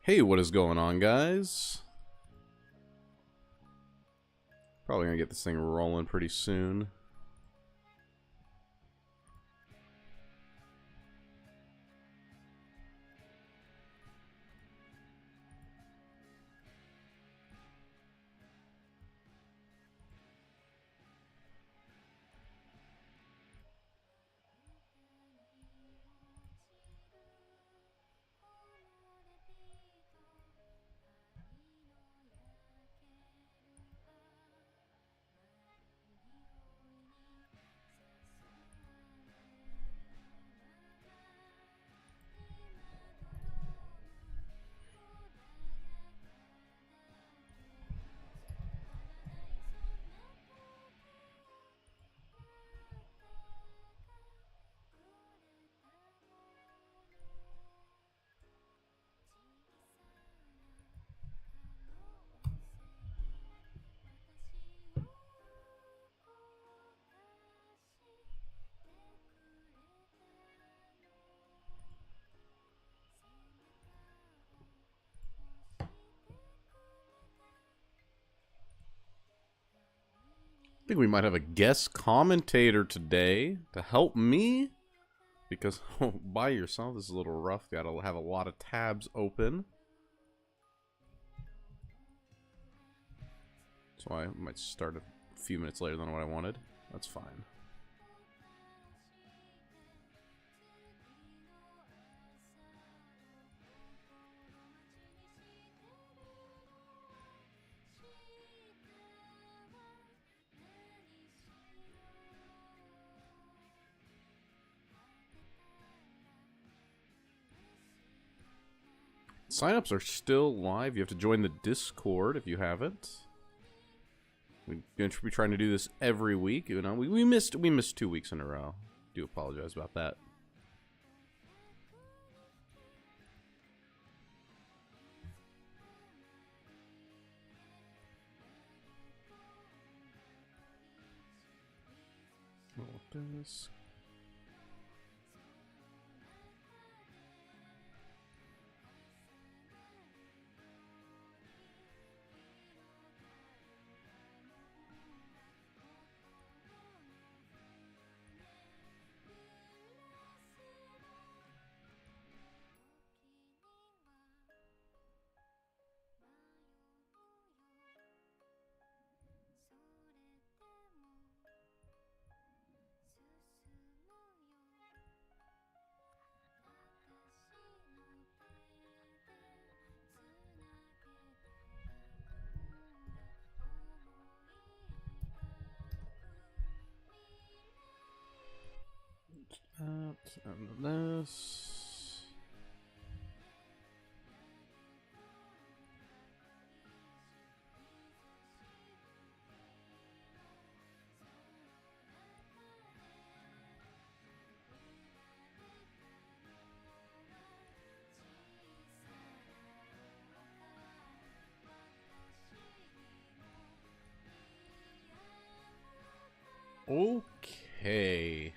Hey, what is going on, guys? Probably gonna get this thing rolling pretty soon. I think we might have a guest commentator today to help me. Because by yourself is a little rough. Gotta have a lot of tabs open. So I might start a few minutes later than what I wanted. That's fine. Signups are still live. You have to join the Discord if you haven't. We're going to be trying to do this every week. You know, we missed 2 weeks in a row. Do apologize about that. This. And this. Okay.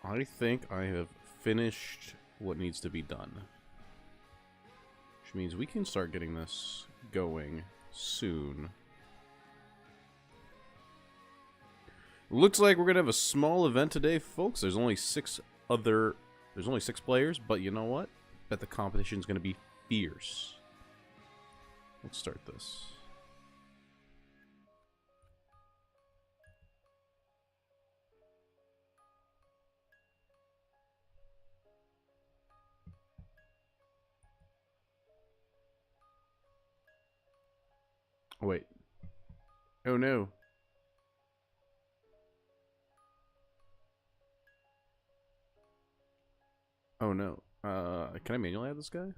I think I have finished what needs to be done. Which means we can start getting this going soon. Looks like we're gonna have a small event today, folks. There's only six players, but you know what? Bet the competition's gonna be fierce. Let's start this. Wait. Oh no. Oh no. Can I manually add this guy?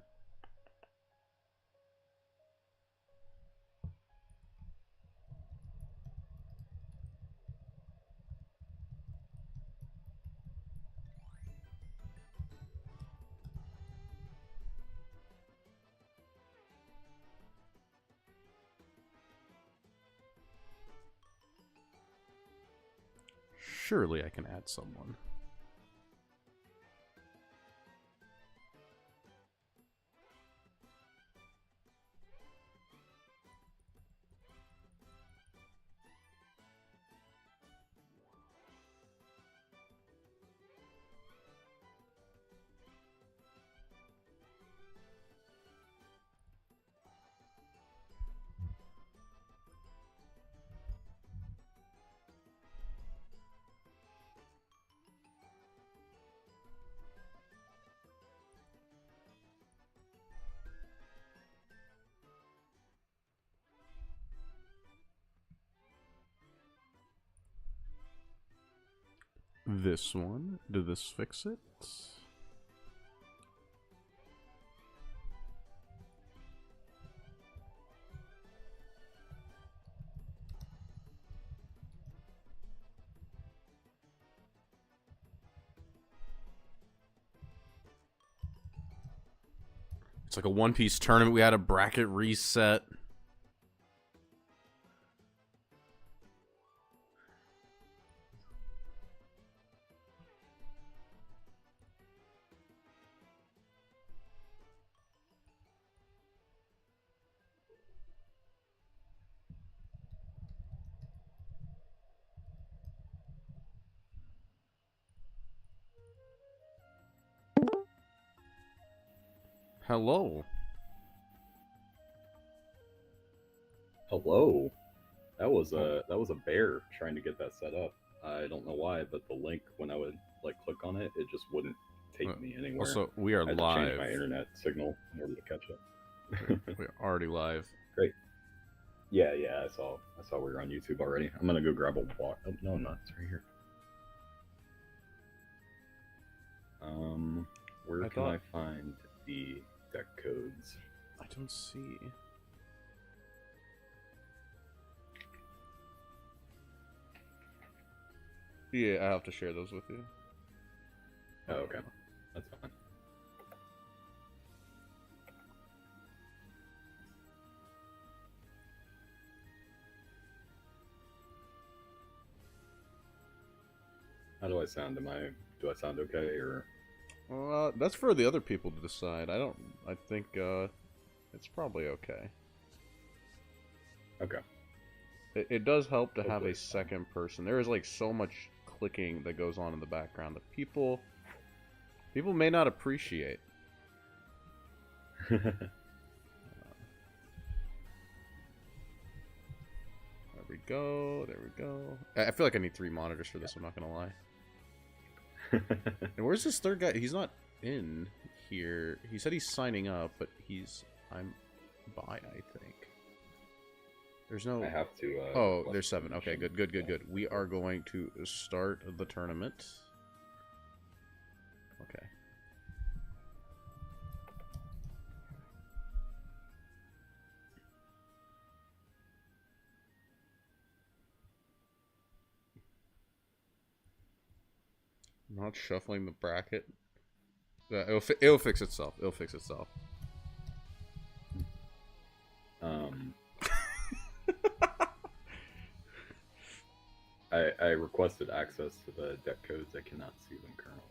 Surely I can add someone. this one. Did this fix it? It's like a one-piece tournament. We had a bracket reset. Hello. Hello. That was a bear trying to get that set up. I don't know why, but the link when I would like click on it, it just wouldn't take me anywhere. Also, we are I had to live. change my internet signal in order to catch up. We're already live. Great. Yeah, I saw we were on YouTube already. I'm gonna go grab a walk. Oh no, I'm not. It's right here. Where can I find the deck codes? I don't see. Yeah, I have to share those with you. Oh, okay. That's fine. How do I sound? Do I sound okay or? That's for the other people to decide. I think it's probably okay. Okay. It does help to have a second person. There is like so much clicking that goes on in the background that people may not appreciate. There we go. There we go. I feel like I need 3 monitors for this. I'm not gonna lie. And where's this third guy? He's not in here. He said he's signing up, but I'm by, I think. There's no... I have to... oh, there's 7. Okay, good. We are going to start the tournament. Okay. I'm not shuffling the bracket. It'll fix itself. It'll fix itself. I requested access to the deck codes. I cannot see them currently.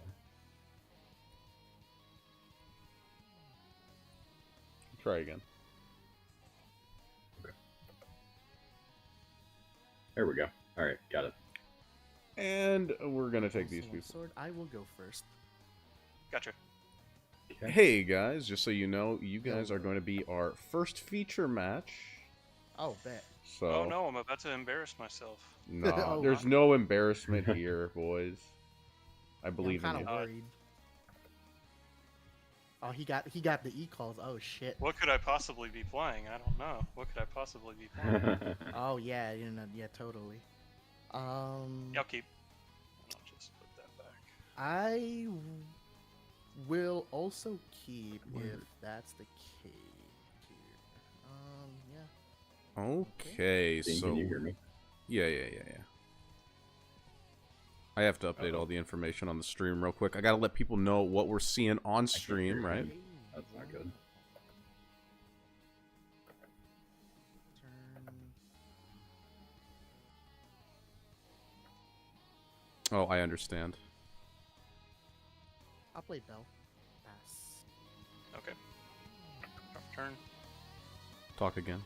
Try again. Okay. There we go. All right, got it. And we're gonna take these people. Sword, I will go first. Gotcha. Okay. Hey guys, just so you know, you guys are going to be our first feature match. Oh, bet. So. Oh no, I'm about to embarrass myself. No, Oh, there's wow. no embarrassment here, boys. I believe I'm in kind you. of worried. Oh, he got the e-calls. Oh shit. What could I possibly be playing? I don't know. What could I possibly be playing? Oh yeah, yeah, totally. Yeah, I'll keep. I'll just put that back. I will also keep if that's the case. Yeah. Okay, Dean, so can you hear me? yeah. I have to update all the information on the stream real quick. I gotta let people know what we're seeing on stream, right? That's not good. Turn. Oh, I understand. I'll play Bell. Pass. Okay. Turn. Talk again.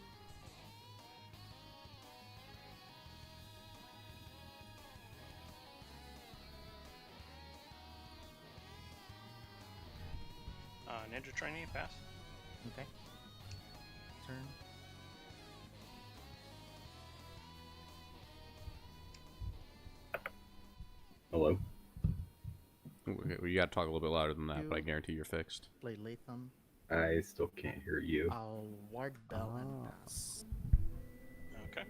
Ninja trainee, pass. Okay. Turn. Hello. Okay, well, you gotta talk a little bit louder than that, but I guarantee you're fixed. Play Latham. I still can't hear you. I'll ward Bell and pass. Okay.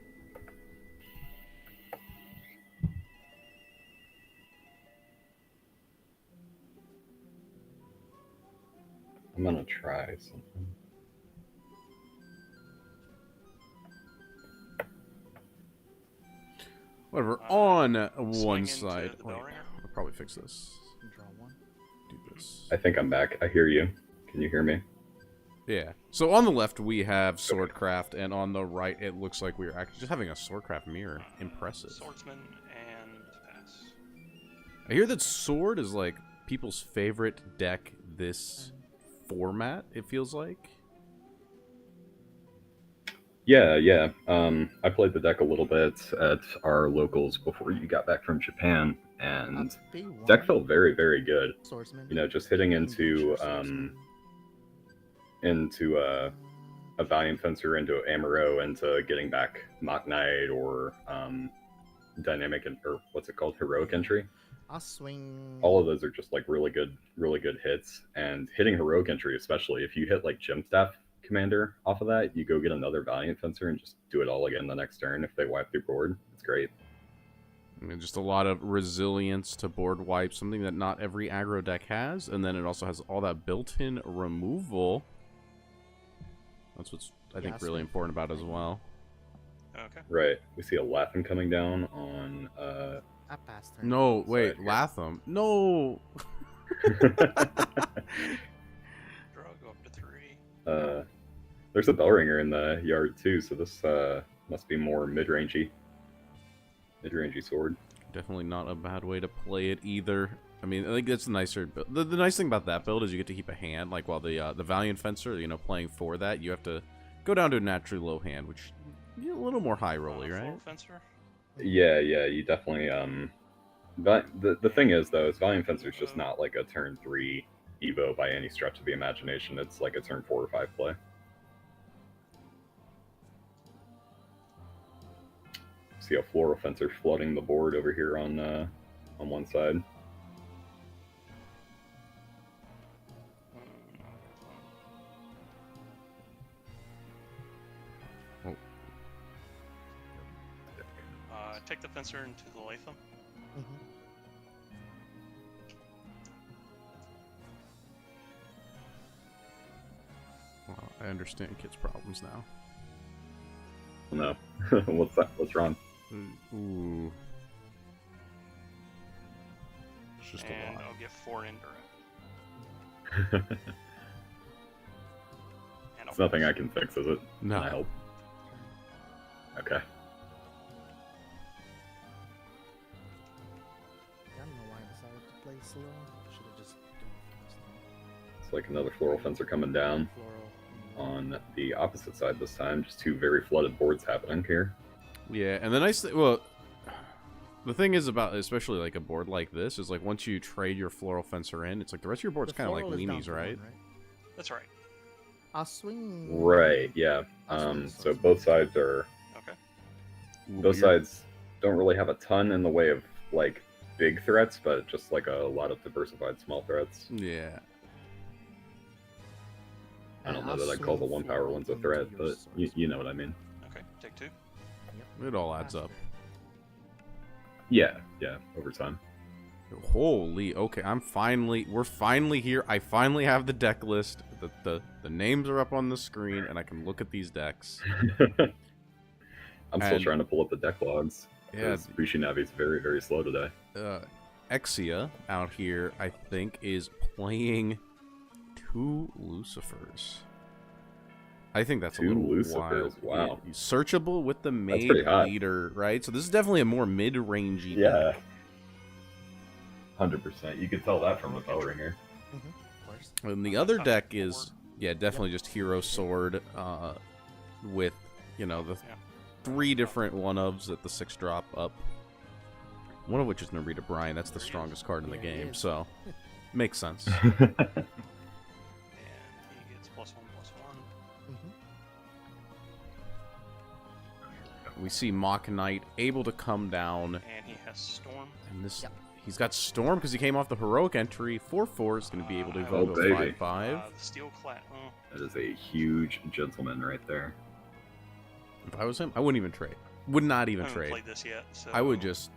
I'm gonna try something. Whatever. On swing one into side. the Wait, bell ringer. I'll probably fix this. Draw one. Do this. I think I'm back. I hear you. Can you hear me? Yeah. So on the left we have Swordcraft, and on the right it looks like we're actually just having a Swordcraft mirror. Impressive. Swordsman and pass. I hear that Sword is like people's favorite deck this format, it feels like. Yeah. I played the deck a little bit at our locals before you got back from Japan, and deck felt very, very good. Swordsman. You know, just hitting into a Valiant Fencer, into Amaro, into getting back Mock Knight or Dynamic or what's it called, Heroic Entry. I'll swing. All of those are just like really good hits, and hitting Heroic Entry, especially if you hit like Gem Staff Commander off of that, you go get another Valiant Fencer and just do it all again the next turn if they wipe your board. It's great. I mean, just a lot of resilience to board wipe, something that not every aggro deck has, and then it also has all that built-in removal. That's what's, I think, really important about it as well. Okay. Right. We see a Latham coming down on I passed turn. No, wait, here. Latham. No! Draw, go up to 3. There's a Bellringer in the yard too, so this must be more mid-rangey sword. Definitely not a bad way to play it either. I mean, I think that's the nicer build. The nice thing about that build is you get to keep a hand, like while the Valiant Fencer, you know, playing for that, you have to go down to a naturally low hand, which is a little more high rolly, right? Floral Fencer. Yeah, you definitely but the thing is though, is Valiant Fencer is just not like a turn 3 Evo by any stretch of the imagination. It's like a turn 4 or 5 play. See a Floral Fencer flooding the board over here on one side. Take the fencer into the Latham. Well, I understand kids' problems now. No. What's that? What's wrong? Ooh. It's just And a lot. I'll get 4 Endurance. And It's nothing I can fix, is it? No. Can I help? Okay. I don't know why I decided to play slow. Should have just It's like another Floral Fencer coming down floral. on the opposite side this time. Just two very flooded boards happening here. Yeah, and the nice thing, well, the thing is about, especially like a board like this, is like once you trade your Floral Fencer in, it's like the rest of your board's The kind of like floral is down weenies, to right? one, That's right. I'll swing. Right, yeah. I'll swing So swordsman. both sides are... Okay. Ooh, Both you're- sides don't really have a ton in the way of, like, big threats, but just, like, a lot of diversified small threats. Yeah. I don't know I'll that I'd call the swing one power floral ones a into threat, your but you swordsman. know what I mean. Okay. Take 2. It all adds up. Yeah, over time. Holy, okay, we're finally here. I finally have the deck list. The names are up on the screen, and I can look at these decks. I'm still And- trying to pull up the deck logs. Yeah, Because Bushinavi's very, very slow today. Exia out here, I think, is playing 2 Lucifers. I think that's a 2 little Lucifers, wild. wow. Yeah, searchable with the pretty main hot. leader, right? So this is definitely a more mid-rangey Yeah. deck. 100%. You could tell that from the Bellringer. Of course. And the other deck is, yeah, definitely just Hero Sword with, you know, the Yeah. 3 different one-ofs at the 6-drop up. One of which is Narita Bryan. That's the strongest card in the Yeah, it game, is. so makes sense. And he gets +1/+1. We see Mock Knight able to come down, And he has Storm. and this Yep. he's got Storm because he came off the heroic entry. 4/4 is going to be able to Oh, evolve to a baby. 5/5. The Steel Clad. Oh, That is a huge gentleman right there. If I was him, I wouldn't even trade. Would not I even haven't trade. played this yet, so... I would just.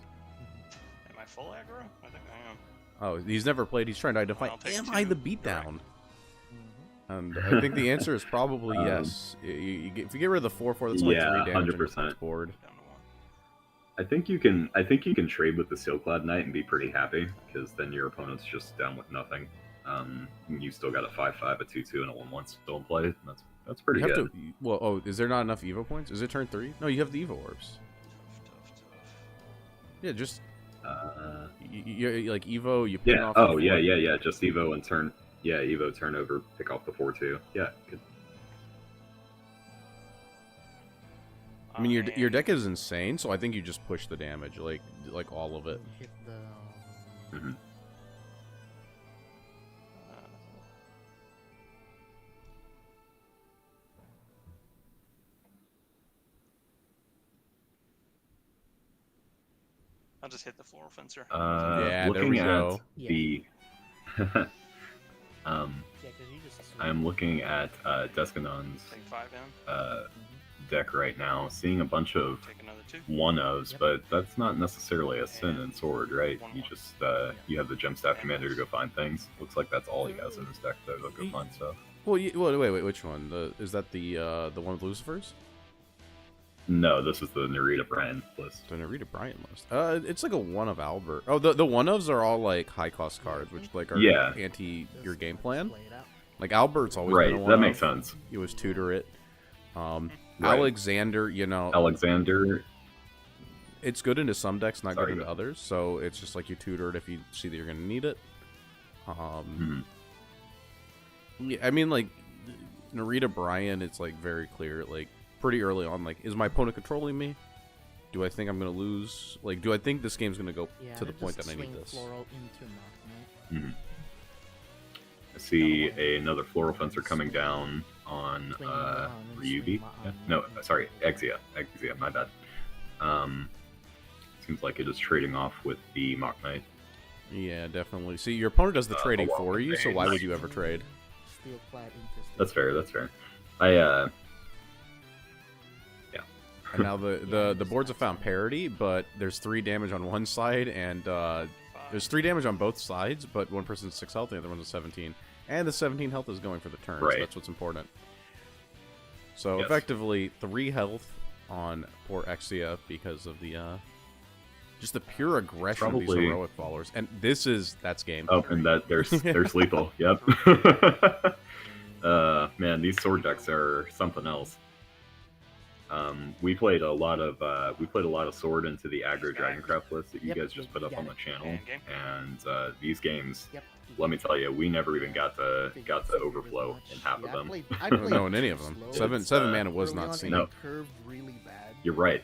Am I full aggro? I think I am. Oh, he's never played. He's trying to identify. I'll take Am 2 I the direct. beatdown? And I think the answer is probably yes. If you get rid of the 4/4, that's only 3 damage on your 100%. opponent's board. Down to 1. I think you can trade with the Steelclad Knight and be pretty happy, because then your opponent's just down with nothing. You still got a 5/5, a 2/2, and a 1/1 still in play. That's pretty You have good. to. Well, oh, is there not enough Evo points? Is it turn 3? No, you have the Evo orbs. Tough. Yeah, just. You like Evo. You put Yeah. off. Oh yeah. Just Evo and turn. Yeah, Evo turn over, pick off the 4/2. Yeah. Good. I mean, your deck is insane, so I think you just push the damage, like all of it. Hit the. Mm-hmm. I'll just hit the floral fencer. Yeah, there looking we at go. the. Yeah, 'cause you just I'm looking at Descanon's Take 5 in. deck right now, seeing a bunch of Take another 2. 1-ofs, Yep. but that's not necessarily a sin in Sword, right? One You more. just you have the Gemstaff Commander to go find things. Looks like that's all he has in his deck, though. To go find stuff. Well, wait, which one? Is that the one with Lucifer's? No, this is the Narita Brand list. The Narita Bryant list. It's like a one of Albert. Oh, the one ofs are all like high cost cards, which like are Yeah. anti your game plan. Play it out. Like Albert's always Right, been a one that makes sense. You always tutor it. Right. Alexander, Alexander, it's good into some decks, not Sorry, good into go. others. So it's just like you tutor it if you see that you're gonna need it. Yeah, I mean, like Narita Bryan, it's like very clear, like pretty early on. Like, is my opponent controlling me? Do I think I'm gonna lose? Like, do I think this game's gonna go Yeah, to the they point just that I need swing this? Floral into Knock Knight. I see another Floral Fencer coming down on Swing around and Ryubi. swing Yeah. on- No, sorry, Exia, my bad. Seems like it is trading off with the Mock Knight. Yeah, definitely. See, your opponent does the trading along for with you, so the why would knight. you ever trade? Steel clad into That's steel. fair. I And now the boards have found parity, but there's 3 damage on one side, and there's 3 damage on both sides, but one person's 6 health, the other one's a 17. And the 17 health is going for the turn, so Right. that's what's important. So Yes. effectively, 3 health on poor Exia because of the just the pure aggression of these Probably- heroic followers. And that's game. Oh, and that there's lethal. Yep. Man, these sword decks are something else. We played a lot of sword into the aggro Dragoncraft list that you Yep, guys just put up got on it. the channel, Game. and these games. Yep. Let me tell you, we never even got to overflow in half of them. I don't played know in any of them. slow. Seven mana was Early not on, seen. and No. it curved really bad. You're right.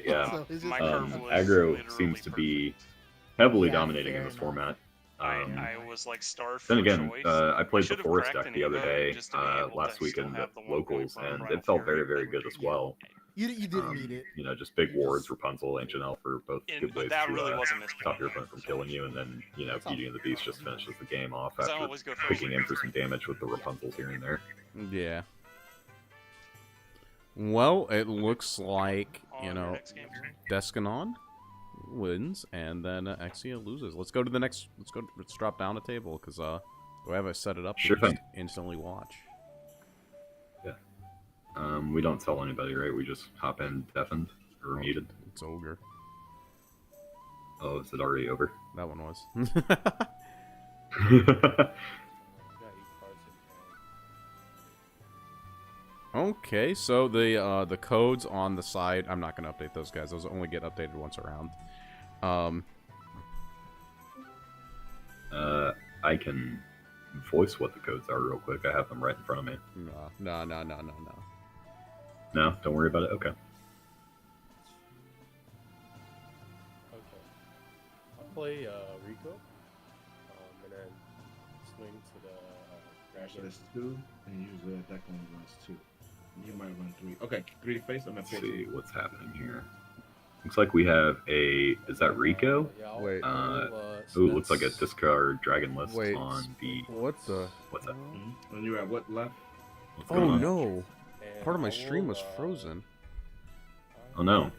Yeah. So it's just my like- curve was aggro literally seems to be perfect. heavily Yeah, dominating in fair this enough. format. I was like starved Then for again, choice. I played the should've Forest cracked deck an the other Evo day, just to be able to last week still in the have the 1 locals, point and Rhino it felt Fury, very, very like, good as yeah. well. You didn't need it. You know, just big wards, Rapunzel, Ancient Elf are both And- good but ways that to really wasn't misplaced. stop your opponent from killing you, and then, Beauty and the Beast just finishes the game off 'Cause I after always go first. kicking in for some damage with the Rapunzels here and there. Yeah. Well, it looks like, On your next game. Descanon wins, and then Exia loses. Let's let's drop down a table, because the way I set it up, Sure we just thing. instantly watch. We don't tell anybody, right? We just hop in deafened or muted. It's Ogre. Oh, is it already over? That one was. Okay, so the codes on the side, I'm not going to update those guys. Those only get updated once around. I can voice what the codes are real quick. I have them right in front of me. No. No, don't worry about it. Okay. Okay. I'll play Rico, and then swing to the So dragon. that's 2, and use the deck only runs 2. You might run 3. Okay, 3 face. I'm at Let's 4. see what's happening here. Looks like we have a. Is that Rico? Yeah, Wait. Ooh, looks like a discard dragon list Wait, on the. What the? What's that? And you're at what left? What's going Oh on? no! Part of my stream was frozen. Oh no.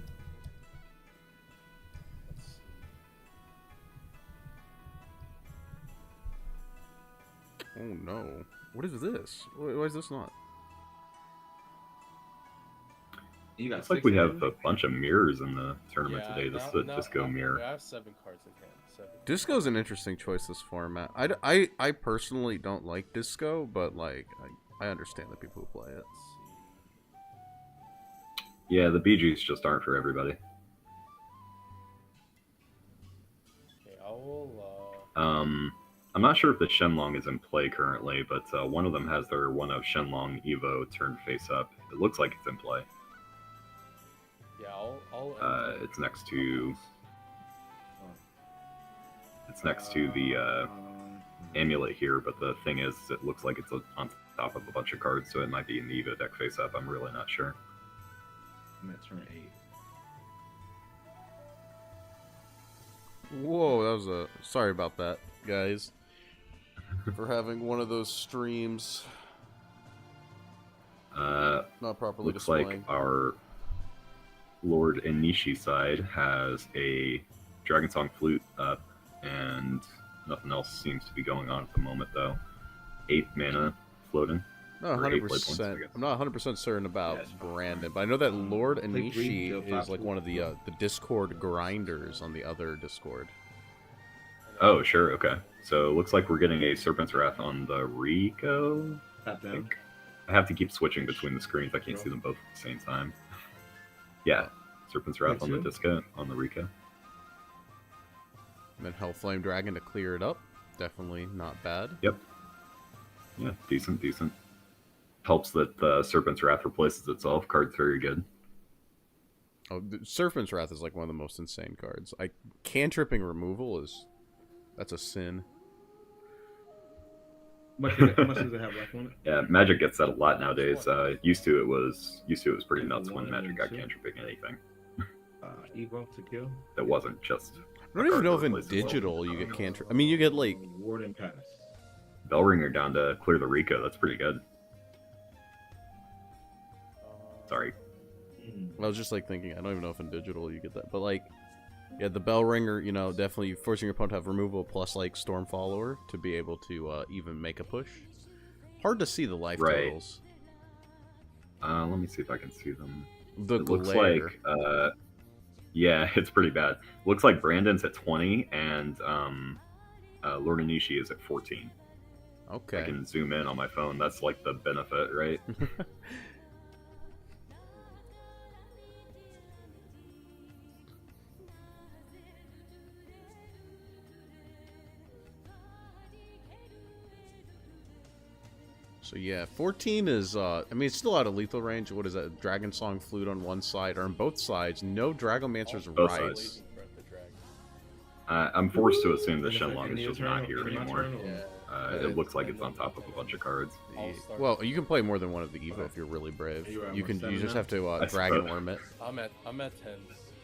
Oh no. What is this? Why is this not? You got Looks like 6 we have in? a bunch of mirrors in the tournament Yeah, today. This is now- a now disco I mirror. have 7 cards in hand. 7. Disco's an interesting choice this format. I personally don't like disco, but like I understand the people who play it. Let's see. Yeah, the BGs just aren't for everybody. Okay, I will. I'm not sure if the Shenlong is in play currently, but one of them has their one of Shenlong Evo turned face up. It looks like it's in play. Yeah, I'll It's next to. It's next to the amulet here, but the thing is, it looks like it's on top of a bunch of cards, so it might be in the Evo deck face up. I'm really not sure. I'm at turn 8. Whoa, that was a sorry about that, guys, for having one of those streams not properly Looks displaying. like our Lord Inishi side has a Dragon Song Flute up, and nothing else seems to be going on at the moment, though. 8 mana floating. Not or 8 play 100%. points, I guess. I'm not 100% certain about Yes. Brandon, but I know that Lord Play green, Anishi go is fast like food. one of the Discord grinders on the other Discord. Oh, sure, okay. So it looks like we're getting a Serpent's Wrath on the Rico. Tap I down. think. I have to keep switching between the screens. I can't see them both at the same time. Yeah, Serpent's Wrath on the Two. Disco, on the Rico. And then Hellflame Dragon to clear it up. Definitely not bad. Yep. Yeah, decent, decent. Helps that the Serpent's Wrath replaces itself. Card's very good. Oh, the Serpent's Wrath is like one of the most insane cards. Cantripping removal that's a sin. How much does it have left on it? Yeah, Magic gets that a lot nowadays. Used to it was pretty nuts when One Magic and got two. cantripping anything. Evo to kill. That wasn't just I don't even know if card in that replaces digital you get cantrip. I mean, you get like Ward and pass. Bellringer down to clear the Rico. That's pretty good. Sorry. I was just like thinking. I don't even know if in digital you get that, but like, yeah, the Bell Ringer, you know, definitely forcing your opponent to have removal plus like Storm Follower to be able to even make a push. Hard to see the life Right. totals. Let me see if I can see them. The It looks glare. like, yeah, it's pretty bad. Looks like Brandon's at 20 and Lord Anishi is at 14. I Okay. can zoom in on my phone. That's like the benefit, right? So yeah, 14 is, I mean, it's still out of lethal range. What is that? Dragon Song Flute on one side, or on both sides. No Dragomancer's Both Right. sides. I'm forced to assume that And if Shenlong in is your just turn not or here in my anymore. turn or- Yeah. It looks like it's on top of a bunch of cards. Well, you can play more than one of the Evo Okay. if you're really brave. You are at You can. You 1/7 just now? have to I Dragon suppose. Worm it. I'm at 10.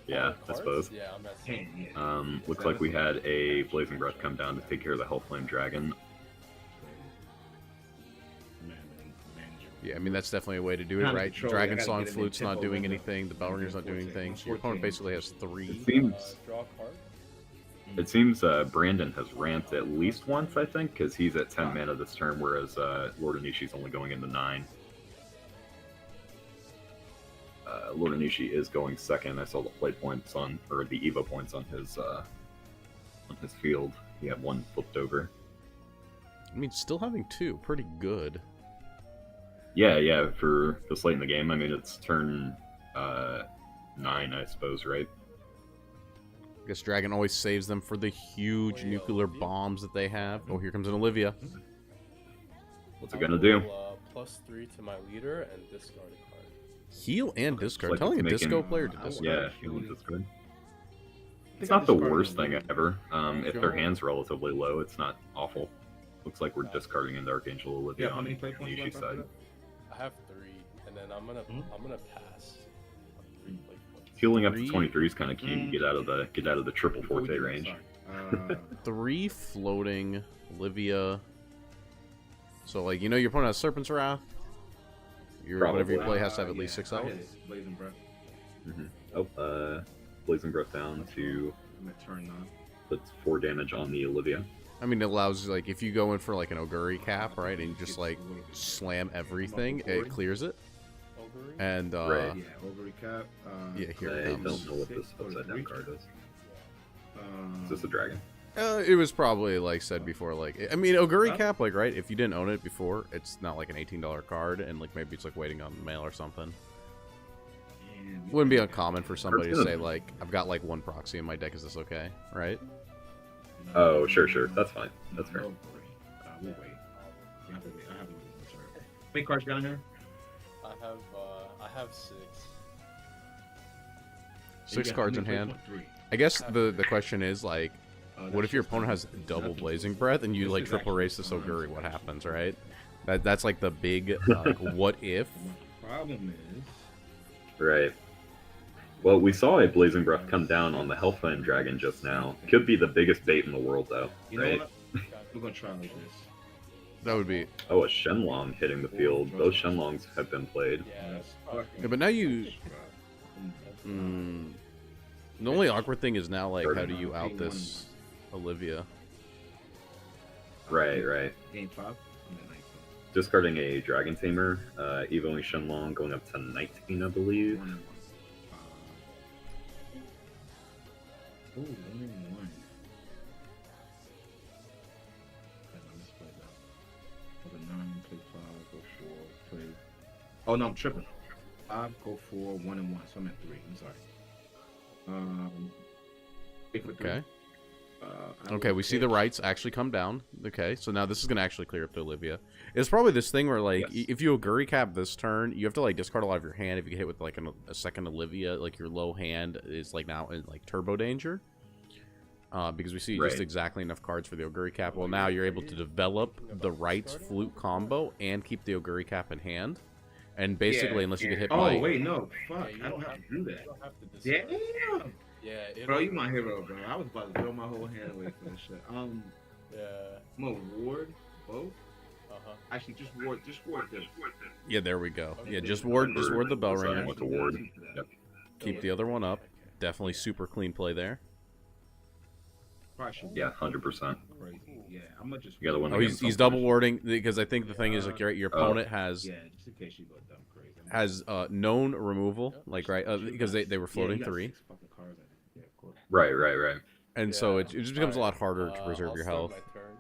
Yeah, I Cards? suppose. Yeah, I'm at 10. 10, yeah. Looks like we had a Blazing Breath come down to take care of the Hellflame Dragon. Yeah, I mean that's definitely a way to do it, Time to right? control it. Dragon I gotta Song get it in Flute's not tempo doing window. anything. The Bellringer's not doing anything. So your opponent basically has 3. It seems Draw a card. It seems Brandon has ramped at least once, I think, because he's at 10 mana this turn, whereas Lord Anishi's only going into 9. Lord Anishi is going second. I saw the play points on, or the Evo points on his field. He had one flipped over. I mean, still having 2, pretty good. Yeah, for this late in the game. I mean, it's turn 9, I suppose, right? I guess Dragon always saves them for the huge nuclear bombs that they have. Oh, here comes an Olivia. What's it gonna do? +3 to my leader and discard a card. Heal and discard. like Telling a it's disco making- player to I discard. Yeah, he wants this good. I It's think I not the discarded worst one. thing ever. If their Sure. hand's relatively low, it's not awful. Looks like we're discarding into Archangel Olivia Yeah, how on many the play points Nishi left after side. that? I have 3, and then I'm gonna pass. 3 play points. Healing up to 3. 23 is kind of key. Get out of the triple forte range. 3 floating Olivia. So, like, you know, your opponent has Serpent's Wrath. Whatever you Probably. play has to have at least 6 I out. hit it. Blazing Breath. Oh, Blazing Breath down to I'm at turn 9. put 4 damage on the Olivia. I mean, it allows, like, if you go in for, like, an Oguri cap, right, and you just, like, slam everything, it clears it. Oguri? And, Right. Yeah, over recap. yeah, here I it don't comes. know what this upside down card is. Um, Is this a dragon? It was probably, like, said before, like, I mean, Oguri cap, like, right, if you didn't own it before, it's not, like, an $18 card, and, like, maybe it's, like, waiting on the mail or something. Wouldn't be uncommon for somebody to say, like, I've got, like, one proxy in my deck, is this okay, right? Oh, sure. That's fine. That's fair. We'll wait. I haven't waited. How many cards you got in here? I have 6. 6 cards in hand. 3. I guess the question is, like, what if your opponent has double Blazing Breath and you, like, triple race this Oguri? What happens, right? That's like, the big, like, what if? The problem is... Right. Well, we saw a Blazing Breath come down on the Hellflame Dragon just now. Could be the biggest bait in the world, though, You know right? what? We're gonna try like this. That would be... Oh, a Shenlong hitting the field. Those Shenlongs have been played. Yeah. Yeah, but now you... the only awkward thing is now, like, how do you out this Olivia? Right. Game 5. And then 19. Discarding a Dragon Tamer, Evoing Shenlong going up to 19, I believe. 1 and 1. Ooh, 1 and 1. Let's play that. For the 9, play 5, go 4, play. Oh no, I'm tripping. 5, go 4, 1 and 1. So I'm at 3. I'm sorry. 8 for 3. Okay. I Okay, will we see the pitch. rights actually come down. Okay, so now this is going to actually clear up to Olivia. It's probably this thing where, like, Yes. if you Oguri cap this turn, you have to, like, discard a lot of your hand. If you get hit with, like, a second Olivia, like, your low hand is, like, now in, like, turbo danger. Because we see just Right. exactly enough cards for the Oguri cap. Well, now you're able to develop the rights flute combo and keep the Oguri cap in hand. And basically, unless you get hit by... Oh wait, no, fuck! Yeah, you I don't have to do You that. don't have to discard. Damn, Yeah, bro, you my hero, bro. I was about to throw my whole hand away for this shit. Yeah. I'm gonna ward both. Actually, just ward this. Yeah, there we go. Okay. Yeah, just ward the bell Sorry, ringer. what's a ward? Yep. Keep the other one up. Definitely super clean play there. Probably should Yeah, 100%. crazy. Yeah, I'm gonna just. You gotta win Oh, against he's some double punish. warding because I think the thing is, like, your opponent has Yeah, just in case you go dumb crazy. has known removal, like, right, because they were floating you got 3, 6 fucking cards in it. Yeah, of course. Right. and so it just becomes a lot harder to preserve I'll your start health, my turn.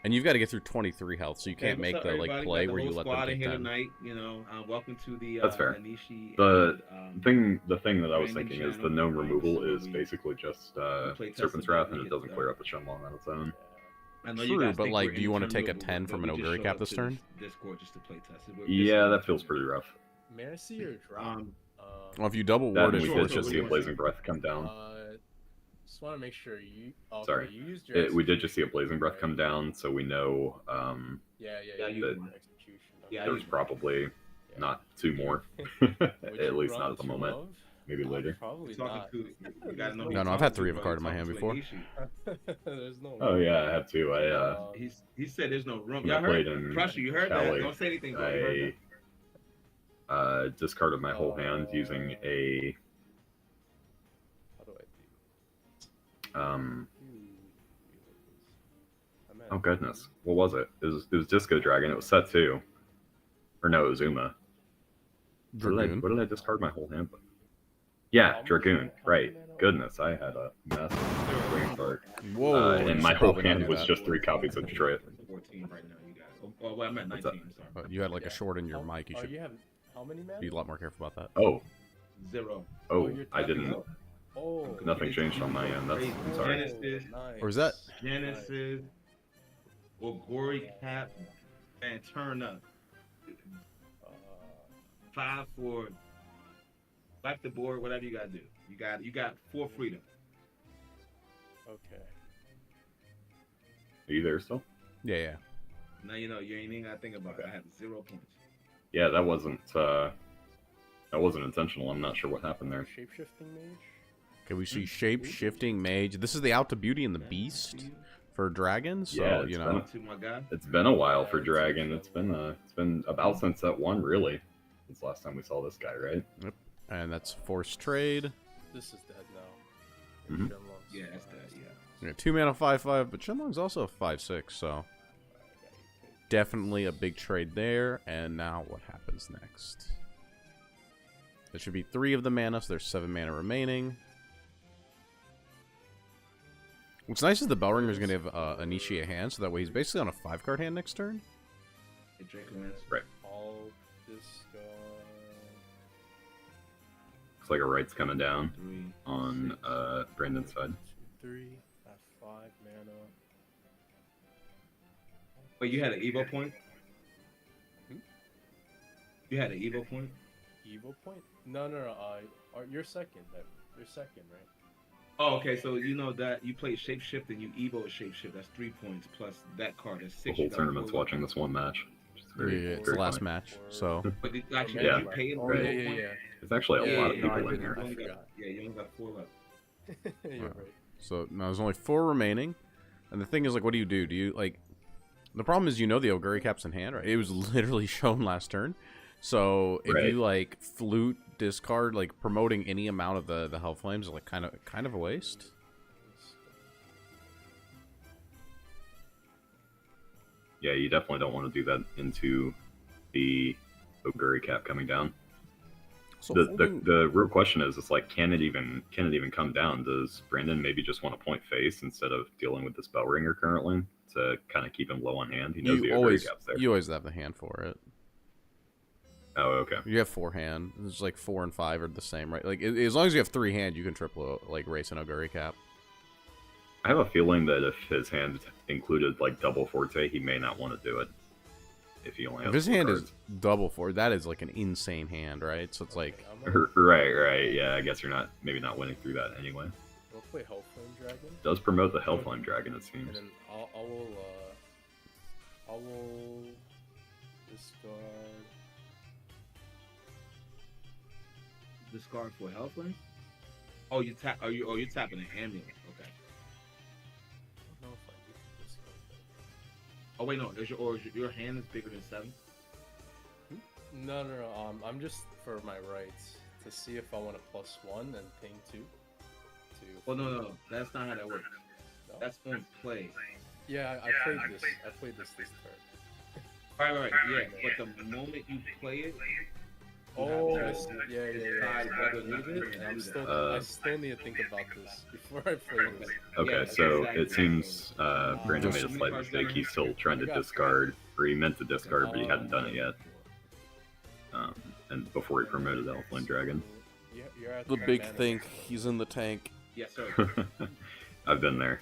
and you've got to get through 23 health, so you can't what's make up, the, like, everybody? play Got where the you whole let them squad in take here 10. tonight. You know, welcome to the That's fair. Anishi The and, The thing that I was Brandon thinking is the channel, gnome right, removal so is we- basically just play test Serpent's the Wrath, bit, and we it get doesn't the- clear up the Shenlong on its own. I know you True, guys but, think like, we're do you want to take a interminable, 10 but from we an just Oguri showed cap up this to turn? Discord just to play test it. Yeah, that feels pretty rough. May I see your drop? Well, if you double That ward and it we sure, did forces just see a sure. Blazing Breath come down. Just want to make sure you. Okay, Sorry. You used your. We did just see a Blazing Breath right? come down, so we know Yeah, Yeah, you you- used your execution. Yeah, there's probably Yeah. not 2 more. Would At you least run not at the two moment. of? Maybe later. Probably You're talking not. to, you gotta know. who No, you're I've had talking 3 to, of a bro. card in my You're hand talking before. to Anishi. There's no. Oh yeah, I had 2. I He said there's no room. when I Y'all played heard? in Crusher, you heard Cali, that? Don't say anything, bro. You heard I discarded my whole hand using a How do I do? oh goodness, what was it? It was Disco Dragon. It was set 2, or no, it was Uma. Dragoon. What did I discard my whole hand with? Yeah, Dragoon. Right. Goodness, I had a massive brain fart. Whoa, And you my should whole probably not hand do was that. just 3 copies of Detroit. that? 14 right now, you guys. Oh, well, I'm at What's 19. up? Sorry. But you had, like, a short in your How- mic. You should You have how many man? be a lot more careful about that. Oh, 0. you're I tapping didn't. out? Oh. Nothing changed on my end. I'm sorry. Genesis. Nice. Or is that... Genesis, Oguri Cap, and turn up. 5 for wipe the board, whatever you gotta do. You got 4 freedom. Okay. Are you there still? Yeah. Now you know you ain't even gotta think about it. I have 0 points. Yeah, that wasn't intentional. I'm not sure what happened there. Shapeshifting mage. Okay, we see shape-shifting mage. This is the Out to Beauty and the Beast for dragons. So, Yeah, you it's know... To my guy. It's been a while for Dragon. It's been about since that one, really. Since last time we saw this guy, right? And that's forced trade. This is dead now. Mhm. Shenlong's Yeah, that's that. Yeah, 2 mana 5/5, but Shenlong's also a 5/6, so definitely a big trade there. And now what happens next? There should be 3 of the mana, so there's 7 mana remaining. What's nice is the Bellringer is going to have Anishi a hand, so that way he's basically on a 5-card hand next turn. Hey, Draco lands. Right. All discard. Looks like a right's coming down 3. on Brandon's side. 2, 3. At 5 mana. Wait, you had an Evo point? Hmm? You had an Evo point? Evo point? No. You're second. You're second, right? Oh, okay. So you know that you play shapeshift and you Evo a shapeshift. That's 3 points plus that card is 6. The whole tournament's watching this one match. Which is very, Yeah, it's very the last funny. match, so... But did actually Yeah. you pay an Oh, Evo yeah. point? There's actually a lot of Yeah, people I in didn't. here. You I only got, forgot. yeah, you only got 4 left. You're right. So now there's only 4 remaining, and the thing is, like, what do? Do you like? The problem is, the Oguri Cap's in hand, right? It was literally shown last turn, so if Right. you like flute discard, like promoting any amount of the Hellflames is like kind of a waste. Yeah, you definitely don't want to do that into the Oguri Cap coming down. So The real question is, it's like, can it even come down? Does Brandon maybe just want to point face instead of dealing with this Bellringer currently to kind of keep him low on hand? He knows the Oguri Cap's there. you always have the hand for it. Oh, okay. You have 4 hand. It's like 4 and 5 are the same, right? Like as long as you have 3 hand, you can triple like race an Oguri Cap. I have a feeling that if his hand included like double Forte, he may not want to do it. If he only has If his 4 hand cards. is double 4, that is like an insane hand, right? So it's like Right. Yeah, I guess you're maybe not winning through that anyway. We'll play Hellflame Dragon. Does promote the Hellflame Dragon, it seems. And then I will discard. Discard for Hellflame? Oh, you tap. You're tapping an amulet. Okay. I don't know if I need to discard that. Oh wait, no. Is your hand is bigger than 7? No. I'm just for my rights to see if I want a +1 and ping 2. Well, no. That's not how that works. No? That's on play. Yeah, I played this. I played this turn. Right. Yeah, but the moment you play it, Oh, have to yeah. decide whether to leave it. And I still need to think about this before I play this. Okay, Yeah, so exactly. it seems Brandon made a Just- slight mistake. He's still trying to discard, or he meant to discard, but he hadn't done it yet. And before he promoted the Hellflame Dragon. You're at the big mana think. before. He's in the tank. Yes, sir. I've been there.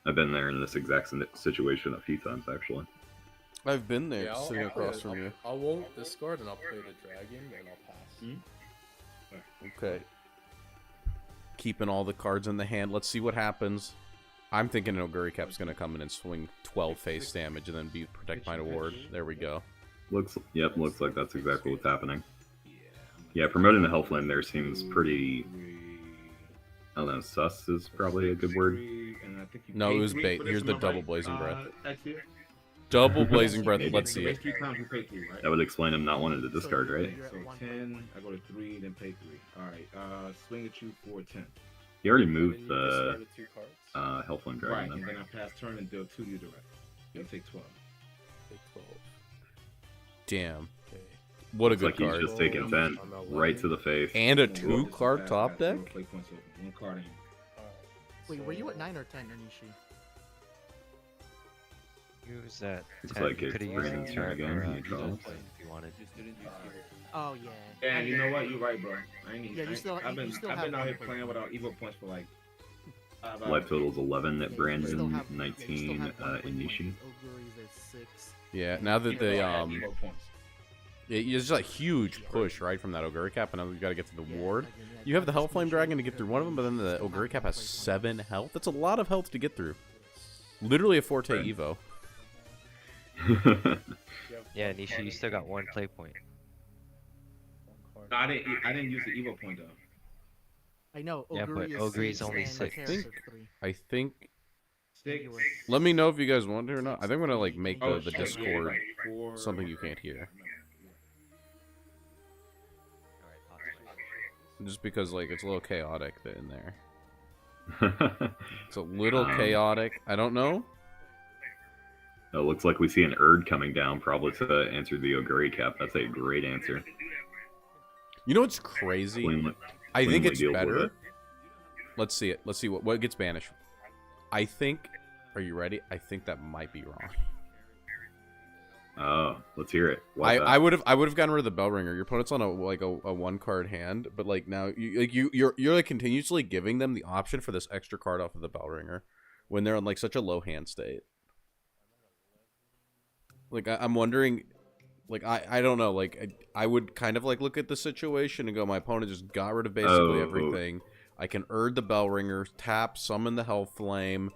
I've been there in this exact situation a few times, actually. I've been there, Yeah, sitting across from you. I won't discard and I'll play the dragon and I'll pass. Okay. Keeping all the cards in the hand. Let's see what happens. I'm thinking an Oguri Cap's going to come in and swing 12 face damage and then protect my ward. There we go. Looks like that's exactly what's happening. Yeah, promoting the Hellflame there seems pretty, I don't know, sus is probably a good word. No, it was bait. Here's the double Blazing Breath. That's it. Double Blazing Breath. Maybe. Let's see it. 3 times you pay 3, right? That would explain him not wanting to discard, right? You're at So 1 10, I go to 3, then pay 3. Alright, swing at you for 10. He already And then moved you the discarded 2 cards. Hellflame Right, Dragon. and though. then I pass turn and deal 2 to you direct. You take 12. Take 12. Damn. Okay. What a It's good like he's card. just taking 10 right to the face. And a One 2-card pass, top pass, deck? no play points open. 1 card in. Alright. Wait, were you at so- 9 or 10, Anishi? He was at Looks 10. like You it's could have used Brandon's the turn chart again. or, He Evo draws. Point if you wanted. Oh, yeah. And you know what? You're right, bro. I ain't Yeah, you still- I've you been still I've have been out one here point. playing without Evo points for like 5 hours. Life total's 11 Yeah, at you still Brandon, have- 19 yeah, you still have 1 in point Nishi. Oguri's at 6. Yeah, now that Even though they, I had Evo points. it's just a huge push, right, from that Oguri Cap, and now you got to get to the Yeah, ward. again, yeah, You have the practice Hellflame makes Dragon sure to get through one of them, but then the still Oguri have Cap 1 has play point. 7 health. That's a lot of health to get through. Literally a Forte Right. Evo. Yeah, Nisha, you still got 1 play point. No, I didn't use the Evo point though. I know, Yeah, Oguri but is Oguri's 6 only and 6. Terrace is 3. I think... Stick. Let me know if you guys want to or not. I think I'm going to, like, make the shit, yeah, Discord right. 4 something you can't hear. Just because, like, it's a little chaotic in there. It's a little chaotic. I don't know. It looks like we see an Erd coming down, probably to answer the Oguri cap. That's a great answer. You know what's crazy? I think it's deals with better. it. Let's see it. Let's see what gets banished. I think. Are you ready? I think that might be wrong. Oh, let's hear it. I would have gotten rid of the bell ringer. Your opponent's on a 1-card hand, but like now you're like continuously giving them the option for this extra card off of the bell ringer when they're on like such a low hand state. Like I'm wondering, like I don't know, like I would kind of like look at the situation and go, my opponent just got rid of basically everything. I can Erd the bell ringer, tap, summon the hell flame,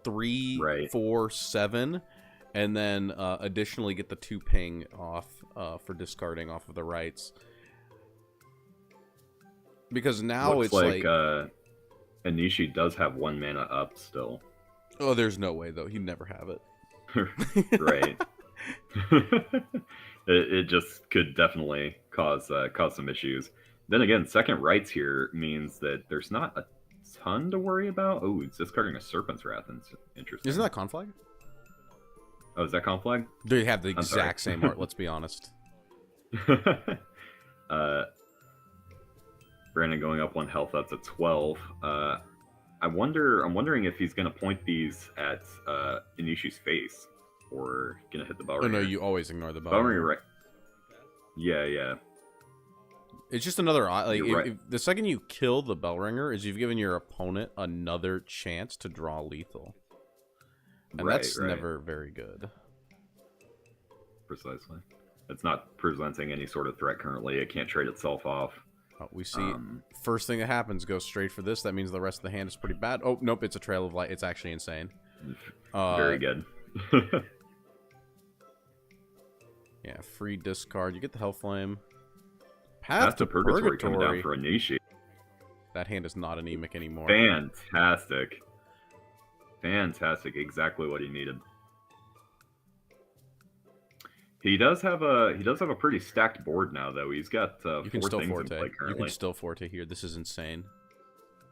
3, 4, 7. And then additionally get the 2 ping off for discarding off of the rights. Because now Looks it's like Anishi does have 1 mana up still. Oh, there's no way though. He'd never have it. Right. it just could definitely cause some issues. Then again, second rights here means that there's not a ton to worry about. Oh, it's discarding a Serpent's Wrath. Interesting. Isn't that Conflag? Oh, is that Conflag? They have the exact same art, let's be honest. Brandon going up 1 health, that's a 12. I'm wondering if he's gonna point these at Inishi's face or gonna hit the bell ringer. Oh no, you always ignore the bell ringer. Right. Yeah. It's just another like Right. if the second you kill the bell ringer is you've given your opponent another chance to draw lethal. And that's never very good. Precisely. It's not presenting any sort of threat currently. It can't trade itself off. We see first thing that happens goes straight for this. That means the rest of the hand is pretty bad. Oh, nope, it's a Trail of Light. It's actually insane. Very good. Yeah, free discard. You get the Hellflame. Path to Purgatory coming down for Anishi. That hand is not anemic anymore. Fantastic. Fantastic. Exactly what he needed. He does have a pretty stacked board now, though. He's got you can 4 still things forte. in play currently. You can still forte here. This is insane.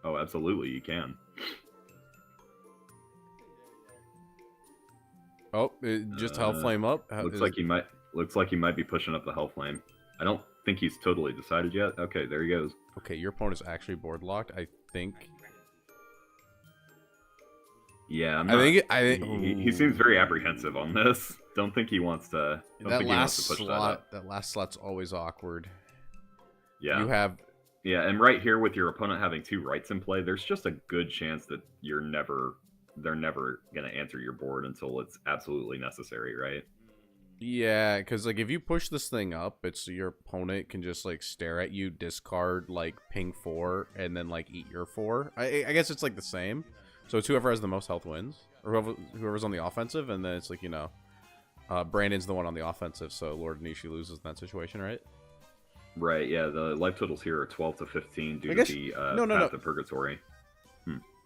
Oh, absolutely, you can. Oh, just Hellflame up. Looks like he might be pushing up the Hellflame. I don't think he's totally decided yet. Okay, there he goes. Okay, your opponent's actually board locked. I think. Yeah, he seems very apprehensive on this. Don't think he wants to. That last slot's always awkward. Yeah. You have. Yeah, and right here with your opponent having 2 rights in play, there's just a good chance that they're never gonna answer your board until it's absolutely necessary, right? Yeah, because like if you push this thing up, it's your opponent can just like stare at you, discard like ping 4, and then like eat your 4. I guess it's like the same. So it's whoever has the most health wins, or whoever's on the offensive, and then it's like, you know, Brandon's the one on the offensive, so Lord Nishi loses in that situation, right? Right. Yeah. The life totals here are 12 to 15 due to the Path of Purgatory.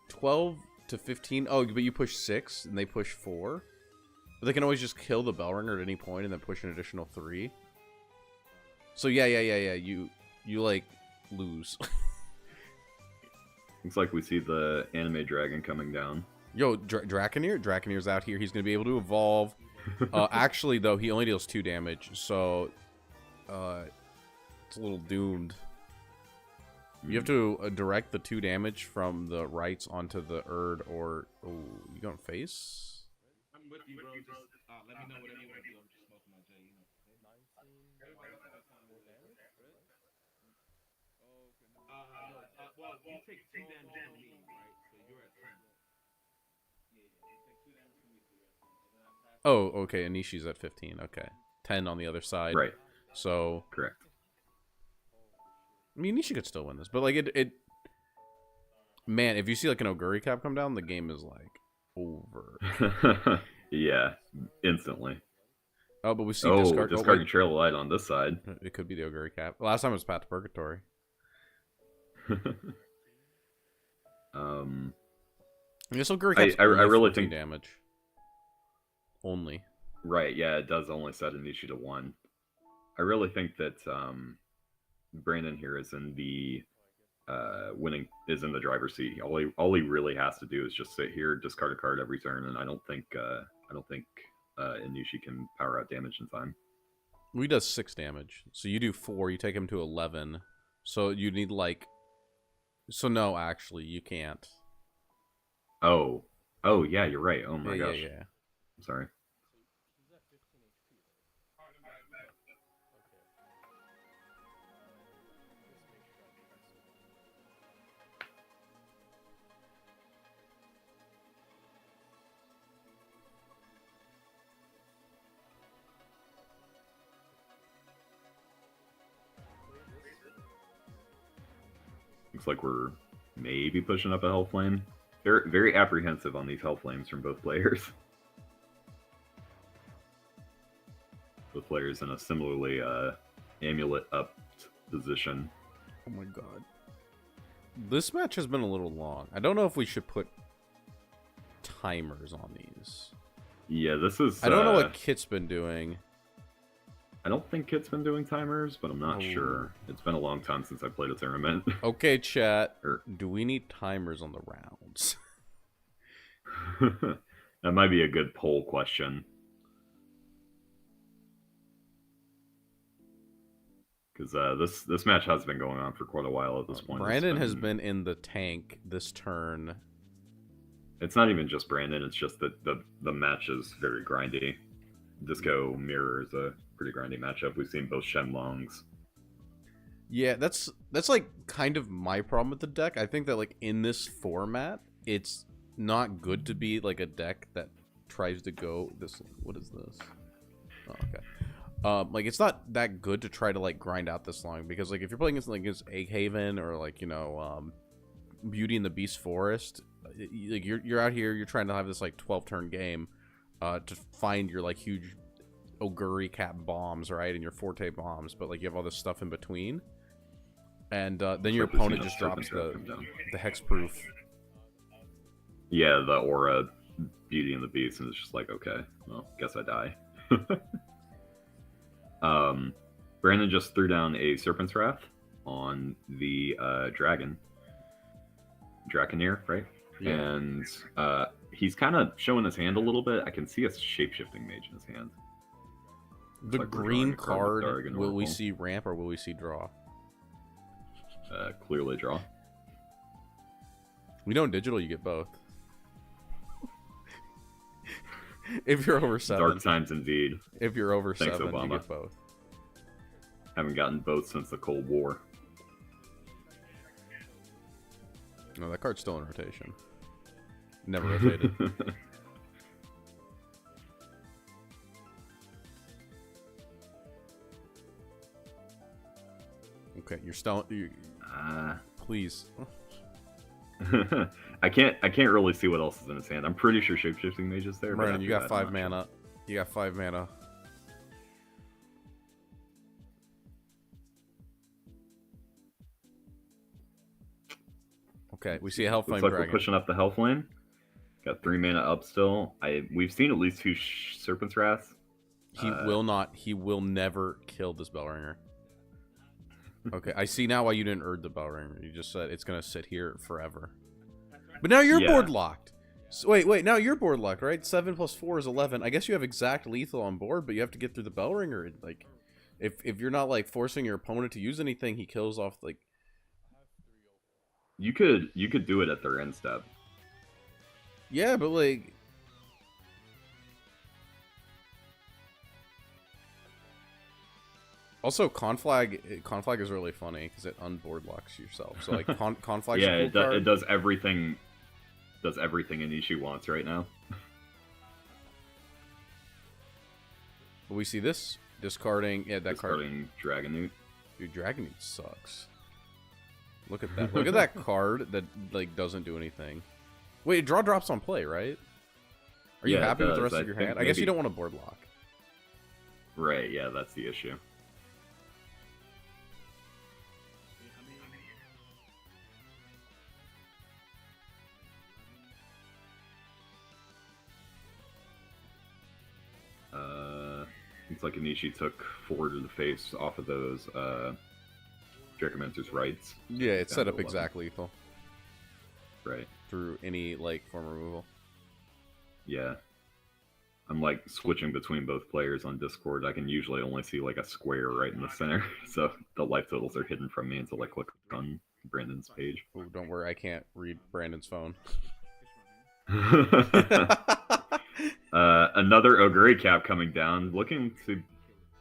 12 to 15. Oh, but you push 6 and they push 4. But they can always just kill the bell ringer at any point and then push an additional 3. So yeah. You like lose. Looks like we see the anime dragon coming down. Yo, Draconeer's out here. He's gonna be able to evolve. Actually, though, he only deals 2 damage, so it's a little doomed. You have to direct the 2 damage from the rights onto the Erd, or you going face? I'm with you, bro. Just let me know whatever you want to do. I'm just smoking my J. Well, you take 2 damage from me, right? So you're at 10. Yeah, you take 2 damage from me, so you're at 10. Oh, okay. Anishi's at 15. Okay, 10 on the other side. Right. So correct. I mean, Anishi could still win this, but like it. Man, if you see like an Oguri cap come down, the game is like over. Yeah, instantly. Oh, but we see discarding Trail of Light on this side. It could be the Oguri cap. Last time it was Path to Purgatory. I guess Oguri cap's I really think damage. Only. Right, yeah, it does only set Anishi to 1. I really think that Brandon here is in the winning is in the driver's seat. All he really has to do is just sit here, discard a card every turn, and I don't think Inishi can power out damage in time. He does 6 damage. So you do 4, you take him to 11. So you need like... So no, actually, you can't. Oh, yeah, you're right. Oh my gosh. Yeah. I'm sorry. Looks like we're maybe pushing up a Hellflame. Very, very apprehensive on these Hellflames from both players. Both players in a similarly amulet up position. Oh my god. This match has been a little long. I don't know if we should put timers on these. Yeah, this is... I don't know what Kit's been doing. I don't think Kit's been doing timers, but I'm not sure. It's been a long time since I played a tournament. Okay, chat. Do we need timers on the rounds? That might be a good poll question. Because this match has been going on for quite a while at this point. Brandon has been in the tank this turn. It's not even just Brandon, it's just that the match is very grindy. Disco Mirror is a pretty grindy matchup. We've seen both Shenlongs. Yeah, that's like kind of my problem with the deck. I think that like in this format, it's not good to be like a deck that tries to go this. What is this? Oh, okay. Like it's not that good to try to like grind out this long, because like if you're playing against Egg Haven or like, you know, Beauty and the Beast Forest, like you're out here, you're trying to have this like 12-turn game to find your like huge Oguri Cap bombs, right, and your Forte bombs, but like you have all this stuff in between, and then your opponent just drops the hexproof. Yeah, the aura Beauty and the Beast, and it's just like, okay, well, guess I die. Brandon just threw down a Serpent's Wrath on the Draconeer, right? Yeah. And he's kind of showing his hand a little bit. I can see a Shapeshifting Mage in his hand. The like green card, will we see ramp or will we see draw? Clearly draw. We know in digital you get both. If you're over 7. Dark times indeed. If you're over Thanks, 7, Obama. you get both. Haven't gotten both since the Cold War. No, that card's still in rotation. Never rotated. Okay, you're still... please. I can't really see what else is in his hand. I'm pretty sure Shapeshifting Mage is there. Brandon, you got 5 mana. You got 5 mana. Okay, we see a Hellflame Looks like Dragon. We're pushing up the Hellflame. Got 3 mana up still. We've seen at least 2 Serpent's Wraths. He will not. He will never kill this Bellringer. Okay, I see now why you didn't Erd the Bellringer. You just said it's gonna sit here forever. But now you're board locked. So, wait. Now you're board locked, right? 7 + 4 is 11. I guess you have exact lethal on board, but you have to get through the Bellringer. Like, if you're not like forcing your opponent to use anything, he kills off like. You could do it at their end step. Yeah, but like. Also, conflag is really funny because it unboard locks yourself. So like conflag. Yeah, it does everything. Does everything Inishi wants right now. But we see this discarding. Yeah, that discarding Dragonute. Dude, Dragonute sucks. Look at that. Look at that card that like doesn't do anything. Wait, draw drops on play, right? Are you happy with the rest of your hand? I guess you don't want to board lock. Right. Yeah, that's the issue. Looks like Inishi took 4 to the face off of those Dracomancer's rights. Yeah, it's set Down up to 11. exactly lethal Right. through any like form of removal. Yeah. I'm like switching between both players on Discord. I can usually only see like a square right in the center, so the life totals are hidden from me until I click on Brandon's page. Oh, don't worry, I can't read Brandon's phone. Another Ogre cap coming down, looking to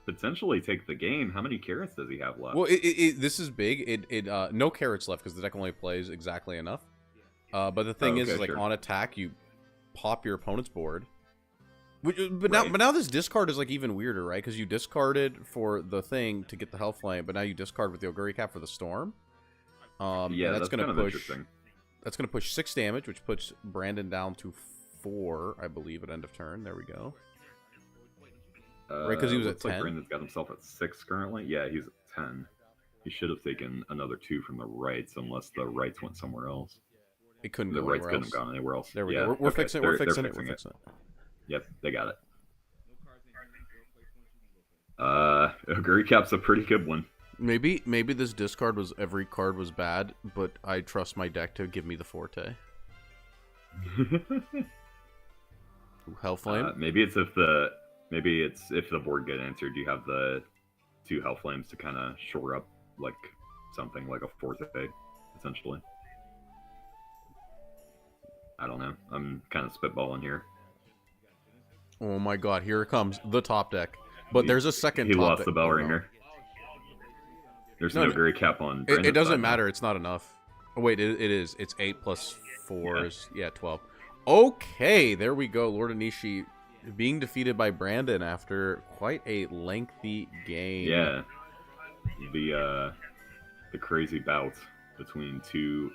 potentially take the game. How many carrots does he have left? Well, this is big. No carrots left because the deck only plays exactly enough. But the thing is, like, sure. on attack, you pop your opponent's board. But Right. now this discard is like even weirder, right? Because you discarded for the thing to get the Hellflame, but now you discard with the Ogre cap for the Storm. Yeah, and that's gonna kind of push. interesting. That's gonna push 6 damage, which puts Brandon down to 4, I believe, at end of turn. There we go. Right, 'cause he was at looks like 10? Brandon's got himself at 6 currently. Yeah, he's at 10. He should have taken another 2 from the rights, unless the rights went somewhere else. It couldn't The go rights anywhere couldn't else. have gone anywhere else. There we Yeah, go. We're okay, fixing it. they're We're fixing it. fixing We're fixing it. Yep, they got it. Ogre cap's a pretty good one. Maybe this discard was every card was bad, but I trust my deck to give me the forte. Ooh, Hellflame. Maybe it's if the board get answered, you have the 2 Hellflames to kind of shore up like something like a forte, essentially. I don't know. I'm kind of spitballing here. Oh my god, here it comes. The top deck. But there's a second He top lost deck. the bell Oh, no. ringer. There's No, no no. Ogre cap on. It Brandon's doesn't side now. matter. It's not enough. Oh, wait, it is. It's 8 plus 4s. Yeah, 12. Okay, there we go. Lord Anishi being defeated by Brandon after quite a lengthy game. Yeah. The crazy bout between 2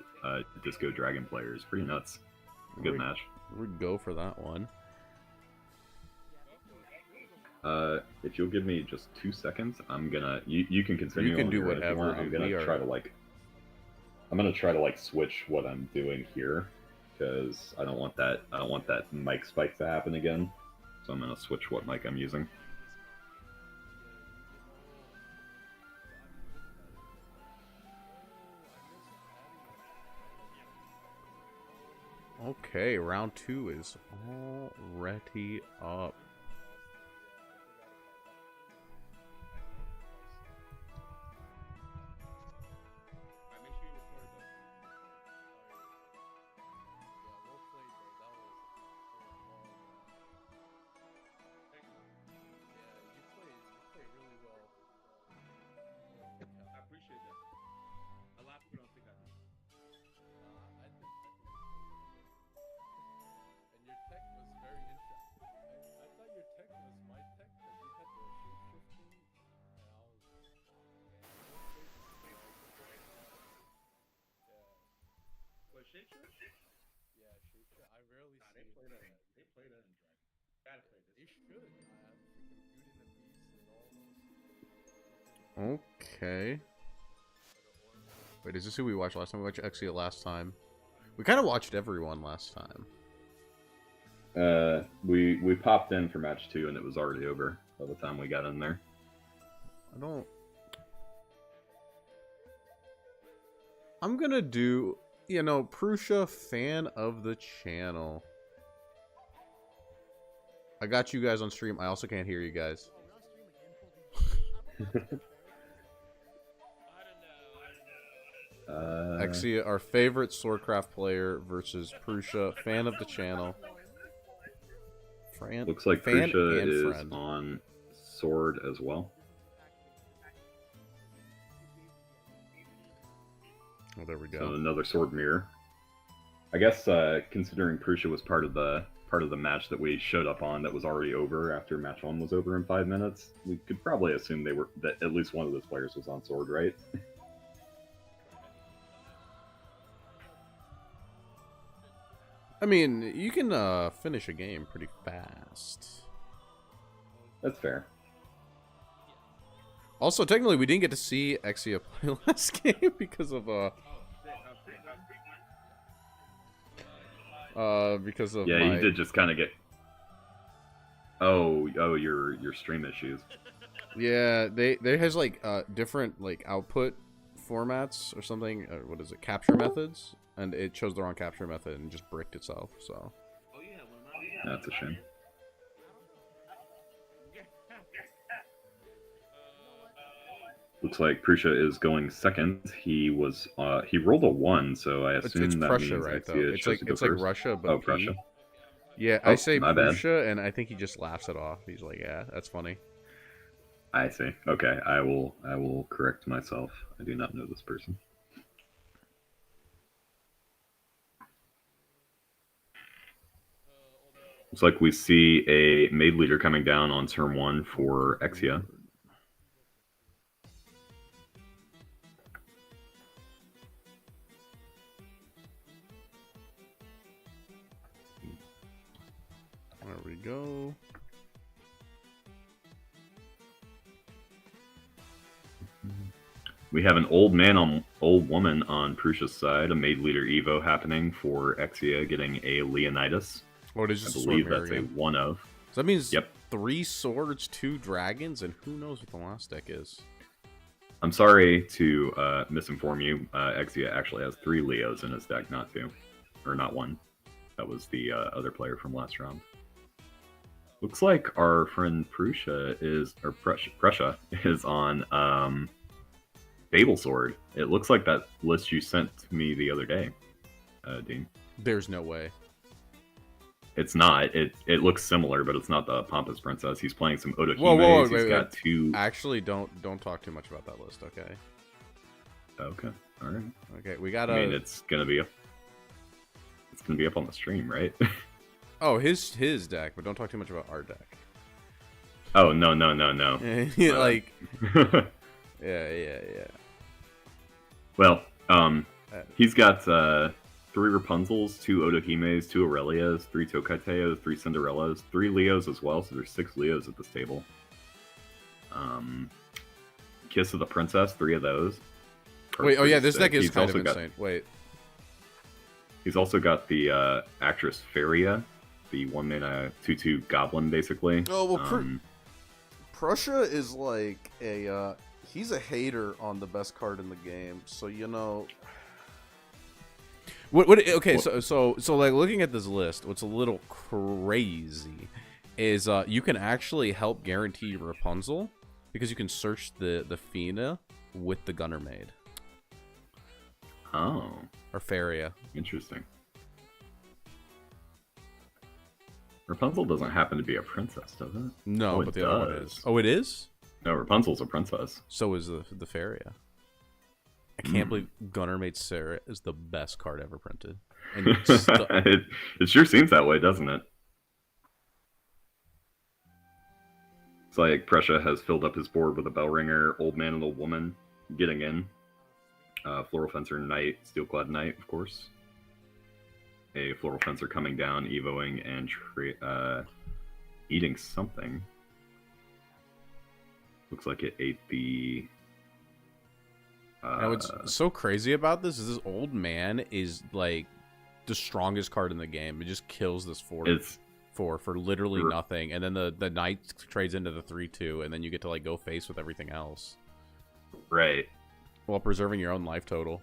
Disco Dragon players. Pretty nuts. Good match. We'd go for that one. If you'll give me just 2 seconds, I'm gonna. You can continue. You can on do your end if you whatever, want. I'm dude. gonna We are- try to like. I'm gonna try to like switch what I'm doing here, because I don't want that. I don't want that mic spike to happen again. So I'm gonna switch what mic I'm using. Okay, round 2 is already up. Okay. Wait, is this who we watched last time? We watched Exia last time. We kind of watched everyone last time. We popped in for match 2 and it was already over by the time we got in there. I'm gonna do, Prussia, fan of the channel. I got you guys on stream. I also can't hear you guys. Exia, our favorite Swordcraft player versus Prussia, fan of the channel. Looks like fan Prussia and is friend. on sword as well. Oh, there we go. So another sword mirror. I guess considering Prussia was part of the match that we showed up on that was already over after match 1 was over in 5 minutes, we could probably assume that at least one of those players was on sword, right? I mean, you can finish a game pretty fast. That's fair. Also, technically, we didn't get to see Exia play last game because of Yeah, my... you did just kind of get. Oh, your stream issues. Yeah, they has like different like output formats or something. What is it? Capture methods, and it chose the wrong capture method and just bricked itself. So. That's a shame. Looks like Prussia is going second. He was he rolled a 1, so I assume it's that Prussia, means right? Though Exia it's chose like to go it's like first. Russia, but Oh, P. Prussia. Yeah, Oh, I say my bad. Prussia, and I think he just laughs it off. He's like, "Yeah, that's funny." I see. Okay, I will correct myself. I do not know this person. Looks like we see a maid leader coming down on turn 1 for Exia. There we go. We have an old man on old woman on Prussia's side, a maid leader Evo happening for Exia getting a Leonidas. Oh, it is I just a sword believe mirror that's a again. 1 of. So that means Yep. 3 swords, 2 dragons, and who knows what the last deck is. I'm sorry to misinform you. Exia actually has 3 Leos in his deck, not 2. Or not 1. That was the other player from last round. Looks like our friend Prussia is on Babel Sword. It looks like that list you sent to me the other day, Dean. There's no way. It's not. It looks similar, but it's not the Pompous Princess. He's playing some Otohimes. Whoa, He's wait. got 2. Actually, don't talk too much about that list, okay? Okay, all right. Okay, we got I mean, it's gonna be up. It's gonna be up on the stream, right? Oh, his deck, but don't talk too much about our deck. Oh no. Like, yeah. Well, he's got 3 Rapunzels, 2 Otohimes, 2 Aurelias, 3 Tokateos, 3 Cinderellas, 3 Leos as well. So there's 6 Leos at this table. Kiss of the Princess, 3 of those. Wait, oh yeah, this deck is He's kind of also insane. Wait. He's also got the actress Faria, the 1-mana 2/2 goblin, basically. Oh well, Prussia is like a he's a hater on the best card in the game. So you know, okay, so like looking at this list, what's a little crazy is you can actually help guarantee Rapunzel because you can search the Fina with the Gunner Maid. Oh. Or Faria. Interesting. Rapunzel doesn't happen to be a princess, does it? No, but the other one is. Oh, it is? No, Rapunzel's a princess. So is the Faria. I can't believe Gunner Maid Sarah is the best card ever printed. And it sure seems that way, doesn't it? It's like Prussia has filled up his board with a bell ringer, old man and old woman getting in. Floral Fencer Knight, Steelclad Knight, of course. A Floral Fencer coming down, evoing, and eating something. Looks like it ate the... Now what's so crazy about this is this old man is like the strongest card in the game. It just kills this 4/4 for literally nothing, and then the knight trades into the 3/2, and then you get to like go face with everything else. Right. While preserving your own life total.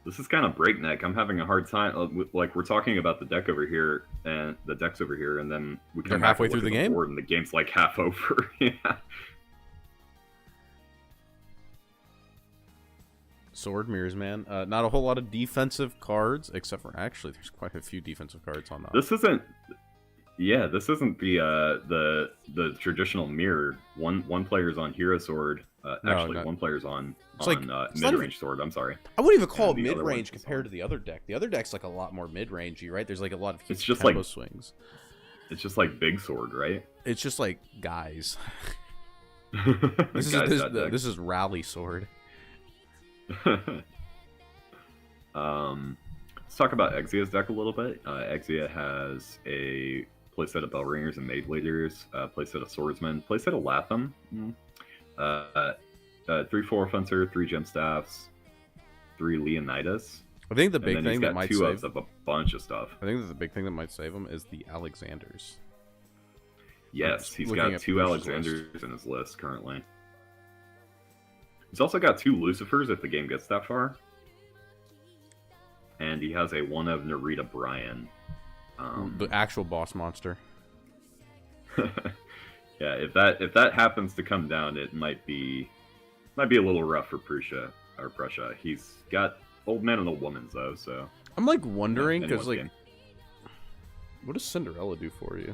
This is kind of breakneck. I'm having a hard time. Like, we're talking about the deck over here, and the decks over here, and then we come halfway through the game, board, and the game's like half over. Yeah. Sword mirrors, man. Not a whole lot of defensive cards, except for actually, there's quite a few defensive cards on that. This isn't. Yeah, this isn't the traditional mirror. One player's on Hero Sword. One player's on mid-range sword. I'm sorry. I wouldn't even call it mid-range compared to the other deck. The other deck's like a lot more mid-rangey, right? There's like a lot of it's just tempo like swings. It's just like big sword, right? It's just like guys. This is rally sword. Let's talk about Exia's deck a little bit. Exia has a playset of Bellringers and Maid Leaders, playset of Swordsmen, playset of Latham, 3 Floral Fencer, 3 Gem Staffs, 3 Leonidas. I think the big thing that might save of a bunch of stuff. I think that the big thing that might save him is the Alexanders. Yes, he's got 2 Alexanders in his list currently. He's also got 2 Lucifers if the game gets that far. And he has a 1 of Narita Bryan. The actual boss monster. Yeah, if that happens to come down, it might be a little rough for Prussia. He's got Old Man and Old Woman's though, so I'm like wondering yeah, because like, game. what does Cinderella do for you?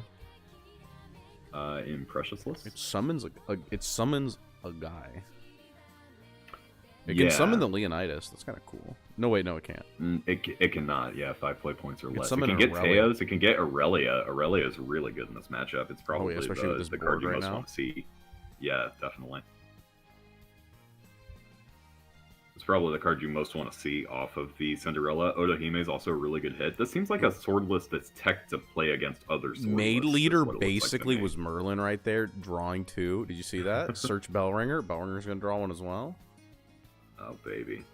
In Prussia's list, It summons a guy. It can summon the Leonidas. That's kind of cool. No, wait, no, it can't. It cannot. Yeah, 5 play points or less. It summon can get Aurelia. Teos. It can get Aurelia. Aurelia is really good in this matchup. It's probably especially with this the board card you right most now. want to see. Yeah, definitely. It's probably the card you most want to see off of the Cinderella. Otohime is also a really good hit. This seems like a sword list that's tech to play against other sword Maid lists, is leader what it looks like to basically me. was Merlin right there, drawing 2. Did you see that? Search Bellringer. Bellringer's gonna draw 1 as well. Oh, baby.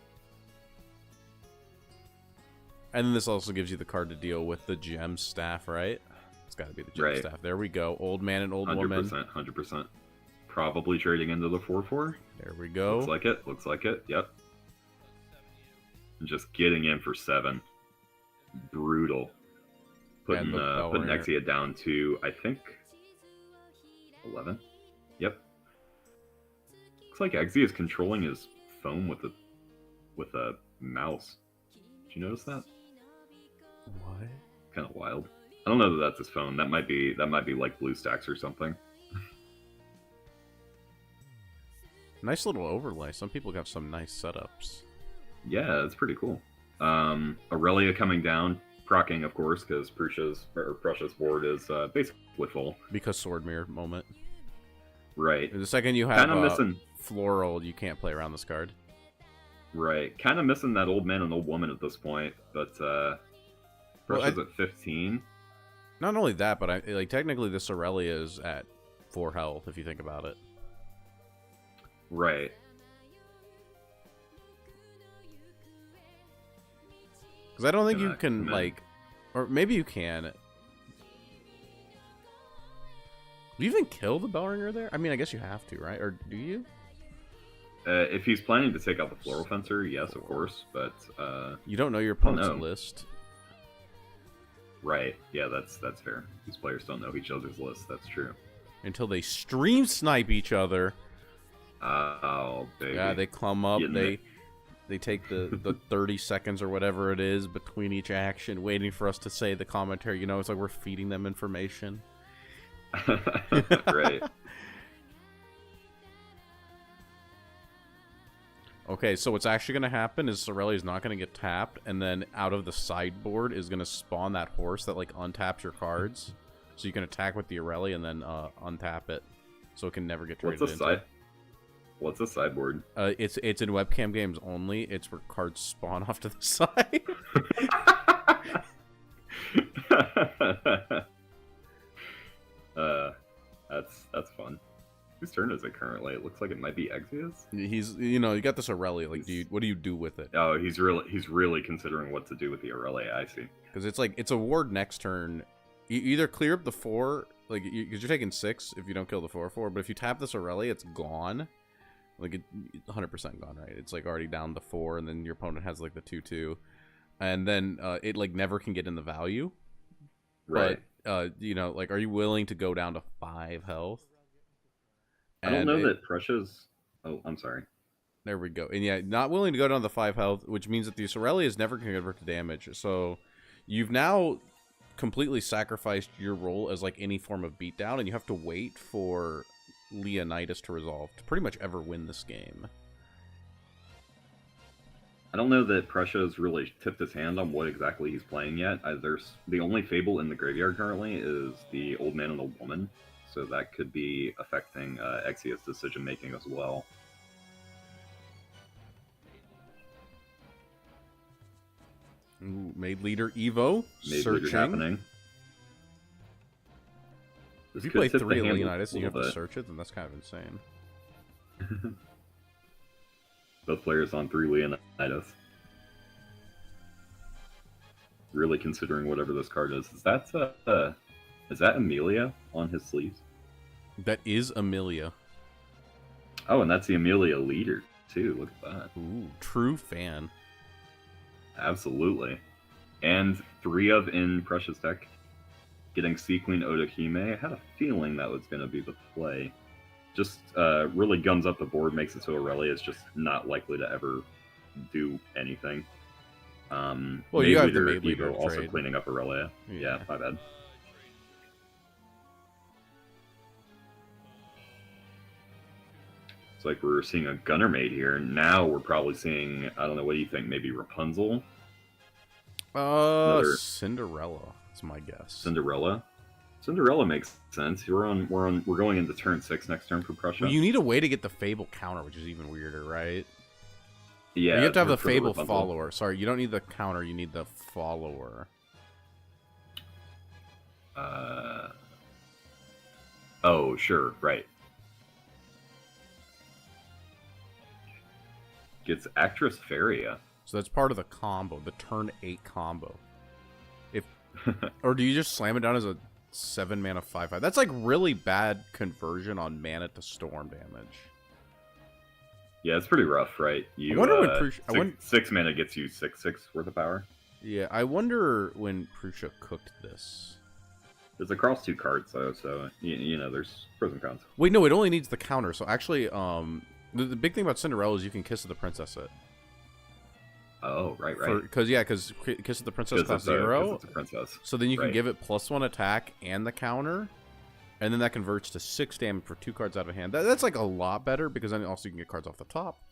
And then this also gives you the card to deal with the gem staff, right? It's got to be the gem Right. staff. There we go. Old man and old 100%, woman. 100%. Probably trading into the 4/4. There we go. Looks like it. Looks like it. Yep. And just getting in for 7. Brutal. Putting the putting Bellringer. Exia down to, I think, 11. Yep. Looks like Exia is controlling his phone with a mouse. Did you notice that? What? Kind of wild. I don't know that that's his phone. That might be like BlueStacks or something. Nice little overlay. Some people got some nice setups. Yeah, it's pretty cool. Aurelia coming down, proccing, of course, because Prussia's board is basically full. Because sword mirror moment. Right. The second you have Kind of missing. floral, you can't play around this card. Right. Kind of missing that old man and old woman at this point, but Prussia's at 15. Not only that, but technically this Aurelia is at 4 health if you think about it. Right. Because I don't think you Gonna can come in. or maybe you can. Do you even kill the Bellringer there? I mean, I guess you have to, right? Or do you? If he's planning to take out the Floral Fencer, yes, of course, but You don't know your opponent's no. list. right. Yeah, that's fair. These players don't know each other's lists. That's true. Until they stream snipe each other. Oh, baby. Yeah, they clumb up. Getting They take the 30 seconds or whatever it is between each action, waiting for us to say the commentary. You know, it's like we're feeding them information. Right. Okay, so what's actually going to happen is Sorelli's not going to get tapped, and then out of the sideboard is going to spawn that horse that, like, untaps your cards. So you can attack with the Aurelia and then untap it. So it can never get traded into. What's a sideboard? It's in webcam games only. It's where cards spawn off to the side. That's fun. Whose turn is it currently? It looks like it might be Exia's. You got this Aurelia. Like, what do you do with it? Oh, he's really considering what to do with the Aurelia. I see. Because it's like it's a ward next turn. You either clear up the 4, like because you're taking 6 if you don't kill the 4/4. But if you tap this Aurelia, it's gone. Like it's 100% gone, right? It's like already down to 4, and then your opponent has like the 2/2, and then it like never can get in the value. Right. But like, are you willing to go down to 5 health? I don't know that Prussia's. Oh, I'm sorry. There we go. And yeah, not willing to go down to 5 health, which means that the Aurelia is never going to convert to damage. So you've now completely sacrificed your role as like any form of beatdown, and you have to wait for Leonidas to resolve to pretty much ever win this game. I don't know that Prussia's really tipped his hand on what exactly he's playing yet. There's the only Fable in the graveyard currently is the Old Man and Old Woman, so that could be affecting Exia's decision making as well. Ooh, Maid Leader Evo Maybe searching. it's happening. If This you could play tip the 3 hand a Leonidas and you have little to search it, then that's kind of insane. bit. Both players on 3 Leonidas. Really considering whatever this card is. Is that Amelia on his sleeves? That is Amelia. Oh, and that's the Amelia leader. too. Look at that. Ooh, true fan. Absolutely. And 3 of in Precious deck. Getting Sea Queen Otohime. I had a feeling that was going to be the play. Just really guns up the board, makes it so Aurelia is just not likely to ever do anything. Well, you have the Maid Leader Evo also trade. cleaning up Aurelia. Yeah, my bad. It's like we're seeing a Gunner Maid here. Now we're probably seeing, I don't know, what do you think? Maybe Rapunzel? Cinderella. That's my guess. Cinderella? Cinderella makes sense. We're going into turn 6 next turn for Prussia. Well, you need a way to get the Fable counter, which is even weirder, right? Yeah, you have to have the for Fable Rapunzel. follower. Sorry, you don't need the counter. You need the follower. Oh, sure, right. Gets Actress Faria. So that's part of the combo, the turn 8 combo. Or do you just slam it down as a 7 mana 5/5? That's like really bad conversion on mana to storm damage. Yeah, it's pretty rough, right? You, I wonder when 6 mana gets you 6/6 worth of power. Yeah, I wonder when Prussia cooked this. There's a cross 2 cards, though, so you know there's pros and cons. Wait, no, it only needs the counter. So actually, the big thing about Cinderella is you can Kiss of the Princess it. Oh, right. Because Kiss of the Princess costs 'Cause 0. it's a princess. So then you can Right. give it +1 attack and the counter, and then that converts to 6 damage for 2 cards out of hand. That's like a lot better because then also you can get cards off the top.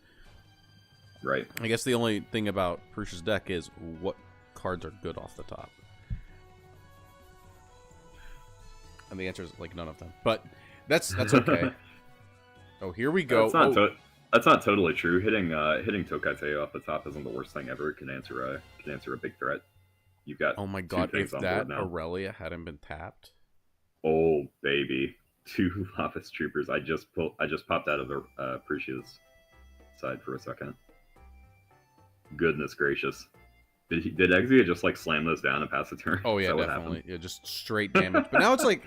Right. I guess the only thing about Prussia's deck is what cards are good off the top. And the answer is like none of them. But that's okay. Oh, here we go. That's not totally true. Hitting Tokaitei off the top isn't the worst thing ever. It can answer a big threat. You've got Oh my 2 god, things if on that board now. Aurelia hadn't been tapped. Oh baby, 2 Lapis Troopers. I just popped out of the Prussia's side for a second. Goodness gracious. Did Exia just like slam those down and pass the turn? Oh Is yeah, that what definitely. happened? Yeah, just straight damage. But now it's like,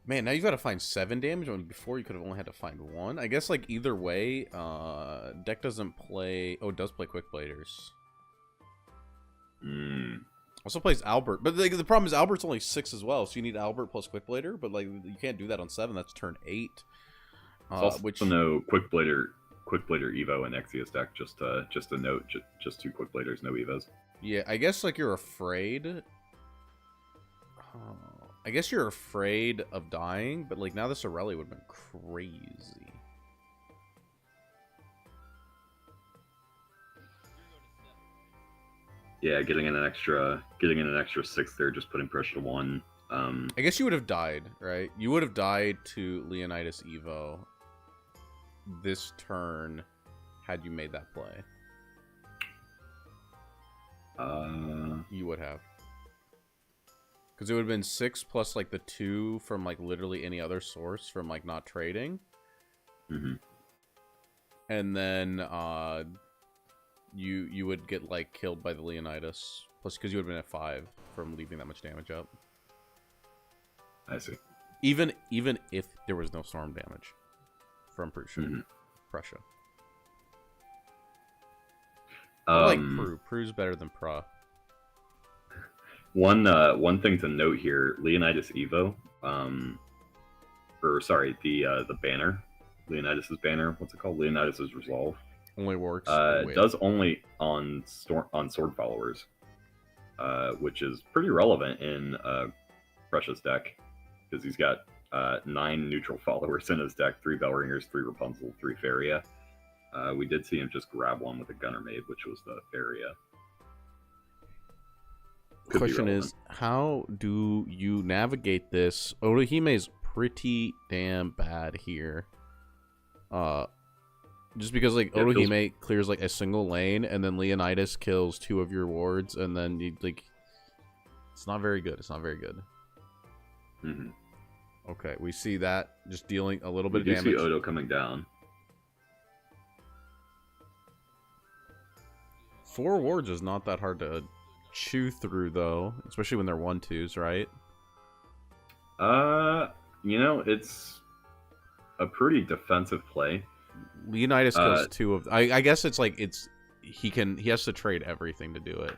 man, now you've got to find 7 damage when before you could have only had to find 1. I guess like either way, deck doesn't play. Oh, it does play Quick Bladers. Also plays Albert, but the problem is Albert's only 6 as well, so you need Albert plus Quick Blader. But like you can't do that on 7. That's turn 8. Also no Quick Blader Evo in Exia's deck. Just a note. Just 2 Quick Bladers, no Evos. Yeah, I guess like you're afraid. I guess you're afraid of dying, but like now this Aurelia would have been crazy. Yeah, getting in an extra 6 there, just putting pressure to 1. I guess you would have died, right? You would have died to Leonidas Evo this turn had you made that play. You would have. Because it would have been 6 plus like the 2 from like literally any other source from like not trading. Mm-hmm. And then you would get like killed by the Leonidas. Plus because you would have been at 5 from leaving that much damage up. I see. Even if there was no storm damage from Prussia. Mm-hmm. Prussia. I like Pru. Pru's better than Pra. One thing to note here, Leonidas Evo, the banner, Leonidas's banner. What's it called? Leonidas's Resolve. Only works. Does only on sword followers, which is pretty relevant in Prussia's deck because he's got 9 neutral followers in his deck: 3 Bellringers, 3 Rapunzel, 3 Faria. We did see him just grab one with a Gunner Maid, which was the Faria. Question is, how do you navigate this? Otohime is pretty damn bad here. Just because like Otohime clears like a single lane, and then Leonidas kills 2 of your wards, and then you like, it's not very good. It's not very good. Mm-hmm. Okay, we see that just dealing a little bit of damage. We do see Odo coming down. 4 wards is not that hard to chew through, though, especially when they're 1/2s, right? You know, it's a pretty defensive play. Leonidas kills 2 of. I guess it's like he has to trade everything to do it,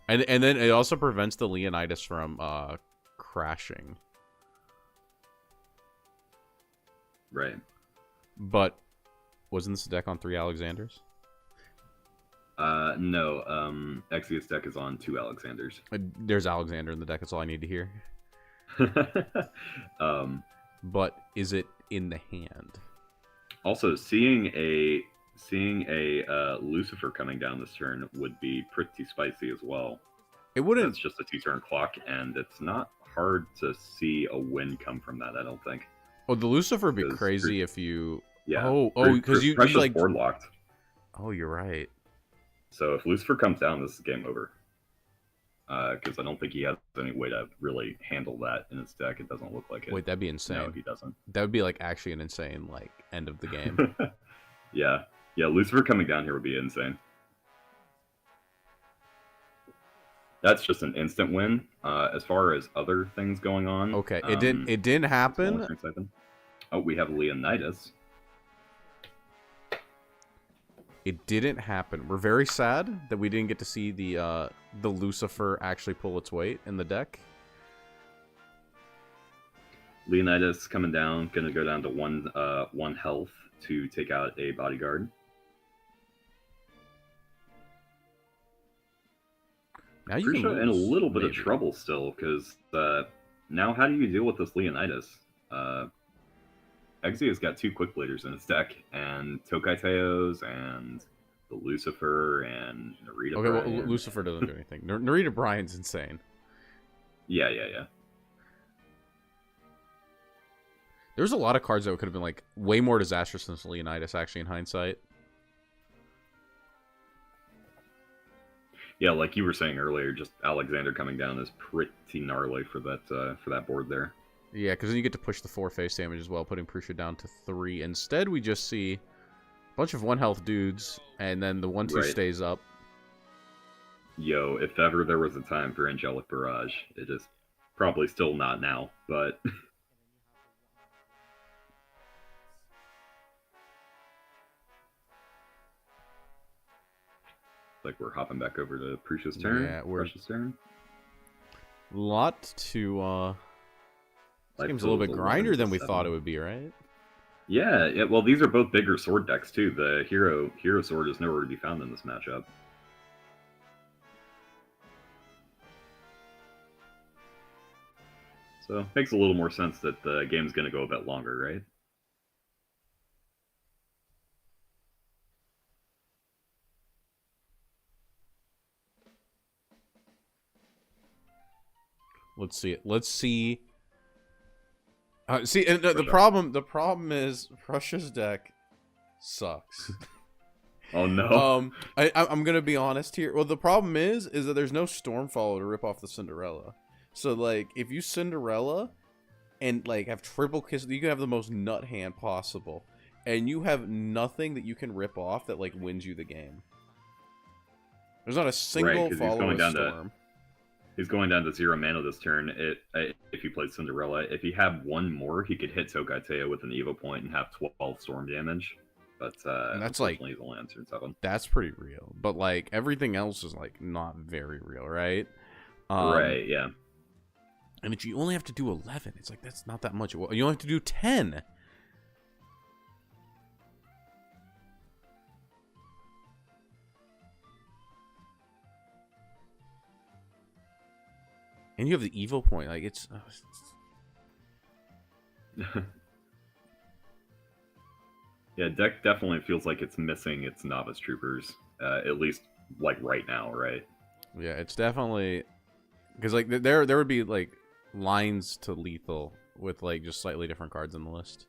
and then it also prevents the Leonidas from crashing. Right. But wasn't this deck on 3 Alexanders? No. Exvius deck is on 2 Alexanders. There's Alexander in the deck. That's all I need to hear. But is it in the hand? Also, seeing a Lucifer coming down this turn would be pretty spicy as well. It wouldn't. It's just a 2-turn clock, and it's not hard to see a win come from that. I don't think. Oh, the Lucifer would be crazy if you. Yeah. Oh, because you like board locked. Oh, you're right. So if Lucifer comes down, this is game over. Because I don't think he has any way to really handle that in his deck. It doesn't look like it. Wait, that'd be insane. No, he doesn't. That would be like actually an insane like end of the game. Yeah. Lucifer coming down here would be insane. That's just an instant win. As far as other things going on, okay, it didn't happen. Oh, we have Leonidas. It didn't happen. We're very sad that we didn't get to see the Lucifer actually pull its weight in the deck. Leonidas coming down, gonna go down to one health to take out a bodyguard. Now you can in a little bit maybe. of trouble still, because now how do you deal with this Leonidas? Exvia's got 2 quick leaders in his deck, and Tokai Teos, and the Lucifer, and Narita. Okay, Bryan. well, Lucifer doesn't do anything. Narita Bryan's insane. Yeah. There's a lot of cards that could have been like way more disastrous than Leonidas, actually, in hindsight. Yeah, like you were saying earlier, just Alexander coming down is pretty gnarly for that board there. Yeah, because then you get to push the 4 face damage as well, putting Prusha down to 3. Instead, we just see a bunch of 1 health dudes, and then the 1/2 stays up. Yo, if ever there was a time for Angelic Barrage, it is probably still not now, but... like we're hopping back over to Prusha's turn. Yeah, Prusha's turn. Lot to, this game's a little bit grinder than we thought it would be, right? Yeah, well, these are both bigger sword decks, too. The hero sword is nowhere to be found in this matchup. So, makes a little more sense that the game's going to go a bit longer, right? Let's see it. Let's see. And the problem is Prussia's deck sucks. Oh no. I'm gonna be honest here. Well, the problem is that there's no Stormfollow to rip off the Cinderella. So like, if you Cinderella and like have triple kiss, you can have the most nut hand possible, and you have nothing that you can rip off that like wins you the game. There's not a single follow Storm. He's going down to 0 mana this turn. If he plays Cinderella, if he had 1 more, he could hit Tokai Teo with an Evo point and have 12 storm damage. But and that's like he's only answered 7. That's pretty real. But like everything else is like not very real, right? Right. Yeah. And if you only have to do 11, it's like that's not that much. You only have to do 10. And you have the evil point. Like, it's... Yeah, deck definitely feels like it's missing its novice troopers. At least, like, right now, right? Yeah, it's definitely... Because, like, there would be, like, lines to lethal with, like, just slightly different cards in the list.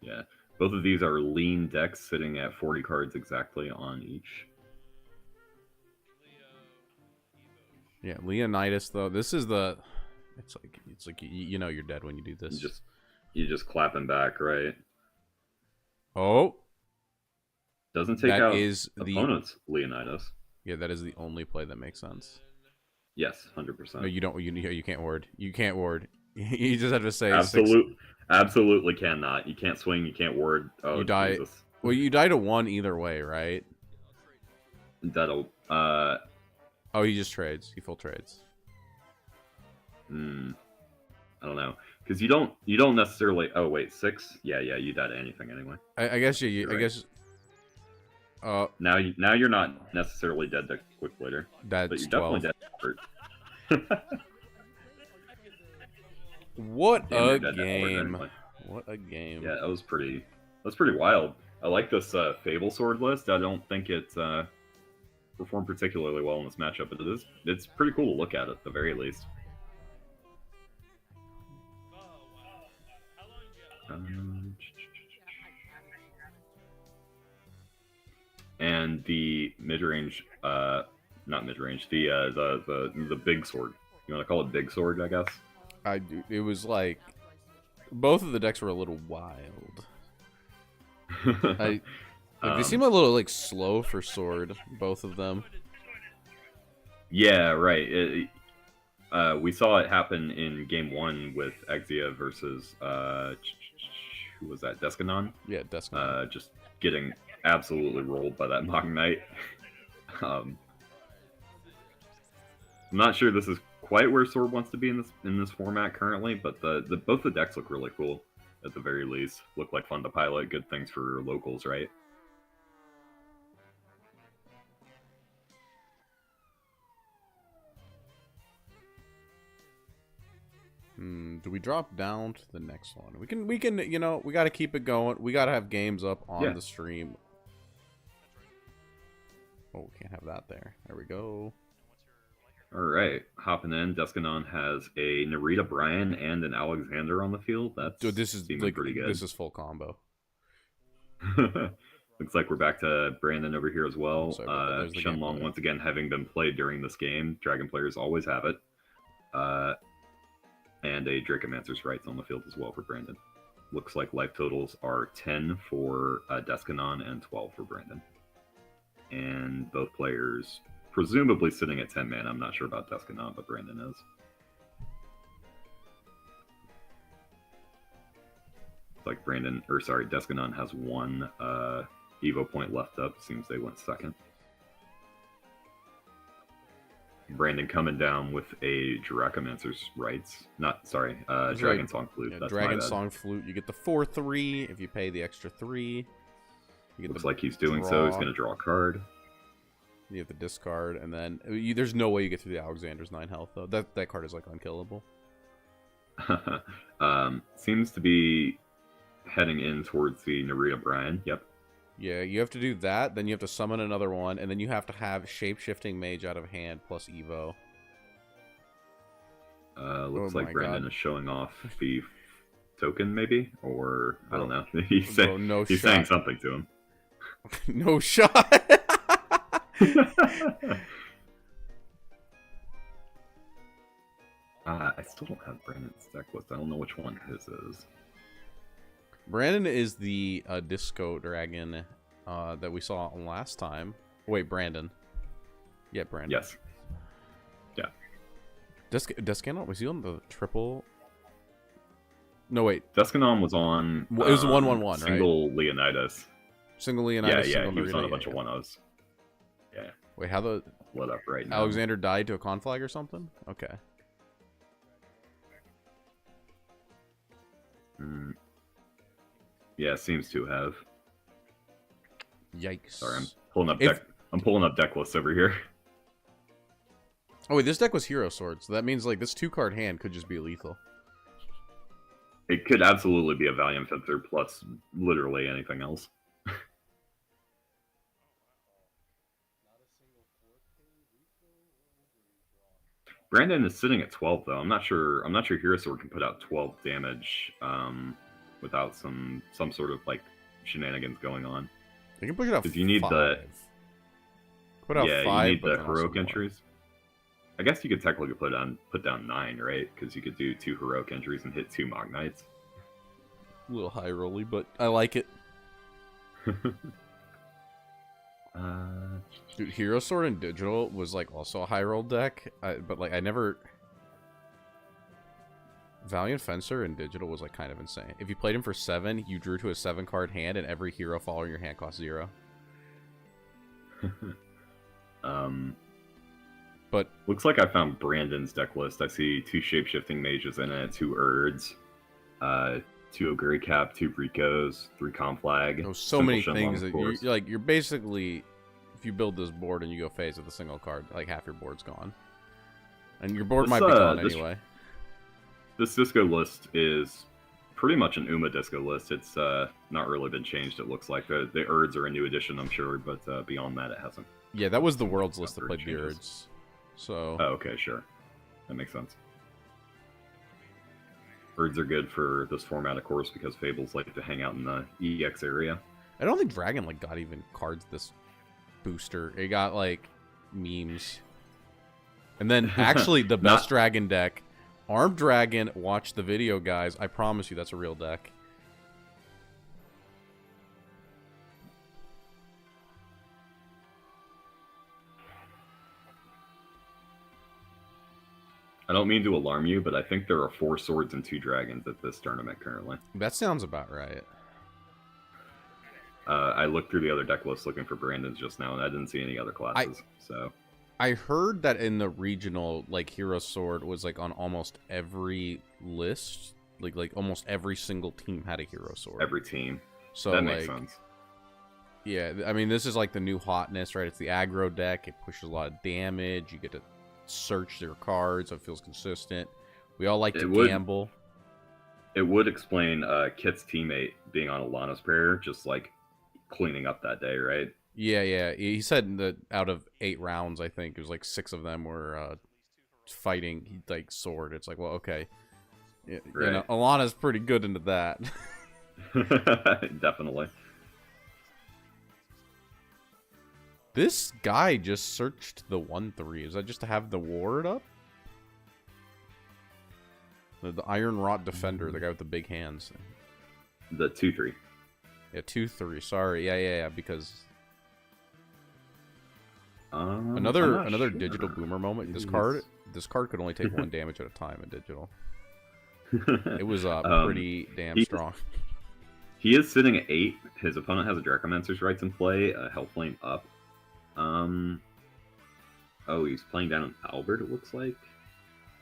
Yeah. Both of these are lean decks sitting at 40 cards exactly on each. Yeah, Leonidas though. This is the. It's like you know you're dead when you do this. You just clapping back, right? Oh. Doesn't take that out is opponents. Leonidas. Yeah, that is the only play that makes sense. Yes, 100%. No, you don't. You can't ward. You can't ward. You just have to say Absolutely cannot. You can't swing. You can't ward. Oh, You die. Jesus. Well, you die to 1 either way, right? That'll. Oh, he just trades. He full trades. I don't know, because you don't necessarily. Oh wait, 6. Yeah, you die to anything anyway. I guess you. I right. guess. Now you're not necessarily dead to quick later, That's but you're 12. definitely dead to hurt. What Damn, you're a dead to hurt game! anyway. What a game! Yeah, that's pretty wild. I like this Fable sword list. I don't think it performed particularly well in this matchup, but it's pretty cool to look at the very least. And the mid-range, not mid-range, the big sword. You want to call it big sword, I guess? It was like both of the decks were a little wild. They seem a little like slow for sword, both of them. Yeah, right. We saw it happen in game 1 with Exia versus who was that? Deskanon? Yeah, Deskanon. Just getting absolutely rolled by that Mog Knight. I'm not sure this is quite where Sword wants to be in this format currently, but both the decks look really cool at the very least. Look like fun to pilot. Good things for locals, right? Do we drop down to the next one? We can, you know, we got to keep it going. We got to have games up on the stream. Oh, we can't have that there. There we go. All right, hopping in. Deskanon has a Narita Bryan and an Alexander on the field. That's Dude, this is like, pretty good. This is full combo. Looks like we're back to Brandon over here as well. Sorry, Shenlong once again having been played during this game. Dragon players always have it. And a Dracomancer's Rights on the field as well for Brandon. Looks like life totals are 10 for Deskanon and 12 for Brandon. And both players presumably sitting at 10 man. I'm not sure about Deskanon, but Brandon is. It's like Deskanon has 1 Evo point left up. Seems they went second. Brandon coming down with a Dracomancer's Rights. Dragon Song Flute. Yeah, That's Dragon Song Flute. You get the 4/3 if you pay the extra 3. Looks like he's doing so. He's going to draw a card. You have to discard, and then there's no way you get through the Alexander's 9 health, though. That card is like unkillable. Seems to be heading in towards the Narita Bryan. Yep. Yeah, you have to do that, then you have to summon another one, and then you have to have Shape-Shifting Mage out of hand plus Evo. Looks like Brandon is showing off the token, maybe? Or, I don't know. He's saying something to him. No shot! I still don't have Brandon's deck list. I don't know which one his is. Brandon is the Disco Dragon that we saw last time. Wait, Brandon. Yeah, Brandon. Yes. Yeah. Deskanon, was he on the triple? No, wait. Deskanon was on... It was 1/1/1, right? Single Leonidas. Single Leonidas. Yeah, single he was on a Narita, bunch of 1-0s. Yeah. Wait, how the... Lit up right now. Alexander died to a conflag or something? Okay. Yeah, seems to have. Yikes. Sorry, I'm pulling up deck lists over here. Oh wait, this deck was Hero Sword, so that means like this 2-card hand could just be lethal. It could absolutely be a Valiant Fencer plus literally anything else. Brandon is sitting at 12 though. I'm not sure Hero Sword can put out 12 damage without some sort of like shenanigans going on. You can push it out. Because you need 5. Put out 5. You need the heroic entries. I guess you could technically put down 9, right? Because you could do 2 heroic entries and hit 2 Mog Knights. A little high rolly, but I like it. Dude, Hero Sword in Digital was like also a high roll deck, but like I never. Valiant Fencer in Digital was like kind of insane. If you played him for 7, you drew to a 7-card hand, and every hero following your hand cost 0. But looks like I found Brandon's deck list. I see 2 shapeshifting mages in it, 2 Urds, 2 Ogre Cap, 2 Bricos, 3 Conflag. there's so many things that you're basically, if you build this board and you go phase with a single card, like half your board's gone. And your board might be gone anyway. This disco list is pretty much an Uma disco list. It's not really been changed, it looks like. The Urds are a new addition, I'm sure, but beyond that, it hasn't. Yeah, that was the Worlds list that played the Urds. So. Oh, okay, sure. That makes sense. Urds are good for this format, of course, because Fables like to hang out in the EX area. I don't think Dragon like got even cards this booster. It got like memes. And then actually the best Dragon deck, Armed Dragon, watch the video, guys. I promise you that's a real deck. I don't mean to alarm you, but I think there are 4 swords and 2 dragons at this tournament currently. That sounds about right. I looked through the other deck lists looking for Brandon's just now, and I didn't see any other classes. I heard that in the regional, like, Hero Sword was like on almost every list. Like almost every single team had a Hero Sword. Every team. So that makes sense. Yeah, I mean, this is like the new hotness, right? It's the aggro deck. It pushes a lot of damage. You get to search their cards, so it feels consistent. We all like to gamble. It would explain Kit's teammate being on Alana's Prayer, just like cleaning up that day, right? Yeah. He said that out of 8 rounds, I think it was like 6 of them were fighting like sword. It's like, well, okay, you know, Alana's pretty good into that. Definitely. This guy just searched the 1/3. Is that just to have the ward up? The Iron Rot Defender, the guy with the big hands. The 2/3. Yeah, 2/3. Sorry. Yeah. Because another digital boomer moment. This card could only take 1 damage at a time in digital. It was pretty damn strong. He is sitting at 8. His opponent has a Dracomancer's Rights in play. Hellflame up. Oh, he's playing down an Albert, it looks like.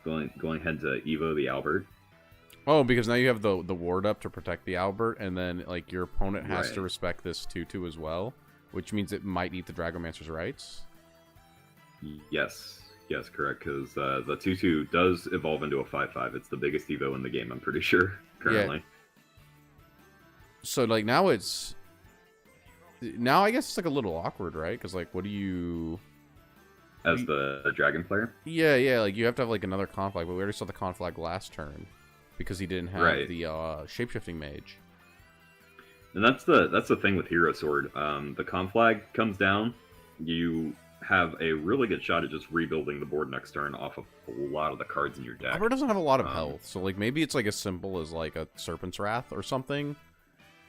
Going ahead to Evo the Albert. Oh, because now you have the ward up to protect the Albert, and then like your opponent has to respect this 2/2 as well, which means it might eat the Dragomancer's Rights. Yes, correct, because the 2/2 does evolve into a 5/5. It's the biggest Evo in the game, I'm pretty sure, currently. Yeah. So like now I guess it's like a little awkward, right? Because like, what do you... As the dragon player? Yeah, like you have to have like another conflag, but we already saw the conflag last turn because he didn't have the shapeshifting mage. And that's the thing with Hero Sword. The conflag comes down, you have a really good shot at just rebuilding the board next turn off of a lot of the cards in your deck. Albert doesn't have a lot of health, so like maybe it's like as simple as like a Serpent's Wrath or something.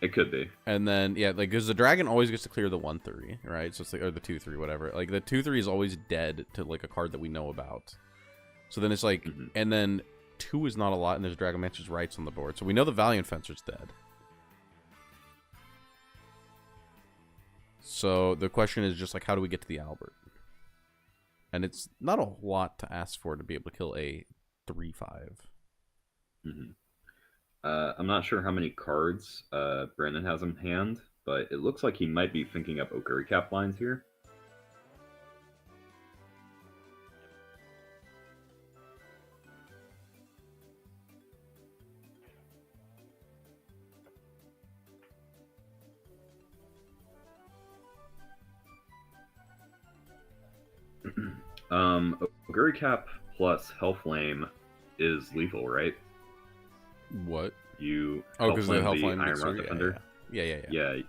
It could be. And then, yeah, like, because the dragon always gets to clear the 1/3, right? So it's like, or the 2/3, whatever. Like, the 2/3 is always dead to, like, a card that we know about. So then it's like, and then 2 is not a lot, and there's Dragomancer's Rights on the board. So we know the Valiant Fencer's dead. So the question is just, like, how do we get to the Albert? And it's not a lot to ask for to be able to kill a 3/5. I'm not sure how many cards Brandon has in hand, but it looks like he might be thinking up Okuri Cap lines here. Okuri Cap plus Hellflame is lethal, right? What? You because the Hellflame Iron Rod Defender. Yeah.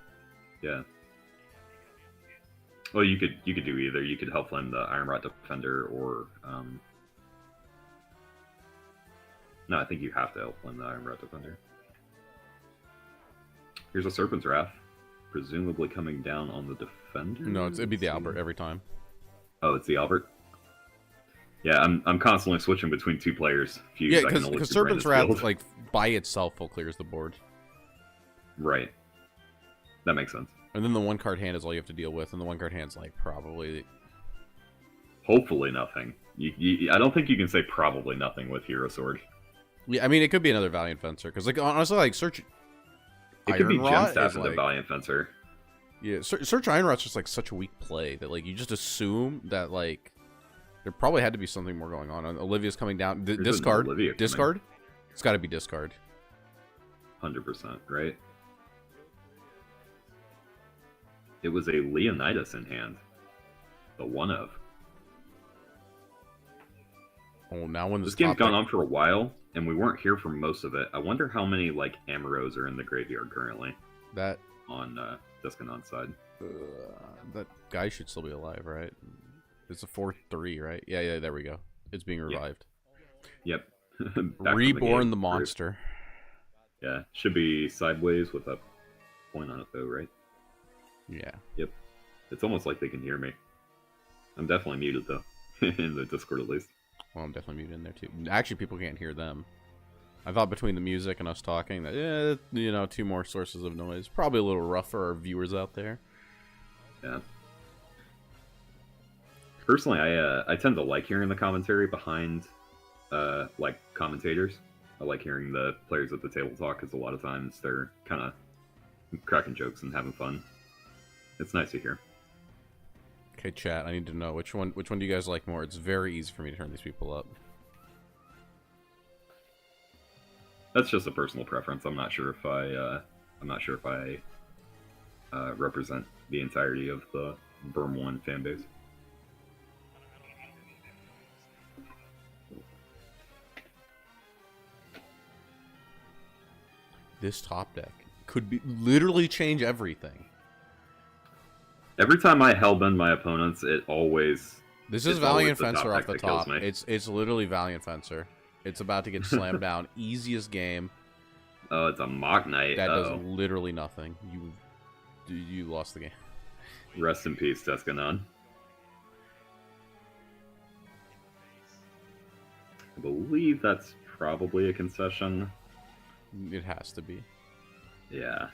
Well, you could do either. You could Hellflame the Iron Rod Defender, or no, I think you have to Hellflame the Iron Rod Defender. Here's a Serpent's Wrath, presumably coming down on the Defender. No, it'd be the Albert every time. Oh, it's the Albert. Yeah, I'm constantly switching between 2 players. Fuse, Yeah, I can only because do Serpent's Brandon's Wrath, build. like, by itself, full clears the board. Right. That makes sense. And then the 1-card hand is all you have to deal with, and the 1-card hand's, like, probably... Hopefully nothing. I don't think you can say probably nothing with Hero Sword. Yeah, I mean, it could be another Valiant Fencer, because, like, honestly, like, Search It could be Iron Rot Gemstaff is, as like... a Valiant Fencer. Yeah, Search Iron Rot's just, like, such a weak play that, like, you just assume that, like, there probably had to be something more going on. Olivia's coming down. There's an Discard. Olivia coming. Discard? It's got to be discard. 100%, right? It was a Leonidas in hand. The one of. Oh, now when This game's gone on for a while, and we weren't here for most of it. I wonder how many, like, Amoros are in the graveyard currently That on Discanon's side. that guy should still be alive, right? It's a 4/3, right? Yeah, there we go. It's being revived. Yep. Back from the Reborn game. the monster. Yeah, should be sideways with a point on it, though, right? Yeah. Yep. It's almost like they can hear me. I'm definitely muted, though. In the Discord, at least. Well, I'm definitely muted in there, too. Actually, people can't hear them. I thought between the music and us talking that, yeah, you know, 2 more sources of noise. Probably a little rough for our viewers out there. Yeah. Personally, I tend to like hearing the commentary behind, like, commentators. I like hearing the players at the table talk, because a lot of times they're kind of cracking jokes and having fun. It's nice to hear. Okay, chat, I need to know which one do you guys like more? It's very easy for me to turn these people up. That's just a personal preference. I'm not sure if I represent the entirety of the Burm 1 fan base. This top deck could be literally change everything. Every time I hellbend my opponents, it always... This is it's always Valiant the top Fencer off deck the that kills top. me. It's literally Valiant Fencer. It's about to get slammed down. Easiest game. Oh, it's a Mock Knight. That does literally nothing. You lost the game. Rest in peace, Tescanon. I believe that's probably a concession. It has to be. Yeah.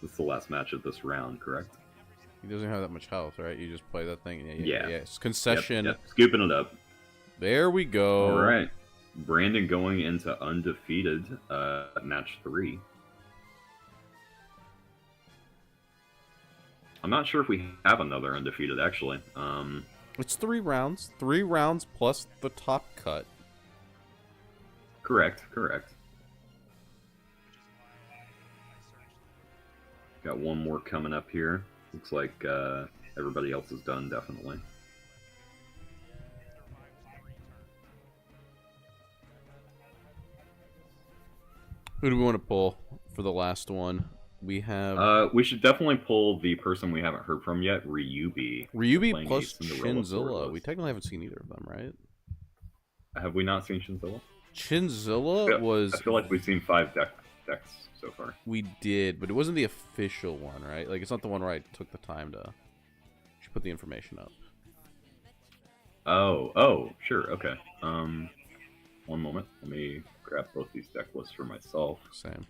This is the last match of this round, correct? He doesn't have that much health, right? You just play that thing. Yeah. It's concession. Yep. Scooping it up. There we go. All right. Brandon going into undefeated match 3. I'm not sure if we have another undefeated, actually. It's 3 rounds. 3 rounds plus the top cut. Correct. Got one more coming up here. Looks like everybody else is done, definitely. Who do we want to pull for the last one? We have We should definitely pull the person we haven't heard from yet, Ryubi. Ryubi playing plus a Cinderella Chinzilla. board We list. technically haven't seen either of them, right? Have we not seen Shinzilla? Chinzilla was... I feel like we've seen 5 decks so far. We did, but it wasn't the official one, right? Like, it's not the one where I took the time to put the information up. Oh, sure, okay. One moment. Let me grab both these deck lists for myself. Same.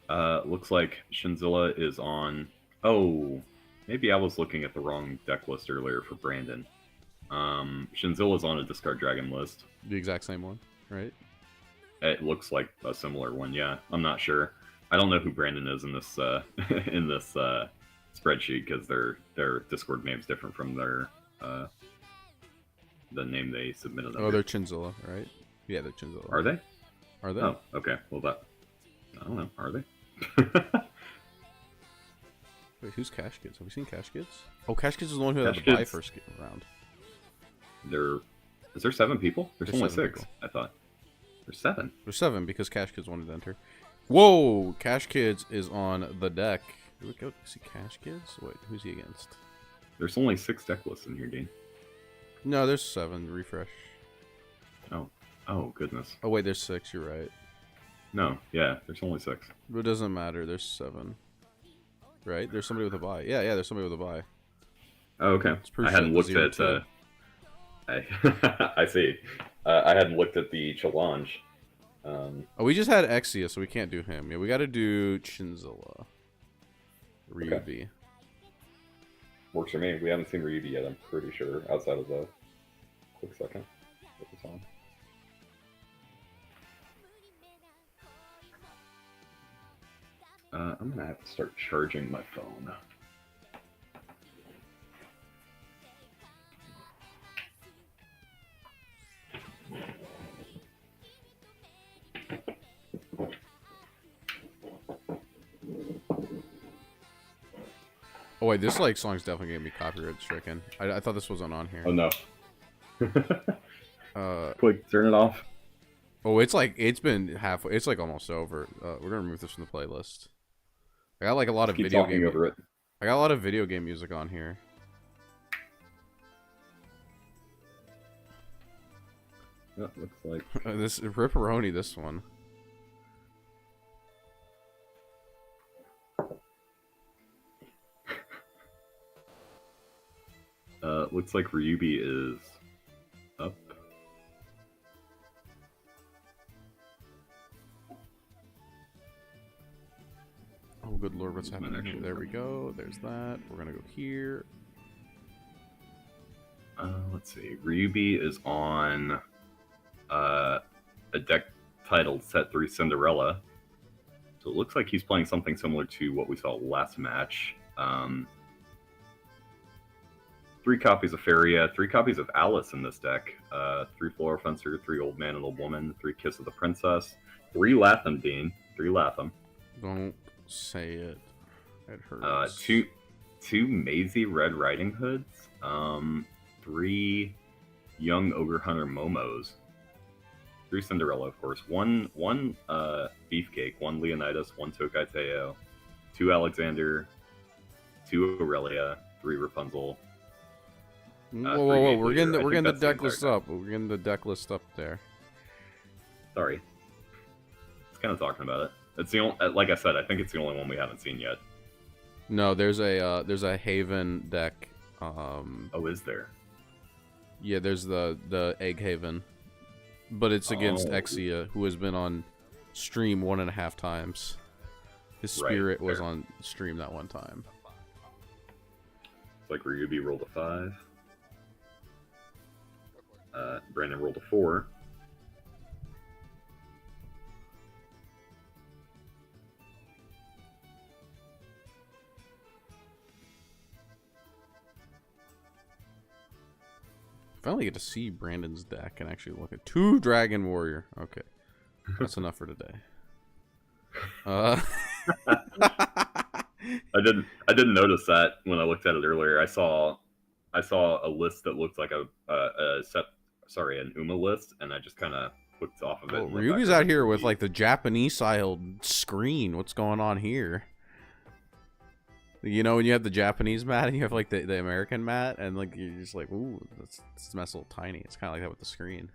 Looks like Shinzilla is on... Oh, maybe I was looking at the wrong deck list earlier for Brandon. Shinzilla's on a Discard Dragon list. The exact same one, right? It looks like a similar one, yeah. I'm not sure. I don't know who Brandon is in this in this spreadsheet because their Discord name's different from their the name they submitted. Oh, they're Chinzilla, right? Yeah, they're Chinzilla. Are they? Are they? Oh, okay. Well, that I don't know. Are they? Wait, who's Cash Kids? Have we seen Cash Kids? Oh, Cash Kids is the one who had Cash to buy Kids. first round. Is there 7 people? There's only 7 6. people. I thought there's 7. There's 7 because Cash Kids wanted to enter. Whoa! Cash Kids is on the deck. Did we go see Cash Kids? Wait, who's he against? There's only 6 deck lists in here, Dean. No, there's 7. Refresh. Oh goodness. Oh wait, there's 6. You're right. No, yeah, there's only 6. But it doesn't matter. There's 7. right? There's somebody with a buy. Yeah, there's somebody with a buy. Oh, okay. Pretty I hadn't shit, looked at. 0-2. I see. I hadn't looked at the challenge. Oh, we just had Exia, so we can't do him. Yeah, we got to do Cinderella. Ryubi. Okay. Works for me. We haven't seen Ryubi yet, I'm pretty sure, outside of the quick second. Put this on. I'm gonna have to start charging my phone. Oh wait, this like song's definitely gonna be copyright stricken. I thought this wasn't on here. Oh no. Uh, Quick, turn it off. oh, it's been halfway. It's like almost over. We're gonna remove this from the playlist. I got like a lot of Keep video talking game. over it. I got a lot of video game music on here. Yeah, looks like. This Ripperoni, this one. Looks like Ryubi is up. Oh, good lord, what's happening here? There we go. There's that. We're gonna go here. Let's see. Ryubi is on a deck titled Set 3 Cinderella. So it looks like he's playing something similar to what we saw last match. 3 copies of Feria, 3 copies of Alice in this deck, 3 Floral Fencer, 3 Old Man and Old Woman, 3 Kiss of the Princess, 3 Latham Dean, 3 Latham. Don't say it. It hurts. 2 Maisie Red Riding Hoods, 3 Young Ogre Hunter Momos, 3 Cinderella, of course, 1 Beefcake, 1 Leonidas, 1 Tokai Teo, 2 Alexander, 2 Aurelia, 3 Rapunzel. Whoa! We're getting the deck list up. We're getting the deck list up there. Sorry, it's kind of talking about it. It's the only, like I said, I think it's the only one we haven't seen yet. No, there's a Haven deck. Oh, is there? Yeah, there's the Egg Haven, but it's against Exia, who has been on stream 1.5 times. His spirit was on stream that one time. It's like Ryubi rolled a 5. Brandon rolled a 4. Finally get to see Brandon's deck and actually look at 2 Dragon Warrior. Okay, that's enough for today. I didn't notice that when I looked at it earlier. I saw a list that looked like an Uma list, and I just kind of clicked off of it. Ryubi's out here with like the Japanese style screen. What's going on here? You know, when you have the Japanese mat and you have like the American mat, and like you're just like, ooh, this mat's a little tiny. It's kind of like that with the screen.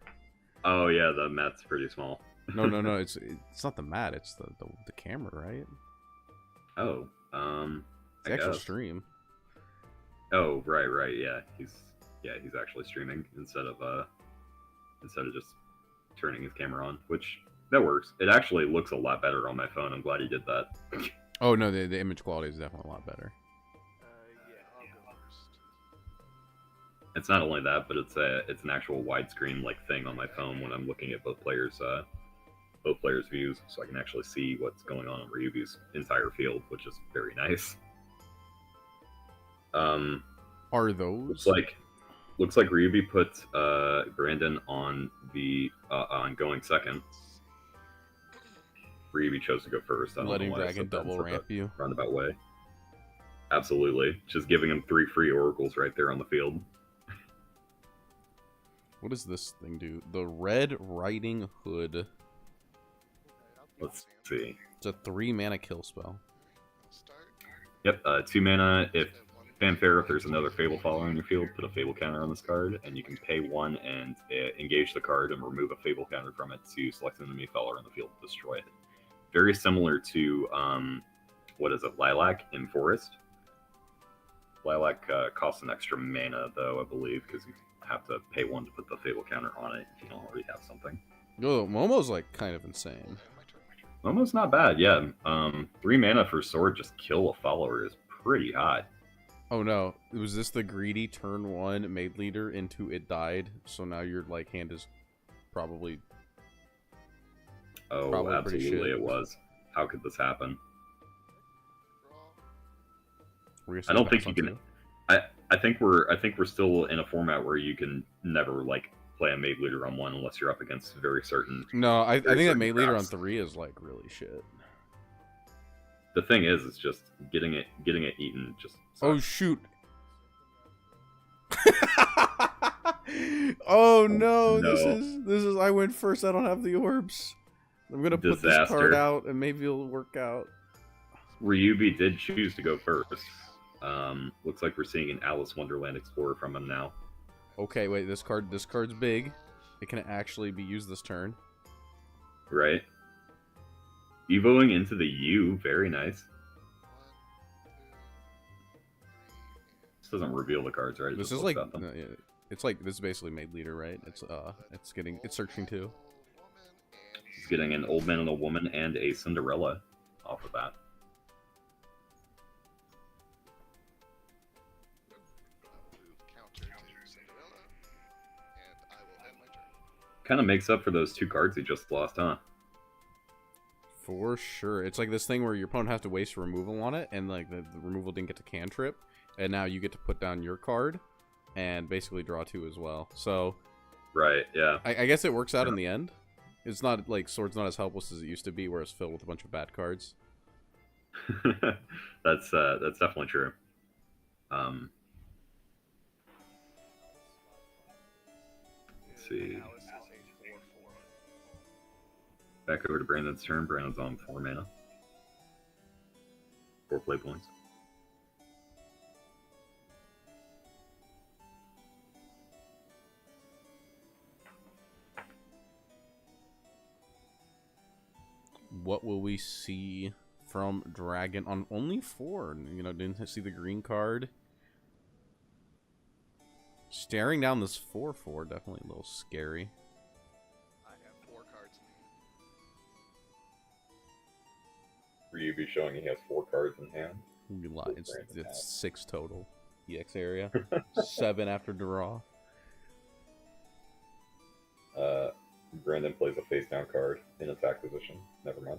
Oh yeah, the mat's pretty small. No, it's not the mat. It's the camera, right? Oh, it's the actual stream. Oh, right, yeah. He's actually streaming instead of just turning his camera on, which that works. It actually looks a lot better on my phone. I'm glad he did that. Oh no, the image quality is definitely a lot better. Yeah, I'll go first. It's not only that, but it's an actual widescreen like thing on my phone when I'm looking at both players' views, so I can actually see what's going on Ryubi's entire field, which is very nice. Are those? Looks like Ryubi put Brandon on the on going second. Ryubi chose to go first. I don't Letting know why Dragon double ramp you. Roundabout way. Absolutely, just giving him 3 free oracles right there on the field. What does this thing do? The Red Riding Hood. Let's see. It's a 3 mana kill spell. Yep, 2 mana. If Fanfare, if there's another Fable Follower in your field, put a Fable counter on this card, and you can pay 1 and engage the card and remove a Fable counter from it to select an enemy follower in the field to destroy it. Very similar to what is it, Lilac in Forest. Lilac costs an extra mana, though, I believe, because you have to pay 1 to put the Fatal Counter on it if you don't already have something. Oh, Momo's like kind of insane. Almost not bad, yeah. 3 mana for Sword, just kill a follower is pretty high. Oh no, was this the greedy turn 1 made leader into it died? So now your like hand is probably... Oh, Probably pretty absolutely shit. it was. How could this happen? Were I don't think pass you on can. two? I think we're still in a format where you can never like play a made leader on 1 unless you're up against very certain. No, I think that certain made leader on drafts. 3 is like really shit. The thing is, it's just getting it eaten. Just Oh sucks. shoot! Oh no, No. this is I went first. I don't have the orbs. I'm gonna put this card Disaster. out and maybe it'll work out. Ryubi did choose to go first. Looks like we're seeing an Alice Wonderland Explorer from him now. Okay, wait. This card's big. It can actually be used this turn. Right. Evoing into the U, very nice. This doesn't reveal the cards, right? It This just is looks like at them. it's like this is basically made leader, right? It's searching too. He's getting an old man and a woman and a Cinderella off of that. Kind of makes up for those 2 cards he just lost, huh? For sure. It's like this thing where your opponent has to waste removal on it, and like the removal didn't get to cantrip, and now you get to put down your card and basically draw 2 as well. So Right, yeah. I guess it works out in the end. It's not like Sword's not as helpless as it used to be, where it's filled with a bunch of bad cards. That's definitely true. Let's see. Back over to Brandon's turn. Brandon's on 4 mana. 4 play points. What will we see from Dragon on only 4? You know, didn't see the green card. Staring down this 4/4, definitely a little scary. I have 4 cards in hand. Ryubi showing he has 4 cards in hand. You lie. It's 6 total. EX area. 7 after draw. Brandon plays a face down card in attack position. Never mind.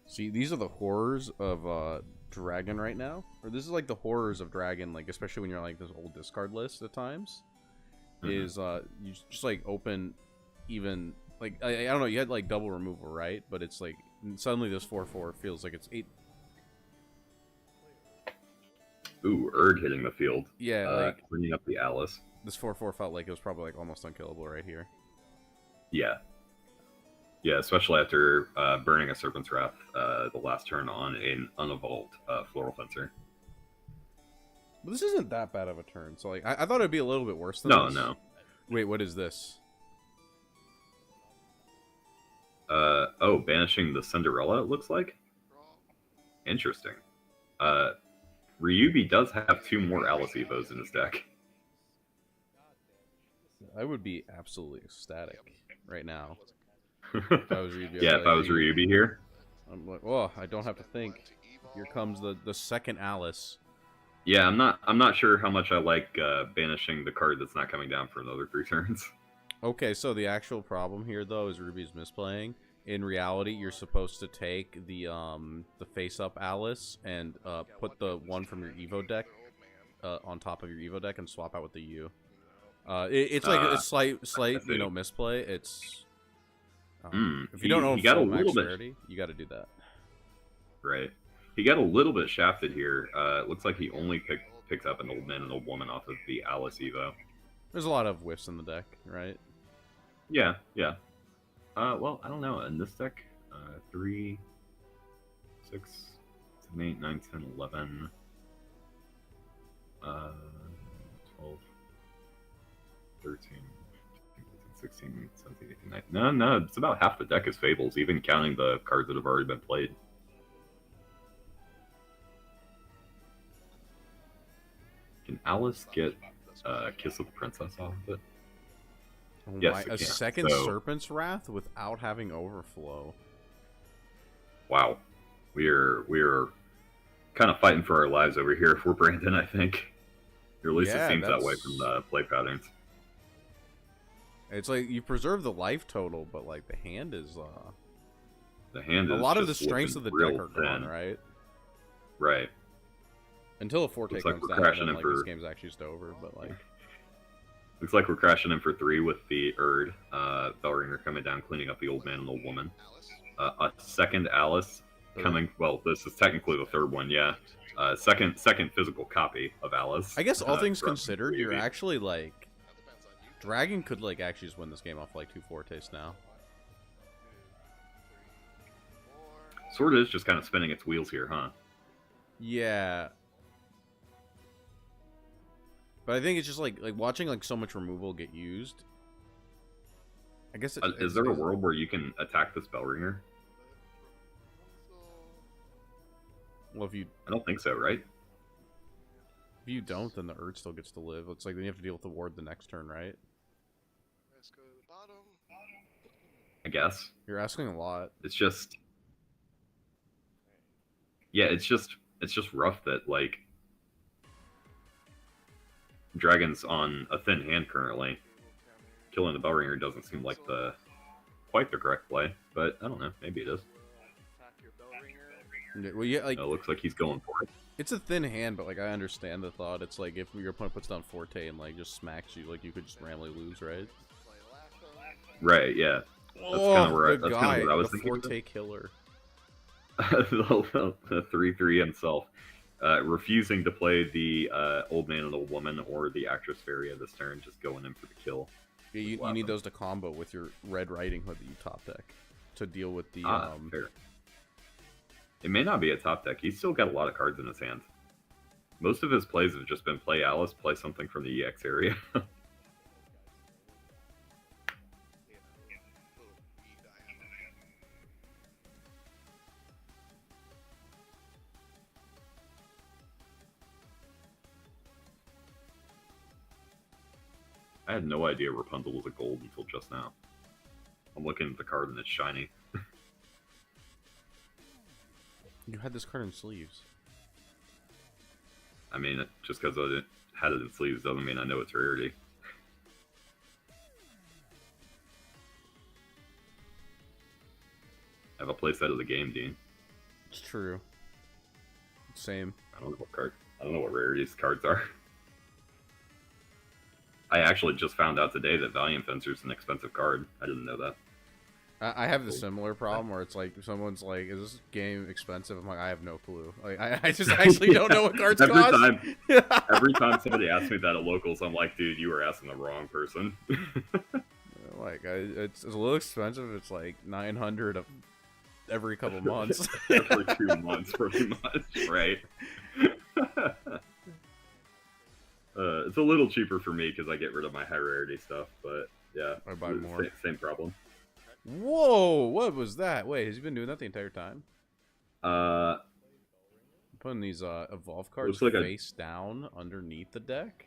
See, these are the horrors of Dragon right now. Or this is like the horrors of Dragon, like especially when you're like this old discard list at times. Is you just like open even like I don't know, you had like double removal, right? But it's like suddenly this 4/4 feels like it's 8. Ooh, Urg hitting the field. Yeah, like cleaning up the Alice. this 4/4 felt like it was probably like almost unkillable right here. Yeah. Yeah, especially after burning a Serpent's Wrath the last turn on an unevolved Floral Fencer. But this isn't that bad of a turn, so like I thought it'd be a little bit worse than No, this. no. Wait, what is this? Oh, banishing the Cinderella, it looks like? Interesting. Ryubi does have 2 more Alice Evos in his deck. I would be absolutely ecstatic right now. If I was Ryubi, I'd be Yeah, like, if I was "Hey." Ryubi here. I'm like, oh, I don't have to think. Here comes the second Alice. Yeah, I'm not sure how much I like banishing the card that's not coming down for another 3 turns. Okay, so the actual problem here though is Ruby's misplaying. In reality, you're supposed to take the face-up Alice and put the one from your Evo deck on top of your Evo deck and swap out with the U. It's like a slight you know, misplay. It's if you don't know he got a full max little bit rarity, you got to do that. right. He got a little bit shafted here. It looks like he only picked up an old man and old woman off of the Alice Evo. There's a lot of whiffs in the deck, right? Yeah, yeah. Well, I don't know. In this deck, 3, 6, 7, 8, 9, 10, 11, 12, 13, 16, 17, 18, 19. No, it's about half the deck is Fables, even counting the cards that have already been played. Can Alice get Kiss of the Princess off of it? Oh Yes, my, it a can. second So- Serpent's Wrath without having Overflow. Wow. We're kind of fighting for our lives over here if we're Brandon, I think. Or at least Yeah, it seems that way that's- from the play patterns. It's like you preserve the life total, but like the hand is The hand is a lot of the just strengths of looking the deck real are gone, thin. right? Right. Until a Forte Looks like comes we're down, crashing then in like this for- game's actually just over. But like, Looks like we're crashing in for 3 with the Erd. Bellringer coming down, cleaning up the old man and old woman. A second Alice coming. Well, this is technically the third one, yeah. Second physical copy of Alice. I guess all things from considered, you're 3EV. actually like That depends on you. Dragon could like actually just win this game off like 2 Fortes now. 2, 3, 4. Sword is just kind of spinning its wheels here, huh? Yeah. But I think it's just like watching like so much removal get used. I guess Is there a world where you can attack this Bellringer? Well, if you I don't think so, right? don't, then the Erd still gets to live. It's like then you have to deal with the ward the next turn, right? Let's go to the bottom. I guess. You're asking a lot. It's just... Yeah, it's just rough that, like... Dragon's on a thin hand currently. Killing the Bellringer doesn't seem like quite the correct play, but I don't know, maybe it is. Attack your Bellringer. Well, yeah, like It looks like he's going for it. it's a thin hand, but like I understand the thought. It's like if your opponent puts down Forte and like just smacks you, like you could just randomly lose, right? Play Lasso. Right, yeah. That's Oh, kind of where the that's guy, kind of what I was the thinking. Forte killer. The 3/3 himself, refusing to play the old man and old woman or the actress Feria this turn, just going in for the kill. Yeah, you Wow. need those to combo with your Red Riding Hood that you top deck to deal with the Fair. It may not be a top deck. He's still got a lot of cards in his hand. Most of his plays have just been play Alice, play something from the EX area. Yeah. Little E diamond. I had no idea Rapunzel was a gold until just now. I'm looking at the card and it's shiny. You had this card in sleeves. I mean, just because I had it in sleeves doesn't mean I know it's rarity. I have a playset of the game, Dean. It's true. Same. I don't know what rarities cards are. I actually just found out today that Valiant Fencer's an expensive card. I didn't know that. I have the similar problem where it's like someone's like, "Is this game expensive?" I'm like, "I have no clue." Like, I just actually don't know what cards every cost. time, every time somebody asks me that at locals, I'm like, "Dude, you were asking the wrong person." Like, it's a little expensive. It's like 900 every couple months. Every 2 months, pretty much, right? It's a little cheaper for me because I get rid of my high rarity stuff, but yeah, I buy more. Same problem. Whoa! What was that? Wait, has he been doing that the entire time? Uh, Putting these evolve cards Looks like face down underneath the deck.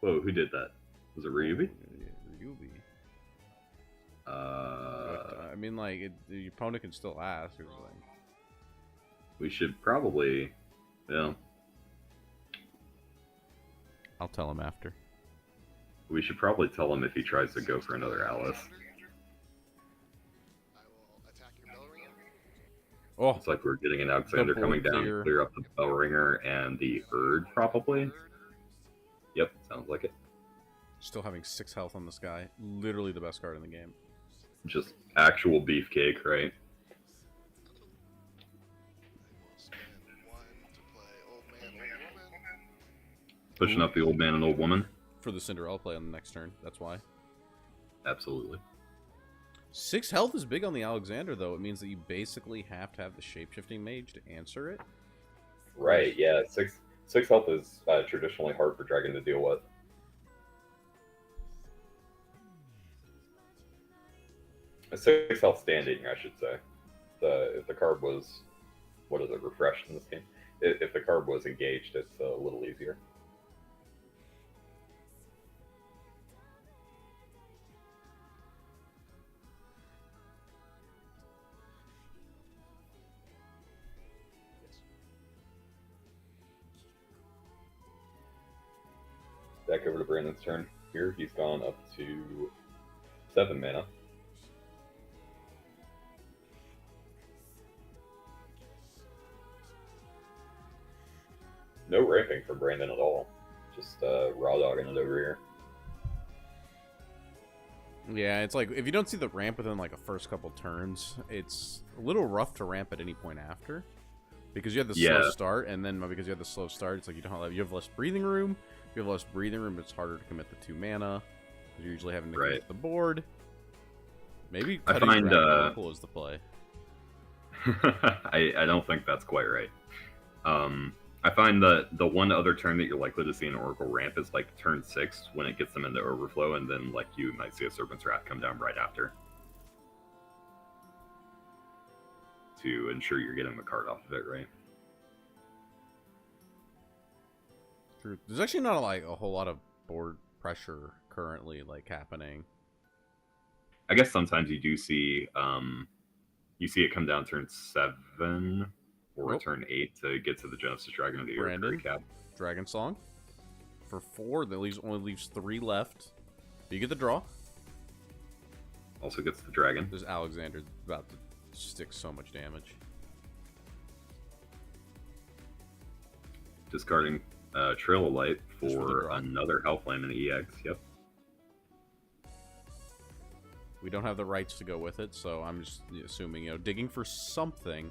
whoa, who did that? Was it Ryubi? Ryubi. Uh, But, I mean, like, your opponent can still ask. It's like, we should probably, yeah, I'll tell him after. we should probably tell him if he tries to go for another Alice. I will attack your Bellringer. Oh, It's like we're getting an Alexander The coming board down, clear. clear up the Bellringer and the Erd, probably. Yep, sounds like it. still having 6 health on this guy. Literally the best card in the game. Just actual beefcake, right? I will spend 1 to play Old Man, Old Woman. Pushing up the old man and old woman. For the Cinderella play on the next turn. That's why. Absolutely. 6 health is big on the Alexander, though. It means that you basically have to have the shapeshifting mage to answer it. Right, yeah. Six health is traditionally hard for Dragon to deal with. A 6 health standing, I should say. If the card was, what is it, refreshed in this game? If the card was engaged, it's a little easier. Back over to Brandon's turn. Here, he's gone up to 7 mana. No ramping from Brandon at all. Just raw dogging it over here. Yeah, it's like, if you don't see the ramp within like a first couple turns, it's a little rough to ramp at any point after. Because you have the slow start, and then because you have the slow start, it's like you have less breathing room. If you have less breathing room, it's harder to commit the 2 mana. You're usually having to commit the board. Maybe cutting Oracle is the play. I don't think that's quite right. I find that the one other turn that you're likely to see an Oracle ramp is like turn 6 when it gets them into overflow, and then like you might see a Serpent's Wrath come down right after to ensure you're getting the card off of it, right? True. There's actually not like a whole lot of board pressure currently like happening. I guess sometimes you do see it come down turn 7 or turn 8 to get to the Genesis Dragon of the Brandon, cap. Dragon Song for 4. That only leaves 3 left. You get the draw. Also gets the dragon. There's Alexander about to stick so much damage. Discarding Trail of Light for another Healthland and EX. Yep. We don't have the rights to go with it, so I'm just assuming, digging for something.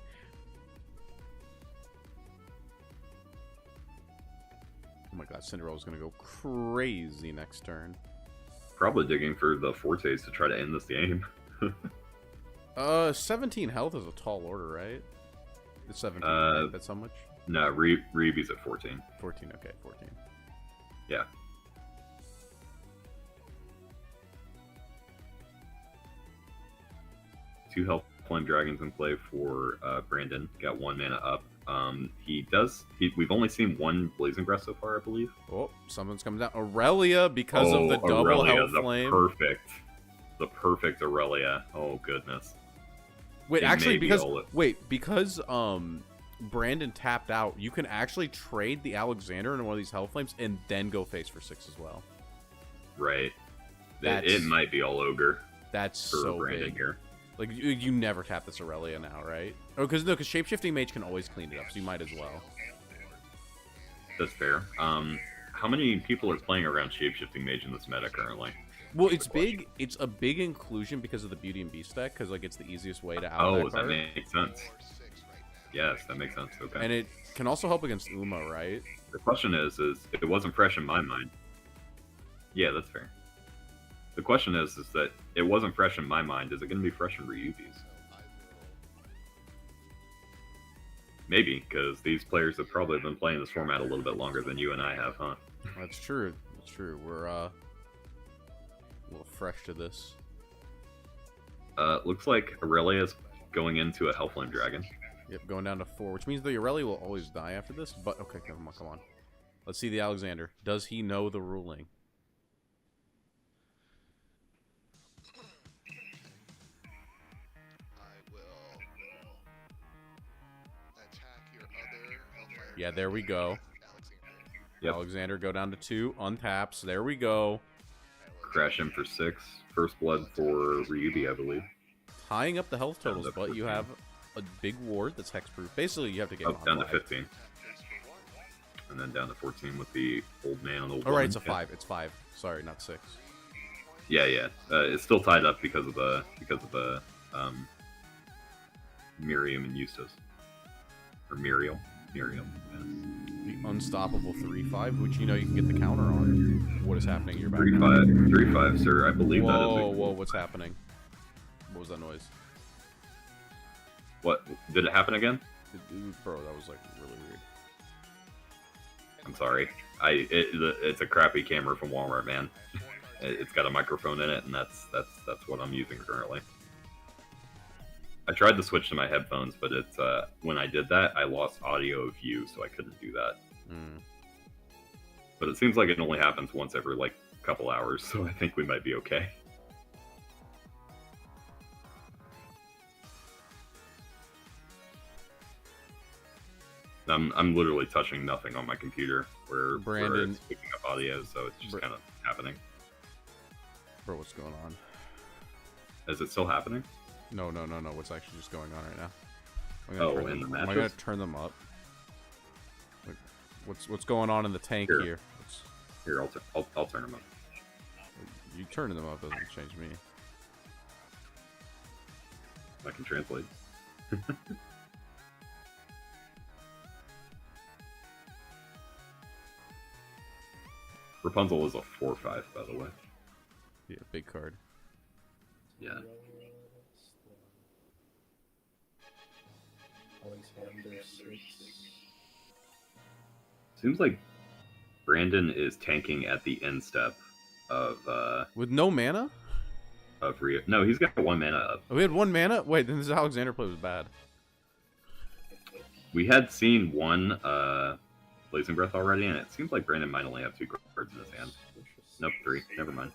Oh my god, Cinderella's gonna go crazy next turn. Probably digging for the Fortes to try to end this game. 17 health is a tall order, right? It's 17, right? That's how much? No, Reeby's at 14. 14, okay, 14. Yeah. Two Health Flame Dragons in play for Brandon. Got 1 mana up. We've only seen 1 Blazing Breath so far, I believe. Oh, someone's coming down. Aurelia, because of the double Aurelia, Health Flame. The perfect Aurelia. Oh, goodness. Wait, actually, because Brandon tapped out, you can actually trade the Alexander into one of these Health Flames and then go face for 6 as well. Right. It might be all ogre. That's for so Brandon big. Here. Like, you never tap this Aurelia now, right? Oh, because Shapeshifting Mage can always clean it up, so you might as well. That's fair. How many people are playing around Shapeshifting Mage in this meta currently? Well, it's big. It's a big inclusion because of the Beauty and Beast deck, because like it's the easiest way to out that makes sense. Yes, that makes sense. Okay. And it can also help against Uma, right? The question is if it wasn't fresh in my mind. Yeah, that's fair. The question is that it wasn't fresh in my mind. Is it going to be fresh in Ryubi's? Maybe, because these players have probably been playing this format a little bit longer than you and I have, huh? That's true. That's true. We're a little fresh to this. Looks like Aurelia is going into a Hellflame Dragon. Yep, going down to 4, which means the Aurelia will always die after this. But okay, come on. Let's see the Alexander. Does he know the ruling? Yeah, there we go. Yep. Alexander go down to 2, untaps. There we go. Crash him for 6. First blood for Ryubi, I believe. Tying up the health totals, but you have a big ward that's hexproof. Basically, you have to get down to 15. And then down to 14 with the old man on the Oh, right, it's a 5. It's 5. Sorry, not 6. Yeah. It's still tied up because of the Miriam and Eustace. Or Muriel. Yeah. The unstoppable 3/5, which you can get the counter on. What is happening? You're back. 3/5, sir. I believe that is. Whoa! What's happening? What was that noise? What did it happen again? Bro, that was like really weird. I'm sorry. It's a crappy camera from Walmart, man. It's got a microphone in it, and that's what I'm using currently. I tried to switch to my headphones, but it's when I did that, I lost audio view, so I couldn't do that. Mm. But it seems like it only happens once every like couple hours, so I think we might be okay. I'm literally touching nothing on my computer where Brandon, it's picking up audio, so it's just kind of happening. Bro, what's going on? Is it still happening? No. What's actually just going on right now? In the am I matches? gonna turn them up? Like, what's going on in the tank here? Here, I'll turn them up. You turning them up doesn't change me. I can translate. Rapunzel is a 4/5, by the way. Yeah, big card. Yeah. Alexander 6. Seems like Brandon is tanking at the end step of With no mana? Rio. No, he's got 1 mana up. Oh, we had 1 mana? Wait, then this Alexander play was bad. We had seen one Blazing Breath already, and it seems like Brandon might only have 2 cards in his hand. Nope, 3. Never mind.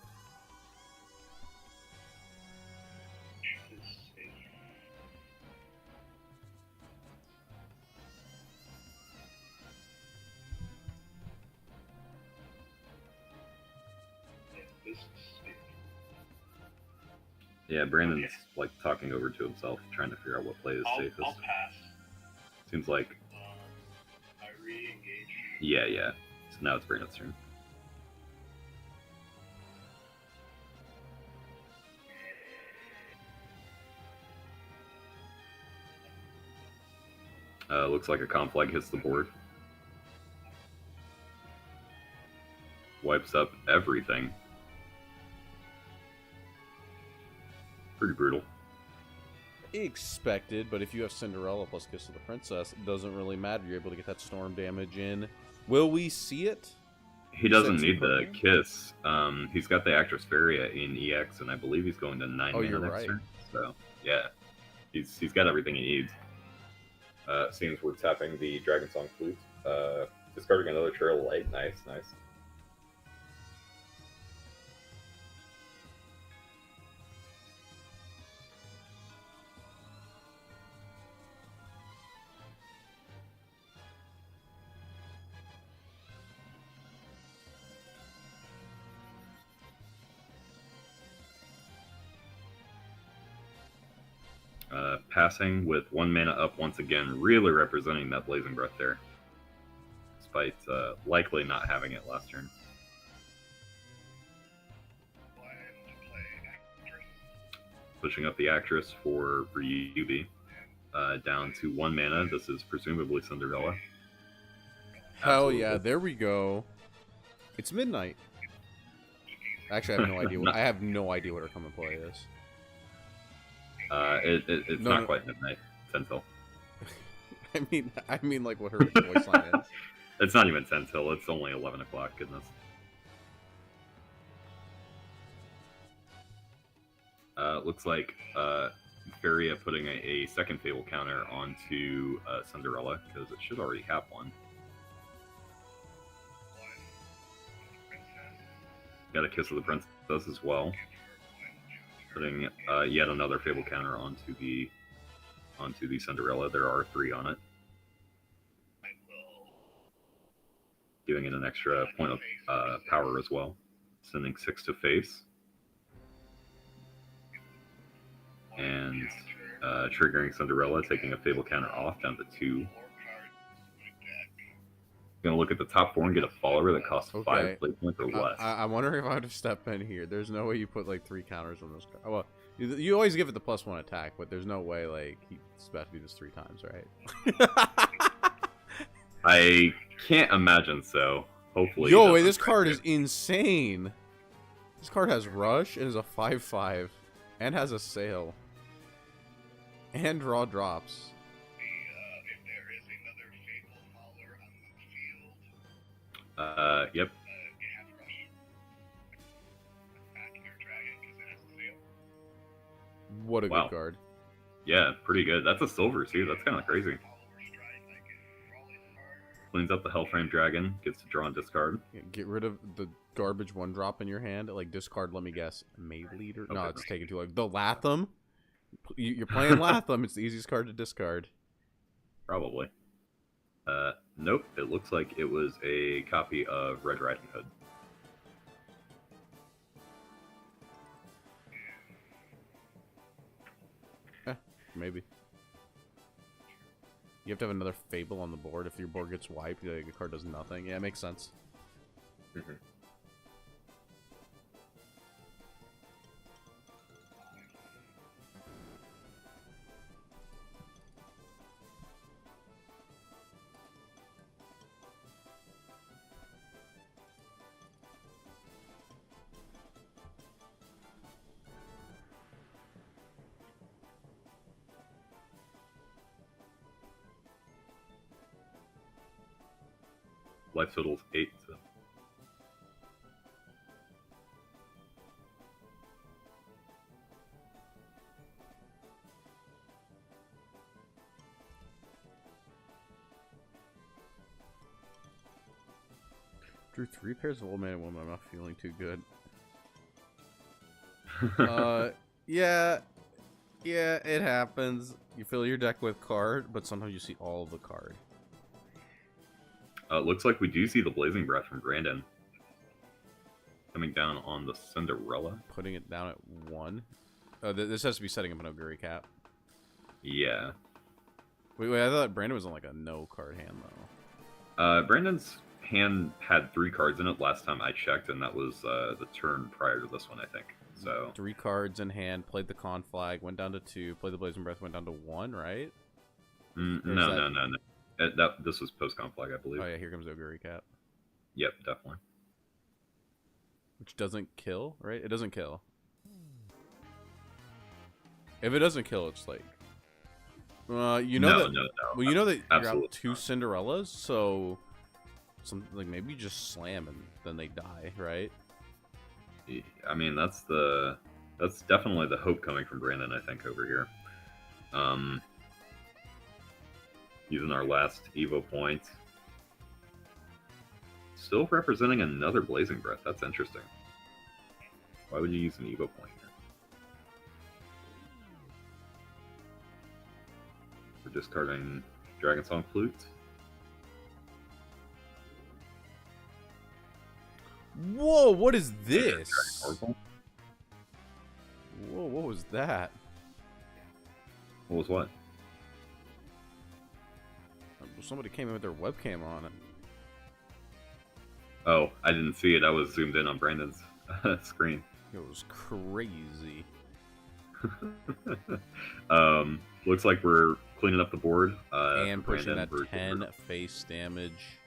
Yeah, Brandon's like talking over to himself, trying to figure out what play is safest. I'll pass. Seems like. I re-engage. Yeah. So now it's Brandon's turn. Looks like a conflag hits the board. Wipes up everything. Pretty brutal. Expected, but if you have Cinderella plus Kiss of the Princess, it doesn't really matter. You're able to get that storm damage in. Will we see it? He doesn't Since need the Purple? Kiss. He's got the Actress Feria in EX, and I believe he's going to 9 mana you're next right. turn. So, yeah. He's got everything he needs. Seems we're tapping the Dragon Song Flute. Discarding another Trail of Light. Nice. Passing with 1 mana up once again, really representing that Blazing Breath there. Despite likely not having it last turn. Pushing up the Actress for Ryubi. Down to 1 mana. This is presumably Cinderella. Hell yeah, there we go. It's midnight. Actually, I have no idea. I have no idea what our common play is. It's not quite midnight. It's 10 till. I mean, like what her voice line is. It's not even 10 till. It's only 11 o'clock. Goodness. Looks like Feria putting a second Fable counter onto Cinderella because it should already have one. Got a Kiss of the Princess as well. Putting yet another Fable counter onto the Cinderella. There are 3 on it. Giving it an extra point of power as well. Sending 6 to face. And triggering Cinderella, taking a Fable counter off down to 2. Gonna look at the top 4 and get a follower that costs 5 play points or less. I'm wondering if I would have stepped in here. There's no way you put like 3 counters on this card. Well, you always give it the +1 attack, but there's no way like he's about to do this 3 times, right? I can't imagine so. Hopefully. Yo, wait, this card is insane. This card has Rush. It is a 5/5, and has a Sail, and draw drops. Yep. What a good card. Yeah, pretty good. That's a silver too. That's kind of crazy. Cleans up the Hellframe Dragon. Gets to draw and discard. Yeah, get rid of the garbage 1-drop in your hand. Like, discard, let me guess. Maid Leader? No, Okay. it's taking too long. The Latham? You're playing Latham. It's the easiest card to discard. Probably. Nope. It looks like it was a copy of Red Riding Hood. Maybe. You have to have another Fable on the board. If your board gets wiped, the card does nothing. Yeah, it makes sense. Mm-hmm. Life total's 8. So. Drew 3 pairs of Old Man and Woman. I'm not feeling too good. Yeah, it happens. You fill your deck with card, but sometimes you see all of the card. Looks like we do see the Blazing Breath from Brandon. Coming down on the Cinderella. Putting it down at 1. This has to be setting up an Oguri Cap. Yeah. Wait, I thought Brandon was on like a no card hand though. Brandon's hand had 3 cards in it last time I checked, and that was the turn prior to this one, I think. So 3 cards in hand, played the Con Flag, went down to 2, played the Blazing Breath, went down to 1, right? No. This was post-Con Flag, I believe. Oh yeah, here comes Oguri Cap. Yep, definitely. Which doesn't kill, right? It doesn't kill. If it doesn't kill, it's like... you know No. Well, you know that you're Absolutely out 2 Cinderellas, so... Something like maybe you just slam and then they die, right? I mean, that's definitely the hope coming from Brandon, I think, over here. Using our last Evo point. Still representing another Blazing Breath. That's interesting. Why would you use an Evo point here? We're discarding Dragon Song Flute. Whoa, what is this? Oracle. Whoa, what was that? What was what? Somebody came in with their webcam on it. Oh, I didn't see it. I was zoomed in on Brandon's screen. It was crazy. Looks like we're cleaning up the board. And for pushing Brandon that for- 10 face damage.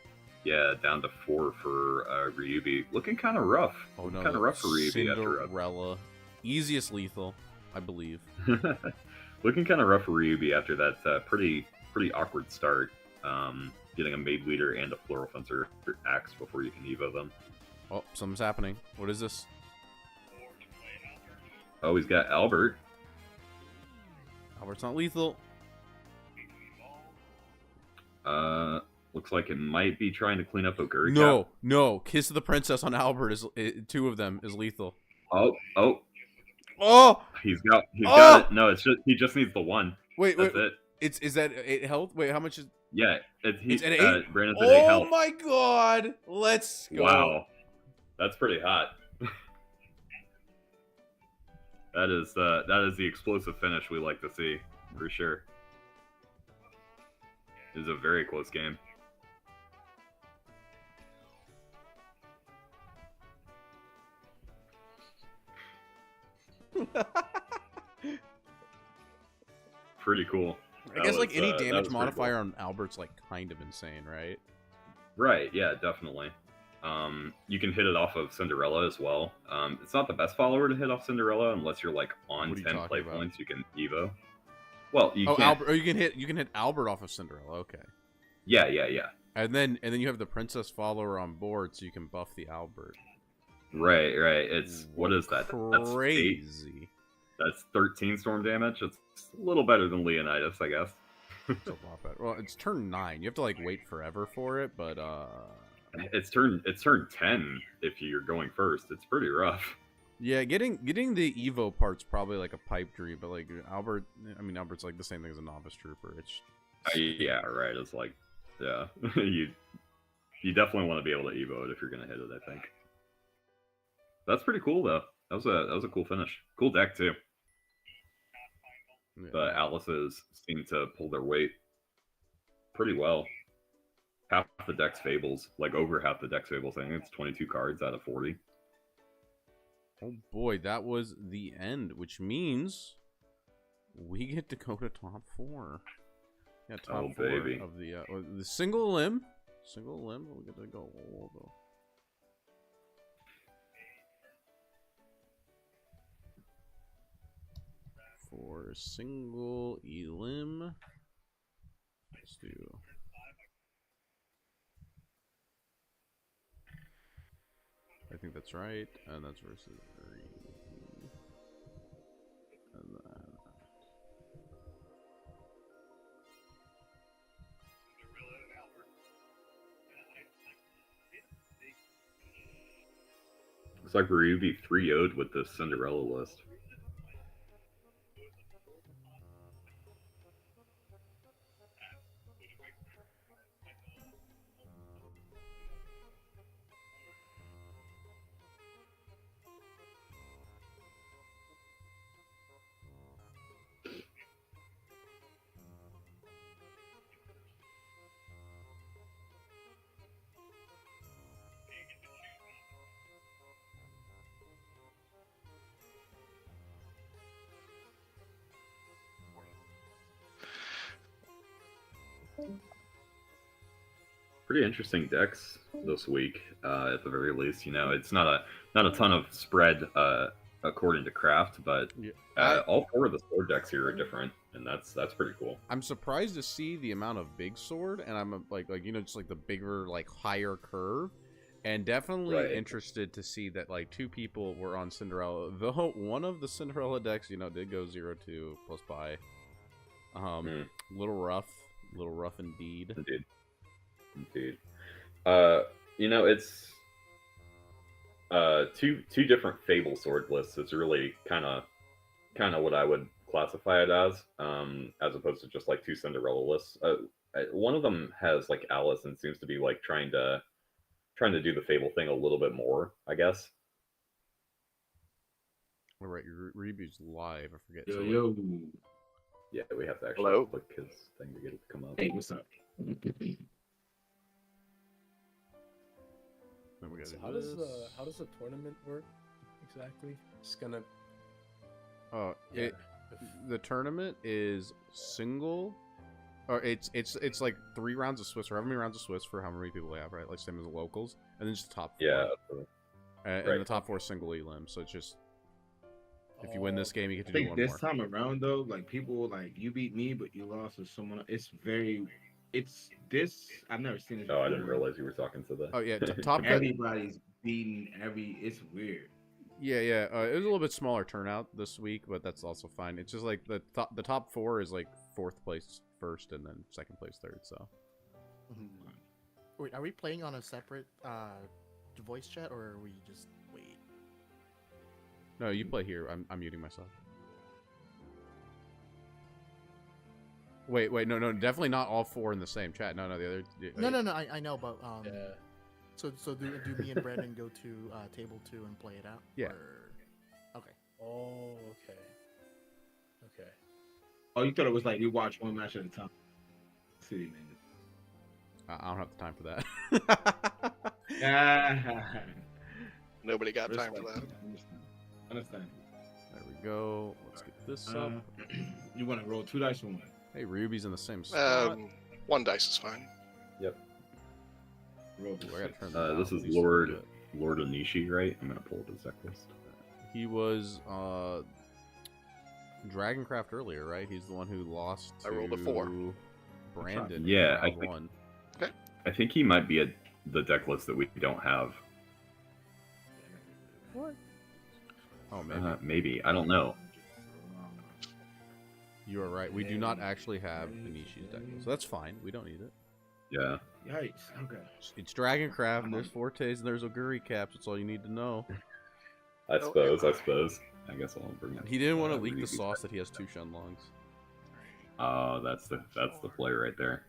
Yeah, down to 4 for Ryubi. Looking kind of rough. Oh no, Kind of rough for Ryubi after Cinderella. Easiest lethal, I believe. Looking kind of rough for Ryubi after that pretty awkward start. Getting a Maid Leader and a Floral Fencer axe before you can Evo them. Oh, something's happening. What is this? Oh, he's got Albert. Albert's not lethal. Looks like it might be trying to clean up Oguri. No. Kiss of the Princess on Albert is 2 of them is lethal. Oh! Oh! He's got it. No, it's just he just needs the 1. Wait. That's it. Is that 8 health? Wait, how much is? Yeah, It's at 8. Brandon's at 8 Oh health. my god! Let's go. Wow, that's pretty hot. That is the explosive finish we like to see for sure. It is a very close game. Pretty cool. I guess like any damage modifier on Albert's like kind of insane, right? Right, yeah, definitely. You can hit it off of Cinderella as well. It's not the best follower to hit off Cinderella unless you're like on What are you 10 talking play about? points. You can Evo. Well, you can. Albert, or you can hit Albert off of Cinderella. Okay. Yeah. And then you have the princess follower on board, so you can buff the Albert. Right. It's what is that? That's 8. Crazy. That's 13 storm damage. It's a little better than Leonidas, I guess. It's a lot better. Well, it's turn 9. You have to like wait forever for it, but It's turn 10 if you're going first. It's pretty rough. yeah, getting the Evo part's probably like a pipe dream, but like Albert's like the same thing as a novice trooper. It's Yeah, right. It's like, yeah, you definitely want to be able to Evo it if you're gonna hit it. I think that's pretty cool though. That was a cool finish. Cool deck too. yeah. The Atlases seem to pull their weight pretty well. Half the deck's Fables, like over half the deck's Fables. I think it's 22 cards out of 40. Oh boy, that was the end, which means we get to go to top 4. Yeah, top 4 baby. of the single limb. Single limb. We get to go. For single elim. Let's do. I think that's right, and that's versus and that. Looks like Ryubi 3-0'd with the Cinderella list. Pretty interesting decks this week, at the very least. You know, it's not a ton of spread according to Craft, but Yeah. all 4 of the sword decks here are different, and that's pretty cool. I'm surprised to see the amount of big sword, and I'm like just like the bigger, like higher curve, and definitely Right. interested to see that like 2 people were on Cinderella. Though one of the Cinderella decks, did go 0-2 plus buy. Little rough indeed. Indeed. You know, it's two different Fable sword lists. It's really kind of what I would classify it as opposed to just like 2 Cinderella lists. One of them has like Alice and seems to be like trying to do the Fable thing a little bit more, I guess. All right, your review's live. I forget. Yo. Yeah, we have to actually Hello? click his thing to get it to come up. Hey, what's up? Then we gotta So do how this. does the tournament work exactly? It's gonna. Oh, Yeah. the tournament is single, or it's like 3 rounds of Swiss, or however many rounds of Swiss for how many people we have, right? Like same as the locals, and then just the top 4. Yeah. And Right. the top 4 is single elim. So it's just if you win this game, you get to I do think one this more. time around though, like people like you beat me, but you lost to someone. It's this. I've never seen it. Oh, I didn't before. realize you were talking to the. Oh yeah, top. Everybody's beating every. It's weird. Yeah. It was a little bit smaller turnout this week, but that's also fine. It's just like the top 4 is like 4th place first, and then 2nd place third. So Wait, are we playing on a separate voice chat, or are we just wait? no, you play here. I'm muting myself. Wait, no, definitely not all 4 in the same chat. No, the other. No, I know, but Yeah. So do me and Brandon go to table 2 and play it out? Yeah. Or... Okay. Oh, okay. Okay. Oh, you thought it was like you watch one match at a time. City man. I don't have the time for that. Nobody got time for that. Understand. There we go. Let's get this up. You want to roll 2 dice or 1? Hey, Ruby's in the same spot. 1 dice is fine. Roll Ooh, I gotta turn This down is at least a little bit. Lord Onishi, right? I'm gonna pull up his deck list. He was Dragoncraft earlier, right? He's the one who lost to I rolled a 4. Brandon. in Yeah, I round think- 1. I think he might be the deck list that we don't have. Oh, maybe. Maybe. I don't know. You are right. We do not actually have Anishi's deck, so that's fine. We don't need it. Yeah. Yikes. Okay. It's Dragoncraft, there's Fortes, and there's Oguri Caps. That's all you need to know. I suppose. I guess I'll bring it. He didn't want to leak the sauce that he has 2 Shenlongs. Oh, that's the play right there.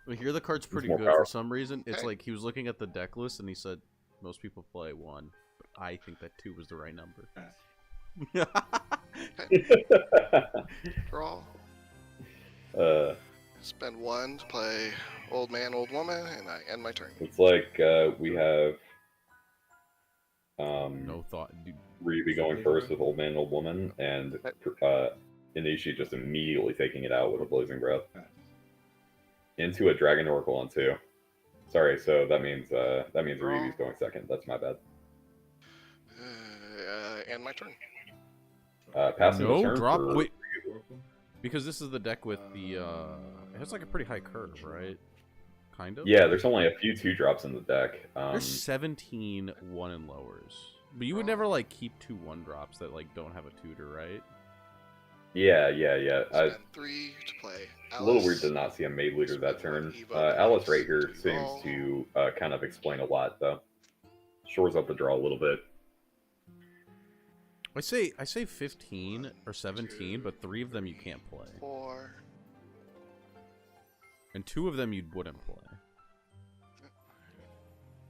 Well, here the card's pretty more good for powerful. some reason. It's Hey. like he was looking at the deck list and he said most people play 1, but I think that 2 was the right number. Draw. Uh, Spend 1 to play Old Man, Old Woman, and I end my turn. looks like we have No thought, dude. Ryubi going first with Old Man, Old Woman, and Inishi just immediately taking it out with a Blazing Breath. Into a Dragon Oracle on 2. Sorry, so that means Ryubi's going second. That's my bad. End my turn. Passing the No turn drop. for Wait, because this is the deck with the. It has like a pretty high curve, right? Kind of. Yeah, there's only a few 2-drops in the deck. There's 17 1 and lowers, but you would never like keep 2 1-drops that like don't have a tutor, right? Yeah. Spend 3 to play Alice. A little weird to not see a Maid Leader that turn. Alice right here seems to kind of explain a lot, though. Shores up the draw a little bit. I say 15 or 17, but 3 of them you can't play, 4. and 2 of them you wouldn't play.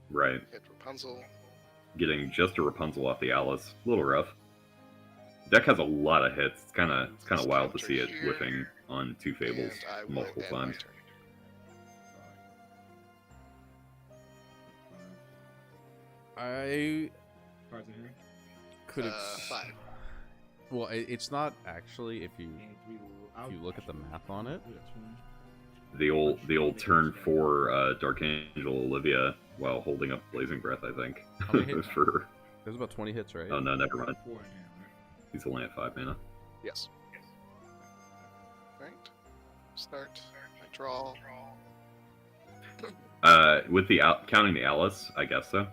Right. Hit Rapunzel. Getting just a Rapunzel off the Alice. A little rough. Deck has a lot of hits. It's kind of wild to see it whiffing on 2 Fables And I will multiple end my times. turn. I Cards in hand. could. 5. Well, it's not actually if you And 3 if you look at the math on it. The old turn for Dark Angel Olivia while holding up Blazing Breath, I think. How many It was hits? for. There's about 20 hits, right? Oh no, never mind. 4 in hand, right? He's only at 5 mana. Yes. Right. Start. I draw. With the counting the Alice, I guess so.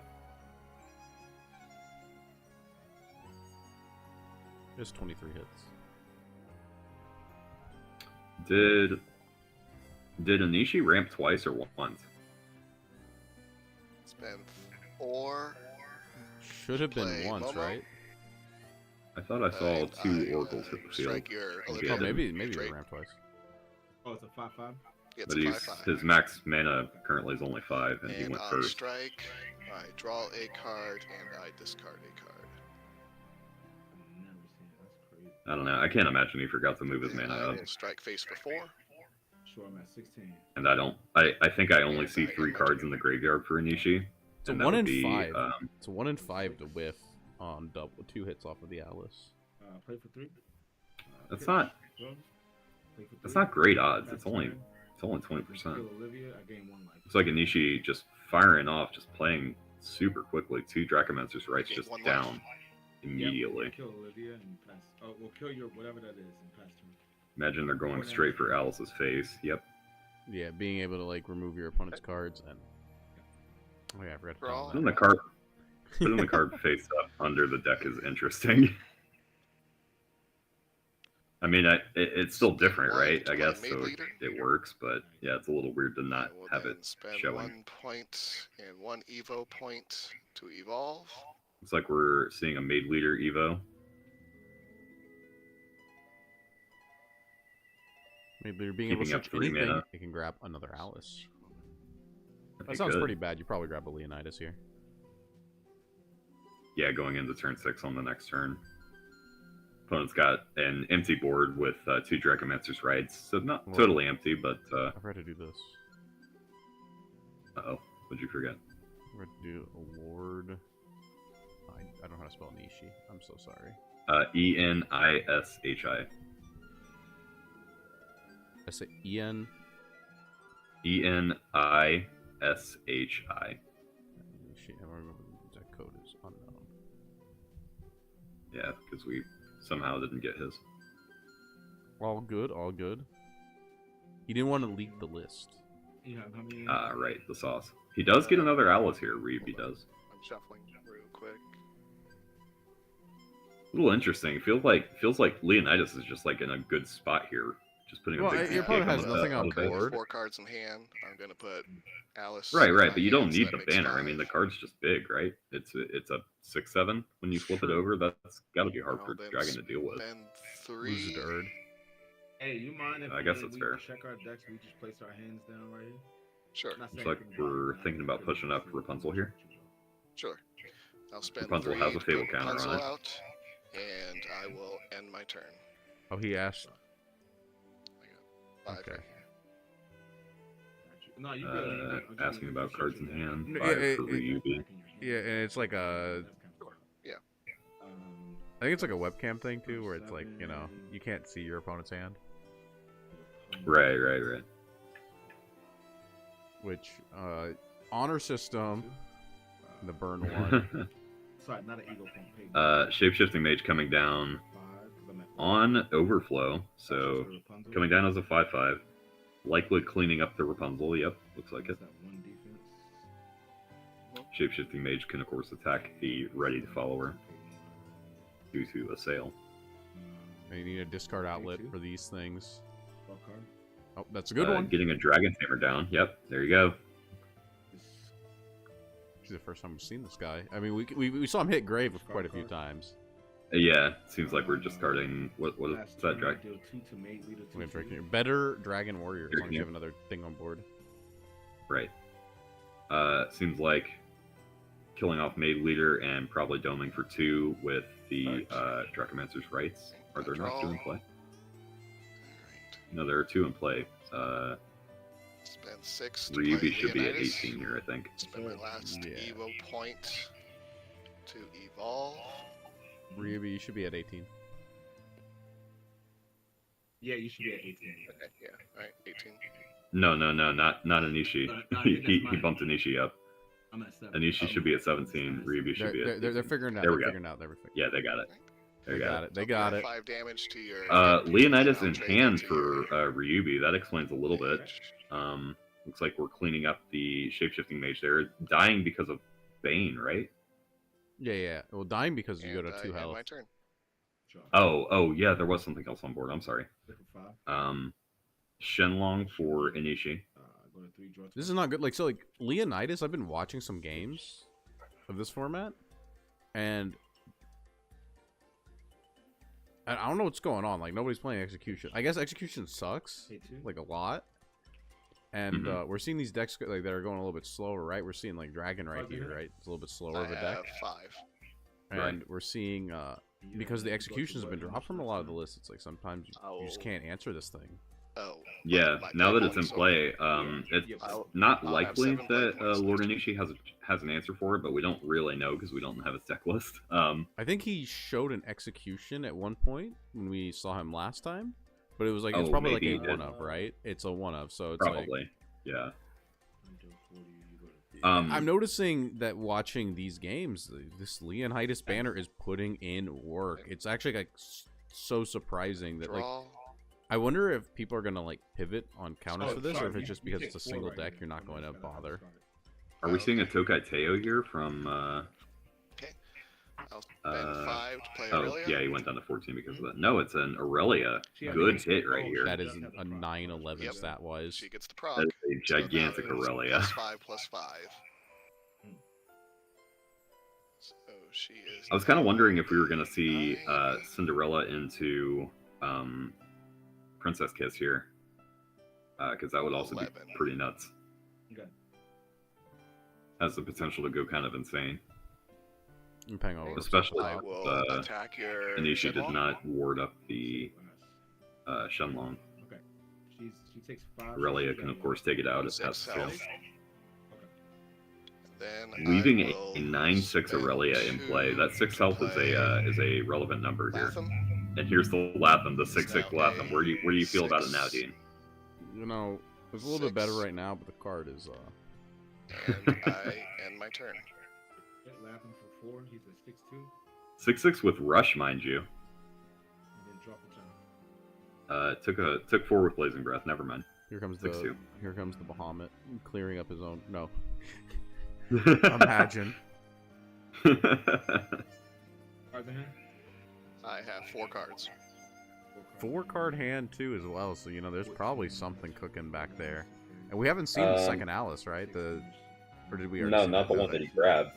There's 23 hits. Did Anishi ramp twice or once? Spend 4. Should have been Play once, Momo. right? I thought I saw And 2 I, oracles hit the field. Strike your Oh, Olivia. Oh, maybe Straight. you ran twice. Oh, it's a 5/5. It's But a he's 5/5. his max mana currently is only 5, and he And went I first. strike. I draw a card and I discard a card. I've never seen it. That's crazy. I don't know. I can't imagine he forgot to move his And mana I up. will strike face before. Sure, I'm at 16. And I think I only see 3 cards in the graveyard for Inishi. It's a and that 1 would in be, 5. um, It's a 1 in 5 to whiff on double 2 hits off of the Alice. Play for 3. That's pitch. not Well, play for that's 3. not great odds. Pass It's only turn. 20%. Kill Olivia. I gain 1 life. It's like Inishi just firing off, just playing super quickly. 2 Dracomancer's Rights Gain just 1 life. down immediately. Kill Olivia and pass. Oh, we'll kill your whatever that is and pass turn. Imagine they're going straight for Alice's face. Yep. Yeah, being able to like remove your opponent's cards and. Oh yeah, I forgot to tell Draw. Putting the card face up under the deck is interesting. I mean, it's still different, right? I guess so. It works, but yeah, it's a little weird to not I will have then it spend showing. 1 point and 1 Evo point to evolve. Looks like we're seeing a Maid Leader Evo. Maybe you're being able to Keeping up search 3 anything. mana. You can grab another Alice. That'd That be sounds good. pretty bad. You probably grab a Leonidas here. Yeah, going into turn 6 on the next turn. Opponent's got an empty board with 2 Dracomancer's Rights, so not Well, totally empty, but I forgot to do this. uh-oh, what'd you forget? We're going to do a ward. I don't know how to spell Nishi. I'm so sorry. Enishi. I say En. Enishi. Nishi. I remember the deck code is unknown. Yeah, because we somehow didn't get his. All good, all good. He didn't want to leak the list. You have how many? Right, the sauce. He does get another Alice here, Reeve, he does. I'm shuffling real quick. A little interesting. Feels like Leonidas is just like in a good spot here. Just putting Well, a big your opponent cake has on nothing the on base. board. 4 cards in hand. I'm gonna put Alice. Right, in right, my but you don't hand, so need that the makes banner. I mean, 5. the card's just big, right? It's a 6/7. When you flip it Sure. over, that's got to be hard Well, for then Dragon to deal with. Spend Lose 3. it, Erd. Hey, you mind if I guess that's we fair. check our decks? We just place our hands down right here. Sure, Not Looks saying like anything we're about it, thinking about pushing up Rapunzel here. sure. I'll spend Rapunzel 3 has a to Fable put counter on Rapunzel it. out, and I will end my turn. Oh, he asked. I got 5 Okay. right here. No, you good. Asking about cards in hand. Yeah, 5 it- for Ryubi. Yeah, and it's like a. Yeah. I think it's like a webcam thing too, where it's like, you know, you can't see your opponent's hand. Right. Which, honor system, the burn one. Sorry, not an eagle from paper. Shapeshifting Mage coming down 5, 'cause I'm at on Overflow, so Rapunzel. coming down as a 5/5. Likely cleaning up the Rapunzel, yep, looks like it. That one defense. Shapeshifting Mage can, of course, attack the ready follower due to a sale. And you need a discard outlet for these things. Draw card. Oh, that's a good one. Getting a Dragon Tamer down, yep, there you go. This is the first time we've seen this guy. I mean, we saw him hit Grave quite a few times. Yeah, seems like we're discarding. What is that, Dragon? Deal 2 to mate, leader 2, We're breaking it. Better Dragon Warrior as long as you Yeah. have another thing on board. Right. Seems like killing off Maid Leader and probably doming for 2 with the Dracomancer's Rights. Are there not 2 in play? Alright. No, there are 2 in play. Spend 6 to play Ryubi should be at Leonidas. 18 here, I think. Spend my last Yeah. Evo point to evolve. Ryubi, you should be at 18. Yeah, you should be at 18. Okay, yeah, alright, 18. No, not Anishi. No, He that's mine. bumped Anishi up. I'm at 7. Anishi should be at 17. Ryubi should be at. They're figuring it out. There They're we go. figuring it out. They're figuring Yeah, they got it. They got it. They got it. 5 damage to your. Leonidas I'll in trade it hand to for your Ryubi. That explains a little bit. mage. Looks like we're cleaning up the shapeshifting mage there. Dying because of Bane, right? Yeah. Well, dying because you go And to I 2 end health. my turn. Oh, yeah, there was something else on board. I'm sorry. Play for 5. Shenlong for Inishi. Go to 3, draw 2. This is not good. Like, so, like, Leonidas, I've been watching some games of this format, and I don't know what's going on. Like, nobody's playing Execution. I guess Execution sucks, Pay 2. like, a lot. And we're seeing these decks like that are going a little bit slower, right? We're seeing like Dragon right Okay. here, right? It's a little bit slower I of a deck. have 5. And Right. we're seeing because the executions have been dropped from a lot of the lists. It's like sometimes you just can't answer this thing. Oh. Yeah, my now that it's in points, so play, it's I'll- not I'll have likely 7 play that points Lord next Inishi has an answer for it, but we don't really know because we don't have his deck list. I think he showed an execution at one point when we saw him last time, but it was like it's Oh, probably like maybe a he did. one of, right? It's a one of, so it's like Probably, yeah. I'm noticing that watching these games, this Leonidas banner is putting in work. It's actually like so surprising that like Draw. I wonder if people are gonna like pivot on counters Oh, for this, or sorry, if it's you- just you because take it's a 4 single right deck, here. you're not I'm going to just gonna bother. discard it. Are we seeing a Tokai Teo here from? Okay. I'll spend 5 to play Oh, Aurelia. yeah, he went down to 14 because of that. No, it's an Aurelia. She has Good a- hit right oh, here. That is a 9/11 Yep. stat wise. She gets the proc. That is a so now gigantic it's Aurelia. +5/+5. So she is. I was kind of wondering if we were going to see 9. Cinderella into Princess Kiss here, because that would also 11. be pretty nuts. Okay. Has the potential to go kind of insane. Depending on what Especially I type. will attack your. Anishi did Shenlong. not ward up the Shenlong. Okay. She takes 5. Aurelia can, of course, take it out if that's 6 fail. health. Then Leaving I a will 9/6 spend Aurelia in 2 play. That 6 health to is play a relevant number here. Latham. And here's the Latham, the 6/6 Now Latham. Where do you feel about it now, 6. Dean? You know, it's a little bit better 6. right now, but the card is And I end my turn. Laughing for 4. He's a 6/2. 6/6 with rush, mind you. And then drop a channel. Took 4 with Blazing Breath. Never mind. here comes 6/2. the Bahamut clearing up his own. No, imagine. Cards in hand. I have 4 cards. 4-card hand too as well, so you know there's probably something cooking back there. And we haven't seen the second Alice, right? Or did we already No, see not the one that he grabbed.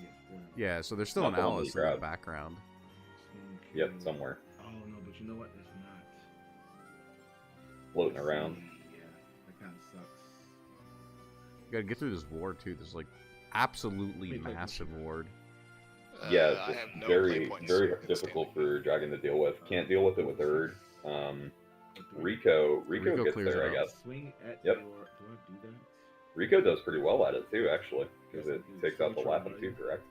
Yeah, so there's still Not an the one that Alice he in the grabbed. background. Yep, somewhere. Oh no, but you know what? It's not. Floating around. Yeah, that kind of sucks. You gotta get through this ward too. There's like absolutely massive ward. Yeah, I just have no very, play points very in this difficult game. for Dragon to deal with. Can't deal with it with Erd. Rico Rico gets clears there, it I out. guess. Swing at Yep. your. Do I do that? Rico does pretty well at it too, actually, because Yes, it I do. takes out the Switch Latham right. too, correct?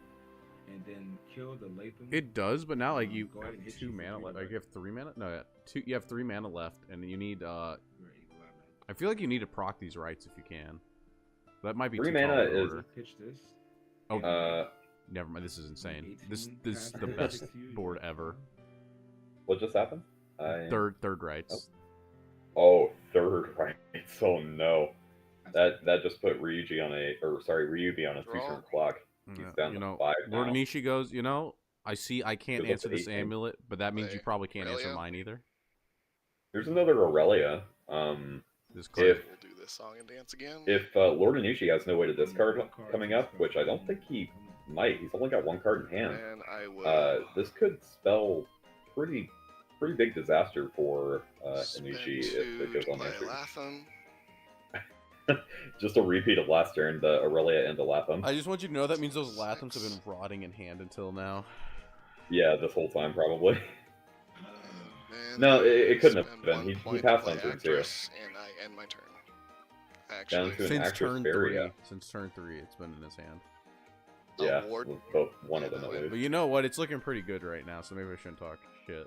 And then kill the Latham. It does, but now like you Go ahead and have hit 2 you for mana 3 left. to Like you have 3 mana. No, yeah, 2. You have 3 mana left, and you need. You're able, I feel like you need to proc these rights if you can. That might be 3 too tall mana of an is- order. Pitch this. Oh, never mind. This is insane. 18 This is past the the best 60. board ever. What just happened? Third rights. Oh, third right. Oh no. That just put Ryuji on Ryubi on a Draw. 2-turn clock. He's down you to know, 5 Lord now. Anishi goes. You know, I can't Goes up answer to this 18. amulet, but that means you Play probably can't answer Aurelia. mine either. There's another Aurelia. This card. If We'll do this song and dance again. Lord Anishi has no way to discard coming up, which I don't think he might. He's only got 1 card in hand. And I will This could spell pretty big disaster for spend Anishi if 2 it goes to on play answer. Latham. Just a repeat of last turn, the Aurelia and the Latham. I just want you to know that means those Lathams have been rotting in hand until now. Yeah, this whole time probably. And No, then it couldn't have spend been. 1 He point passed to on play turn 2. Actress, and I end my turn. Down Actually, to an Since Actress turn Barrier. 3, since turn 3, it's been in his hand. Yeah, Award. with both one of them Yeah, at that But least. you know what? It's looking pretty good right now, so maybe I shouldn't talk shit.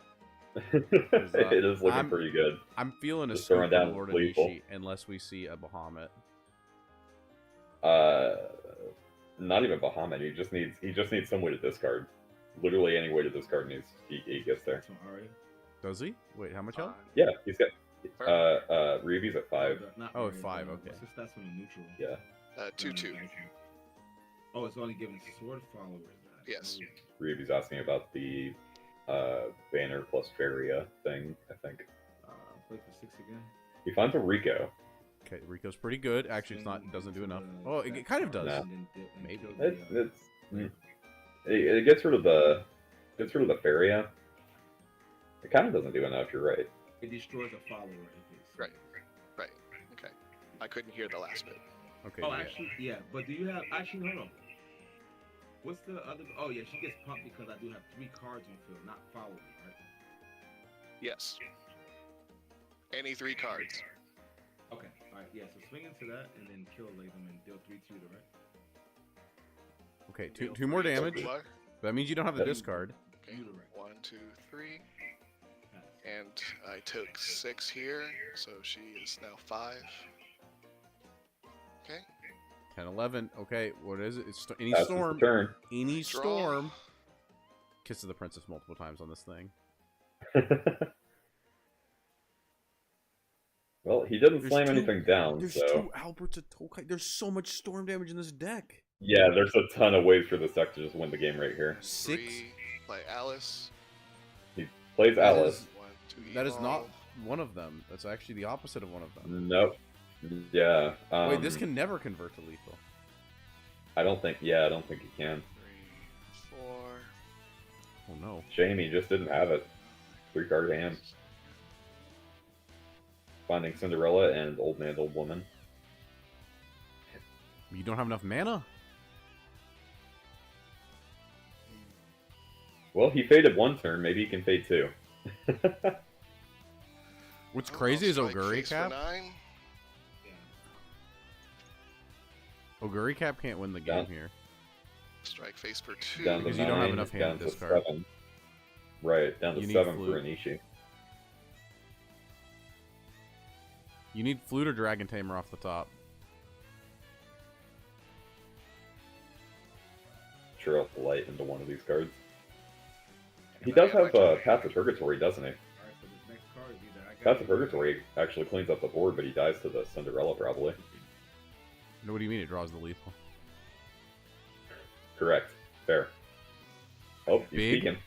It is looking I'm- pretty good. I'm feeling a Just scoop throwing from down Lord lethal. Anishi unless we see a Bahamut. Not even Bahamut. He just needs some way to discard. Literally any way to discard, and he gets there. So, Aria. Does he? Wait, how much health? Yeah, he's got. Ryubi's at 5. Not Oh, Aria, 5, the- okay. What's the stats from the neutral? Yeah, 2/2. Oh, it's only giving sword followers that. Yes. Oh. Ryubi's asking about the banner plus Feria thing. I think Play for 6 again. he finds a Rico. Okay, Rico's pretty good. Actually, it's not. It doesn't do enough. Oh, it kind of does. Nah. Maybe. It gets rid of the Feria. It kind of doesn't do enough. You're right. It destroys a follower if it's Right. Right. Okay. I couldn't hear the last bit. Okay. Oh, yeah. actually, yeah. But do you have actually? Hold on. What's the other? Oh, yeah. She gets pumped because I do have 3 cards on field, not follow me, right? Yes. Any 3 cards. Okay. All right. Yeah. So swing into that and then kill Latham and deal 3 to the right. Okay, two more damage. What? That means you don't have the discard. Okay. You the right. 1, 2, 3. Pass. And I took 6 here, so she is now 5. Okay. 10, 11. Okay, what is it? It's any Passes storm. the turn. Any Draw. storm. Kiss of the Princess multiple times on this thing. Well, he didn't There's slam two- anything down, There's so 2 Alberts of Tokai. There's so much storm damage in this deck. yeah, there's a ton of ways for this deck to just win the game right here. 6. 3. Play Alice. Plays That Alice. is- 1, 2. That is not evolve. one of them. That's actually the opposite of one of them. Nope. Yeah. Wait, this can never convert to lethal. I don't think he can. 3, 4. Oh no. Shame he just didn't have it. 3 card hand. Finding Cinderella and Old Man, Old Woman. You don't have enough mana? Well, he faded 1 turn. Maybe he can fade 2. What's Oh, crazy is strike Oguri face for Cap. 9. Oguri Cap can't win the game Down. here. Strike face for 2. Down to Because 9, you don't have enough hand down to to discard. 7. Right, down to You need 7 flute. for Anishi. You need Flute or Dragon Tamer off the top. Sure, I'll light into one of these cards. He does have Path of Purgatory, doesn't he? All right. So this next card is either I got Path of Purgatory actually cleans up the board, but he dies to the Cinderella probably. No, what do you mean it draws the lethal? Correct. Fair. Oh, he's Big? peeking.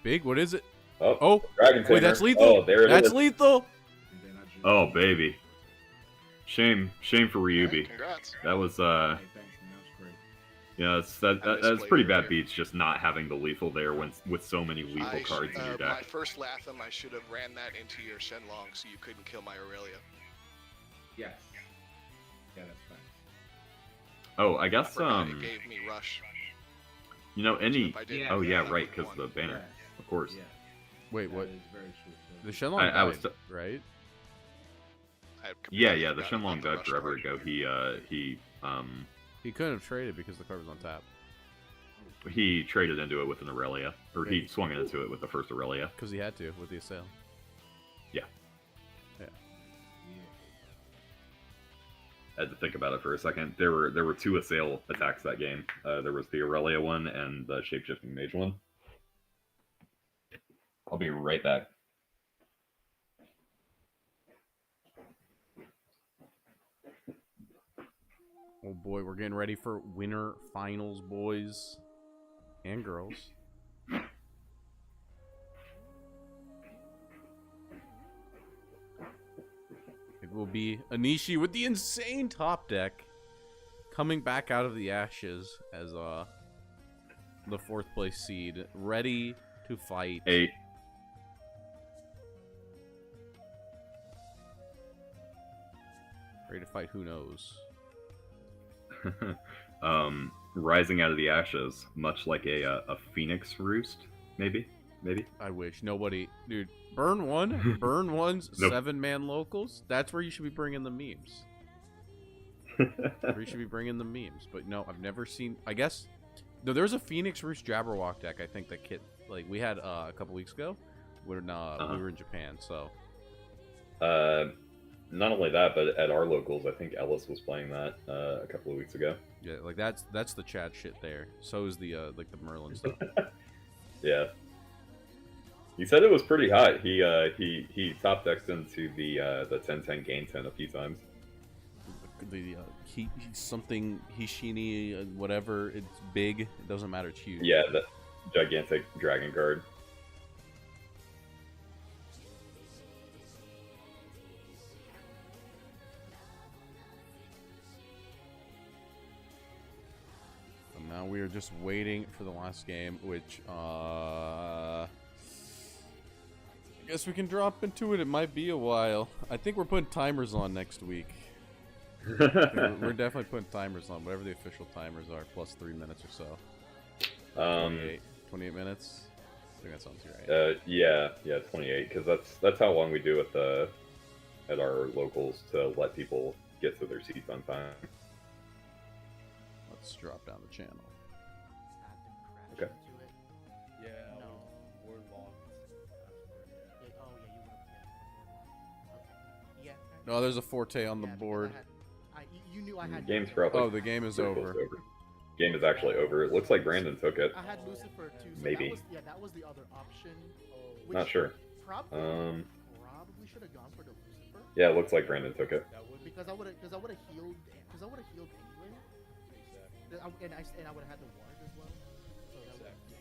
Big? What is it? Oh, Dragon wait, that's Tamer. lethal. Oh, there it That's is. lethal. And then I just, Oh, baby. Shame for Alright, Ryubi. congrats. That was, Hey, thanks, man. That's great. yeah, that's pretty bad beats just not having the lethal there when with so many lethal cards in your My deck. first Latham, I should have ran that into your Shenlong so you couldn't kill my Aurelia. Yes. Yeah, that's fine. Oh, I I guess, forgot it gave me Rush. you know, any... If I didn't Oh, do yeah, that, I right, would've because won. the banner. Yes. Of course. Yes. Wait, what? That is very true. The sir. Shenlong I was died, right? I had Yeah, completely yeah, the forgotten Shenlong about the died Rush forever card. ago. He couldn't have traded because the card was on tap. He traded into it with an Aurelia. Or he swung into it with the first Aurelia. Because he had to with the assail. Yeah. Yeah. I had to think about it for a second. There were two assail attacks that game. There was the Aurelia one and the shapeshifting mage one. I'll be right back. Oh boy, we're getting ready for winter finals, boys and girls. It will be Anishi with the insane top deck coming back out of the ashes as the fourth place seed, ready to fight. 8. Ready to fight who knows. Rising out of the ashes, much like a phoenix roost, maybe. I wish nobody, dude. Burn one, burn one's Nope. 7-man locals. That's where you should be bringing the memes. Where you should be bringing the memes. But no, I've never seen. I guess no, there was a Phoenix Roost Jabberwock deck. I think that we had a couple weeks ago when we were in Japan. So Not only that, but at our locals, I think Ellis was playing that a couple of weeks ago. yeah, like that's the Chad shit there. So is the like the Merlin stuff. Yeah. He said it was pretty hot. He top decks into the 10-10 gain 10 a few times. The something Hishini whatever. It's big. It doesn't matter. It's huge. Yeah, the gigantic dragon card. And now we are just waiting for the last game, which I guess we can drop into it. It might be a while. I think we're putting timers on next week. We're definitely putting timers on, whatever the official timers are, plus 3 minutes or so. 28 minutes. I think that sounds right. Yeah, 28, because that's how long we do at our locals to let people get to their seats on time. Let's drop down the channel. Okay. Yeah, No. we're locked. Yeah, oh yeah, you would have. Okay. Yeah. No, there's a Forte on the Yeah, because board. you knew I had. Game's Lucifer. probably Oh, the game is over. Game is actually over. It looks like Brandon took it. I had Lucifer too. So Maybe. That was the other option. Which Not sure. Probably should have gone for the Lucifer. Yeah, it looks like Brandon took it. That would Because I would have healed anyway. exactly. And I would have had the ward as well. So that would Exactly.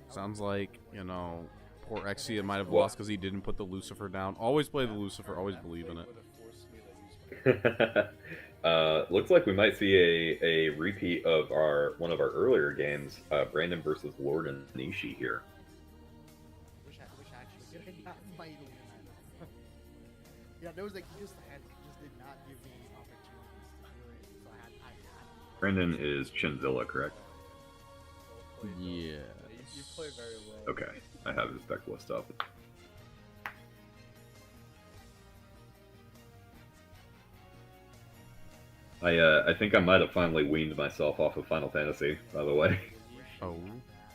Yeah, Sounds like, you know, poor Exia might have What? lost because he didn't put the Lucifer down. Always play the Lucifer, always believe in it. Looks like we might see a repeat of one of our earlier games, Brandon versus Lord and Nishi here. wish I actually did not fight him. Yeah, there was like he just did not give me opportunities to do it. So I had Brandon is Chinzilla, correct? Yeah. You play very well. Okay, I have his deck list up. I think I might have finally weaned myself off of Final Fantasy, by the way. Oh,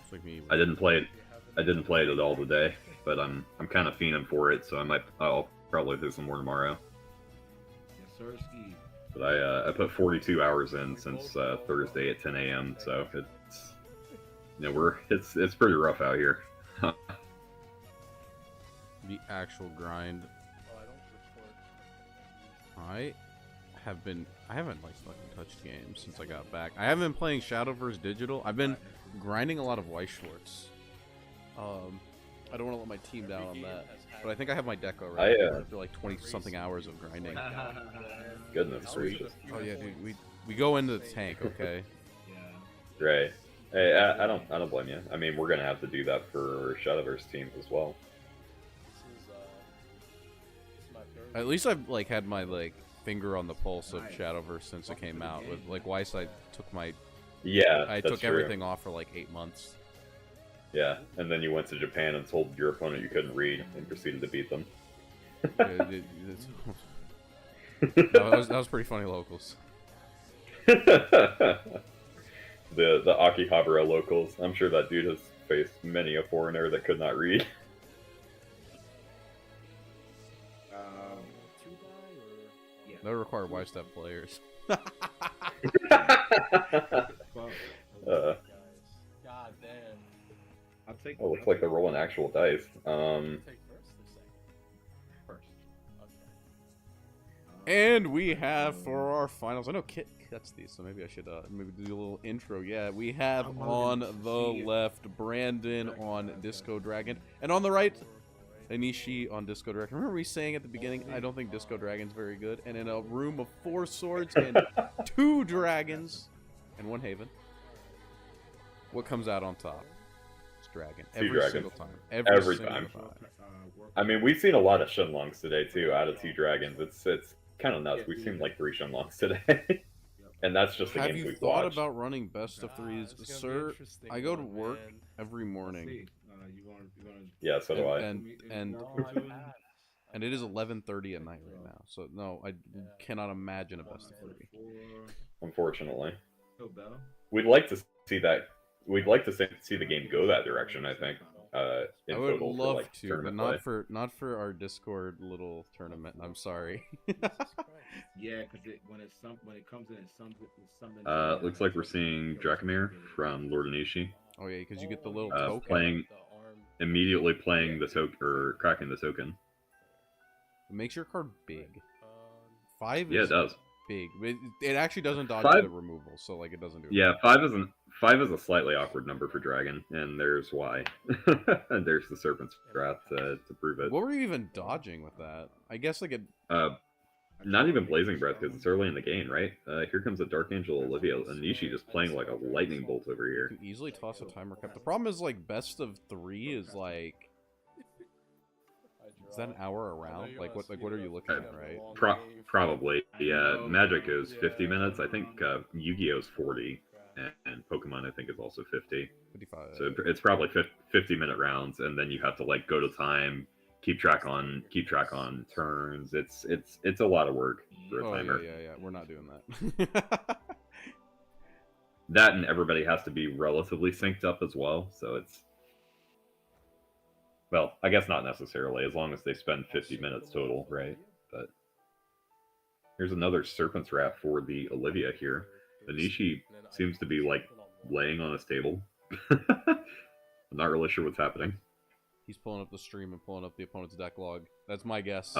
it's like me. I didn't play it at all today, but I'm kind of fiending for it, so I'll probably do some more tomorrow. Yes, sir, Ski. But I put 42 hours in since Thursday at 10 a.m. So it's it's pretty rough out here. The actual grind. Oh, I don't report. I haven't like fucking touched games since I got back. I haven't been playing Shadowverse Digital. I've been grinding a lot of Weiss Schwartz. I don't want to let my team down on game that. has had But I think I have my deck already I, after like 20-something hours of grinding. Goodness Now gracious. Oh yeah, dude, we go into the tank, okay? Yeah. Right. Hey, I don't blame you. I mean, we're gonna have to do that for Shadowverse teams as well. This is my third. At least I've like had my like finger on the pulse of Nice. Shadowverse since it Welcome came to the out. game, With man. like Weiss, I took my Yeah, I that's took true. everything off for like 8 months. Yeah, and then you went to Japan and told your opponent you couldn't read and proceeded to beat them. No, that was pretty funny locals. the Akihabara locals. I'm sure that dude has faced many a foreigner that could not read. Yeah. That would require Weiss to have players. Fuck. Uh, God damn. I'll take. oh, looks like they're rolling actual dice. Take first or second? First. Okay. And we have for our finals. I know Kit cuts these, so maybe I should maybe do a little intro. Yeah, we have I'm on looking to the see it. left Brandon on Disco Dragon, and on the right Anishi on Disco Dragon. Remember me saying at the beginning, I don't think Disco Dragon's very good. And in a room of 4 swords and 2 dragons and 1 haven, what comes out on top? It's dragon. 2 Every dragons. single time. Every single time. time. I mean, we've seen a lot of Shenlongs today too, out of 2 dragons. It's kind of nuts. We've seen like 3 Shenlongs today, and that's just the Have games you we've thought watched. about running best of threes, It's gonna be sir? interesting I go to one, work man. every morning, You gonna Yeah, so do I. and No, I passed. and it is 11:30 at night right now. So no, I cannot imagine a best of 3. Unfortunately, Go Bell. we'd like to see that. We'd like to see the game go that direction. I think. In I would total for, love like, to, but tournament not play. not for our Discord little tournament. I'm sorry. Yeah, because when it comes in, it's something. Looks like we're seeing Dracomir from Lord Anishi Oh yeah, because you get the little Uh, token. playing- The arm. immediately playing the token or cracking the token. It makes your card big. Um, 5 Yeah, is it does. big. It actually doesn't dodge 5 the removal, so like it doesn't do it. Yeah, 5 is a slightly awkward number for Dragon, and there's why. And there's the Serpent's Wrath to prove it. What were you even dodging with that? I guess like it. Not even Blazing Breath because it's early in the game, right? Here comes a Dark Angel Olivia Anishi just playing like a lightning bolt over You here. can easily toss a timer cap. The problem is like best of 3 is like, I is that an draw. hour I know around? you Like wanna what are speed you up looking kind at, of a right? long game. Probably. Yeah, Magic is 50 Yeah. minutes. I think Yu-Gi-Oh's 40, and Pokemon I think is also 50. 55. So it's probably 50-minute rounds, and then you have to like go to time, keep track on turns. It's a lot of work for a Oh timer. yeah. We're not doing that. That and everybody has to be relatively synced up as well. So it's, well, I guess not necessarily, as long as they spend 50 minutes total, right? But here's another Serpent's Wrath for the Olivia here. Anishi seems to be like laying on a table. I'm not really sure what's happening. He's pulling up the stream and pulling up the opponent's deck log. That's my guess.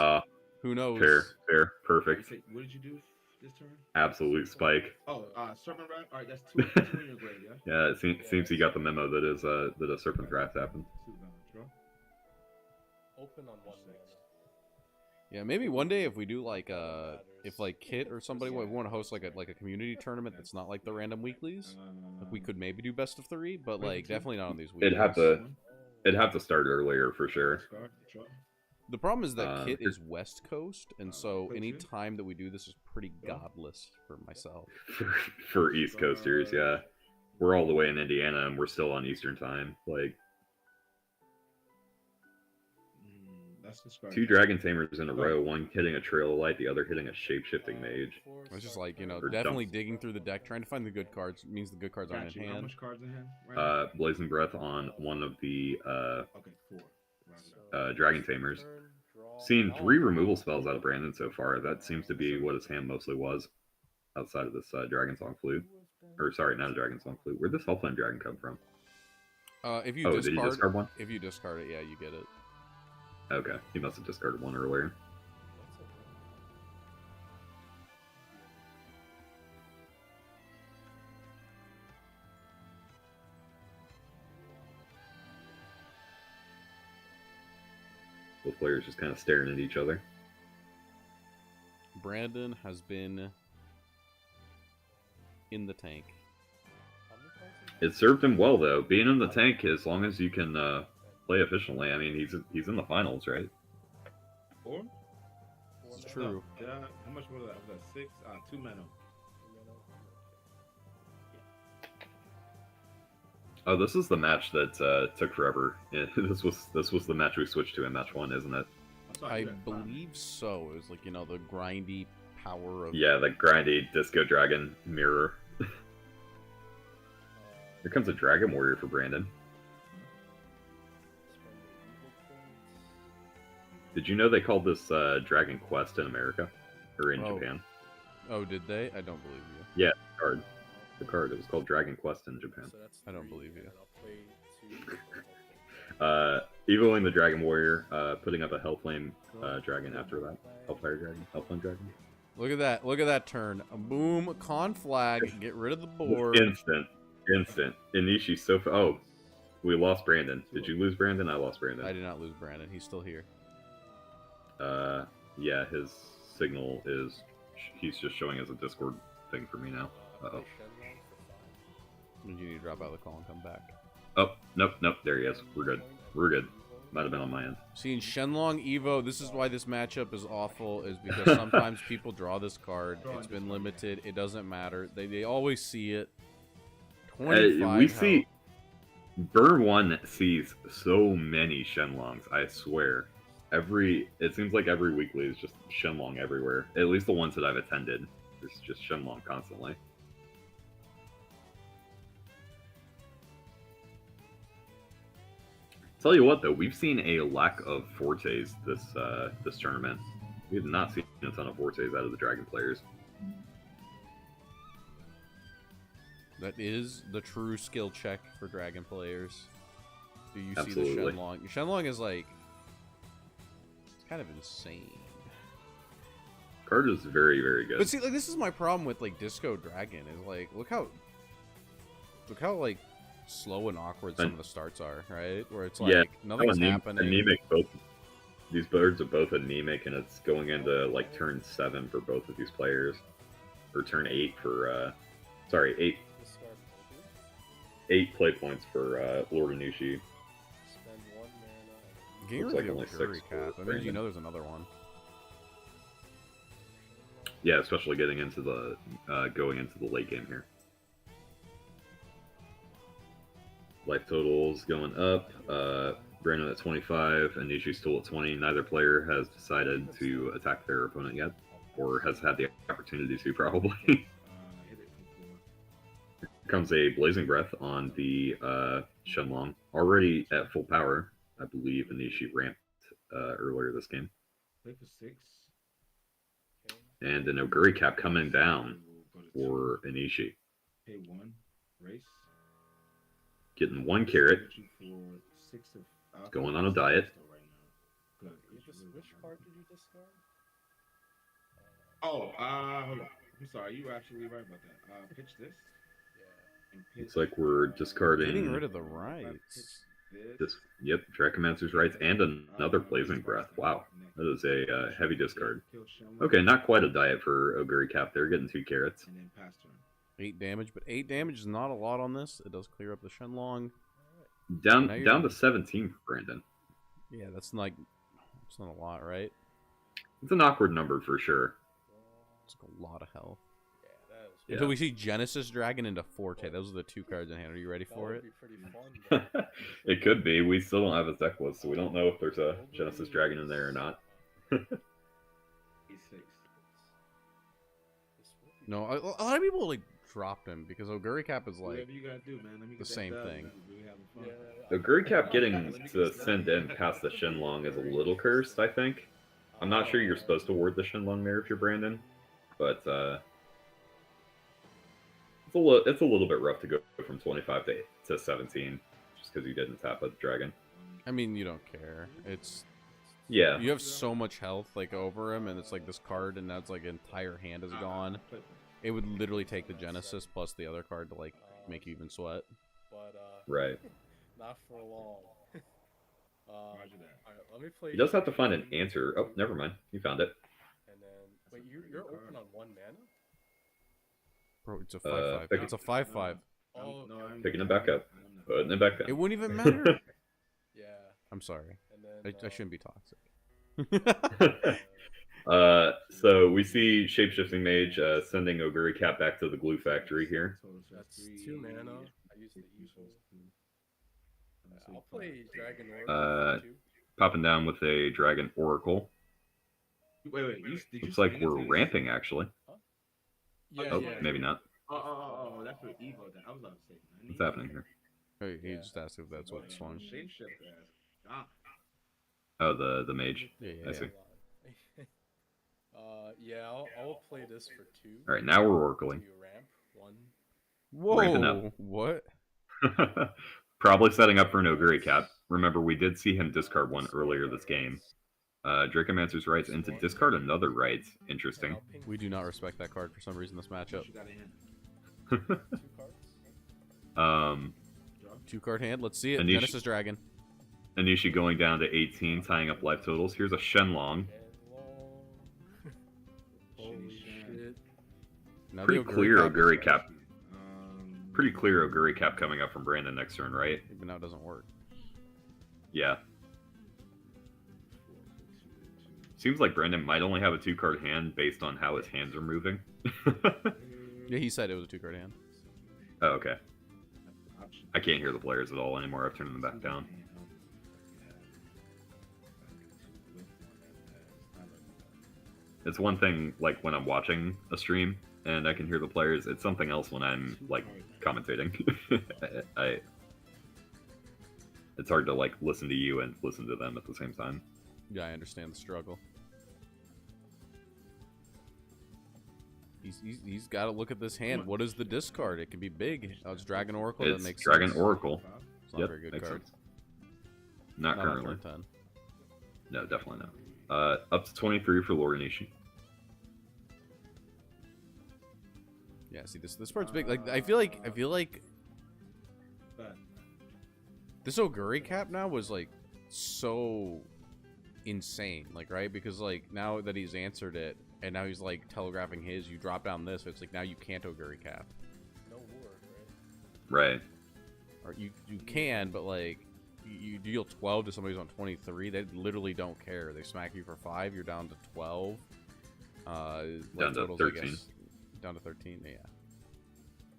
Who knows? Fair, perfect. What did you do this turn? Absolute spike. Oh, Serpent Wrath. All right, that's two in your grave, yeah. Yeah, it seems he got the memo that a Serpent's Wrath happened. 2 draw. Open on 1 mana. Yeah, maybe one day if we do like if like Kit or somebody we want to host like a community tournament that's not like the random weeklies, like we could maybe do best of 3, but like definitely not on these weeklies. It'd have to start earlier for sure. The problem is that Kit here- is West Coast, and so any time that we do this is pretty godless for myself. For East Coasters, yeah. We're all the way in Indiana and we're still on Eastern time. Like That's the start. 2 Dragon Tamers in a row, one hitting a Trail of Light, the other hitting a Shape-Shifting Mage. It's just like, Or definitely dumps. digging through the deck, trying to find the good cards means the good cards aren't Got in you. How hand. much cards in hand? Right Blazing Breath on one of the okay, 4. Dragon Tamers. Seen 3 removal spells out of Brandon so far. That seems to be what his hand mostly was, outside of this Dragon Song Flute. Or sorry, not a Dragon Song Flute. Where'd this Hellflame Dragon come from? If you Oh, did he discard one? if you discard it, yeah, you get it. Okay, he must have discarded one earlier. Both players just kind of staring at each other. Brandon has been in the tank. It served him well though, being in the tank. As long as you can play efficiently. I mean, he's in the finals, right? 4? It's true. Yeah. How much was that? Was that 6? 2 mana. Oh, this is the match that took forever. This was the match we switched to in match 1, isn't it? I believe so. It was like, you know, the grindy power of... Yeah, the grindy Disco Dragon mirror. Here comes a Dragon Warrior for Brandon. Did you know they called this Dragon Quest in America? Or in Japan? Oh, did they? I don't believe you. Yeah, the card. It was called Dragon Quest in Japan. I don't believe you. Evoing the Dragon Warrior, putting up a Hellflame Dragon after that. Hellfire Dragon? Hellflame Dragon? Look at that. Look at that turn. A boom, con flag, get rid of the board. Instant. Inishi so far. Oh, we lost Brandon. Did you lose Brandon? I lost Brandon. I did not lose Brandon. He's still here. Yeah, his signal is... He's just showing as a Discord thing for me now. Uh-oh. You need to drop out of the call and come back. Oh, nope, there he is. We're good. Might have been on my end. Seeing Shenlong Evo, this is why this matchup is awful, is because sometimes people draw this card. It's been limited. It doesn't matter. They always see it. 25 we see... Burn 1 sees so many Shenlongs, I swear. It seems like every weekly is just Shenlong everywhere. At least the ones that I've attended. There's just Shenlong constantly. Tell you what, though, we've seen a lack of Fortes this tournament. We have not seen a ton of Fortes out of the Dragon players. That is the true skill check for Dragon players. Do you Absolutely. see the Shenlong? Shenlong is like... It's kind of insane. Card is very, very good. But see, like, this is my problem with, like, Disco Dragon, is, like, look how, like, slow and awkward some of the starts are, right? Where it's like, nothing's happening. Anemic, these birds are both anemic, and it's going into, like, turn 7 for both of these players. Or turn 8 for, sorry, 8 play points for, Lord Anushi. Getting Looks rid like of only the 6 Fury for Cap. That means you Brandon. know there's another one. Yeah, especially getting into the going into the late game here. Life totals going up. Brandon at 25, Anishi's still at 20. Neither player has decided to attack their opponent yet, or has had the opportunity to, probably. Here comes a Blazing Breath on the Shenlong, already at full power. I believe Anishi ramped earlier this game. Play for 6. And an Oguri Cap coming down for Anishi. Pay 1. Race. Getting 1 carrot. Going on a diet. Which card did you discard? Oh, hold on. I'm sorry. You were actually right about that. Pitch this. Yeah. Looks like we're discarding. Getting rid of the rights. Yep, Dracomancer's Rights and another Blazing Breath. Wow, that is a heavy discard. Okay, not quite a diet for Oguri Cap there, getting 2 carrots. 8 damage, but 8 damage is not a lot on this. It does clear up the Shenlong. Down to 17 for Brandon. Yeah, that's like, it's not a lot, right? It's an awkward number for sure. It's like a lot of health. Yeah. Until we see Genesis Dragon into Forte. Those are the 2 cards in hand. Are you ready for it? It could be. We still don't have a deck list, so we don't know if there's a Genesis Dragon in there or not. No, a lot of people like dropped him because Oguri Cap is like Whatever you gotta do, man. Let me the get that same dub, thing. man. We having fun. Oguri Cap getting to send in past the Shenlong is a little cursed, I think. I'm not sure you're supposed to ward the Shenlong there if you're Brandon, but it's a little bit rough to go from 25 to 17 just because you didn't tap a dragon. I mean, you don't care. It's Yeah. you have so much health like over him, and it's like this card, and now it's like entire hand is gone. It would literally take the Genesis plus the other card to like make you even sweat. But Right. not for long. Roger that. Alright, let me play. He does have to find an answer. Oh, never mind. You found it. And then, wait, you're open on 1 mana? Bro, it's a 5/5. pick- It's a 5/5. Oh, No, I'm Picking it back up. Putting it back It down. wouldn't even matter. yeah. I'm sorry. And then I shouldn't be toxic. So we see Shapeshifting Mage sending Oguri Cat back to the glue factory here. That's 2 mana. I use the evil. I'll play Dragon Uh, Oracle too. Popping down with a Dragon Oracle. Wait. Did you Looks like swing into we're this? ramping, actually. Yeah, Oh, yeah. maybe not. Oh, that's what Evo did. I was about to say. What's happening here? Hey, he Yeah. just asked if that's what swung. Shapeshifter. God. Oh, the mage. Yeah, I see. Yeah, I'll play this for 2. All right, now we're oracling. You ramp 1. Whoa! Ramping up. What? Probably setting up for an Oguri Cat. Remember, we did see him discard one earlier this game. Dracomancer's Rights into discard another right. Interesting. We do not respect that card for some reason this matchup. You got a hand. 2 cards. 2-card hand. Let's see it. Anish- Genesis Dragon. Anishi going down to 18, tying up life totals. Here's a Shenlong. And long. Holy shit. Now Pretty the Oguri clear Cap. Oguri Cap. Pretty clear Oguri Cap coming up from Brandon next turn, right? Even now it doesn't work. Yeah. Seems like Brandon might only have a 2-card hand based on how his hands are moving. Yeah, he said it was a 2-card hand. Oh, okay. I can't hear the players at all anymore. I've turned them back down. It's one thing, like, when I'm watching a stream and I can hear the players. It's something else when I'm, like, commentating. It's hard to, like, listen to you and listen to them at the same time. Yeah, I understand the struggle. He's got to look at this hand. What is the discard? It can be big. Oh, it's Dragon Oracle. It's that makes Dragon sense. Oracle. It's not a very good makes card. sense. Not Not on currently. turn 10. No, definitely not. Up to 23 for Lord Anishi. Yeah, see this part's big. Like I feel like this Oguri Cap now was like so insane, like, right? Because like now that he's answered it and now he's like telegraphing his, you drop down this, so it's like now you can't Oguri Cap. No ward, right? Right. Or you can, but like you deal 12 to somebody who's on 23, they literally don't care. They smack you for 5, you're down to 12. Down to 13. Down to 13, yeah.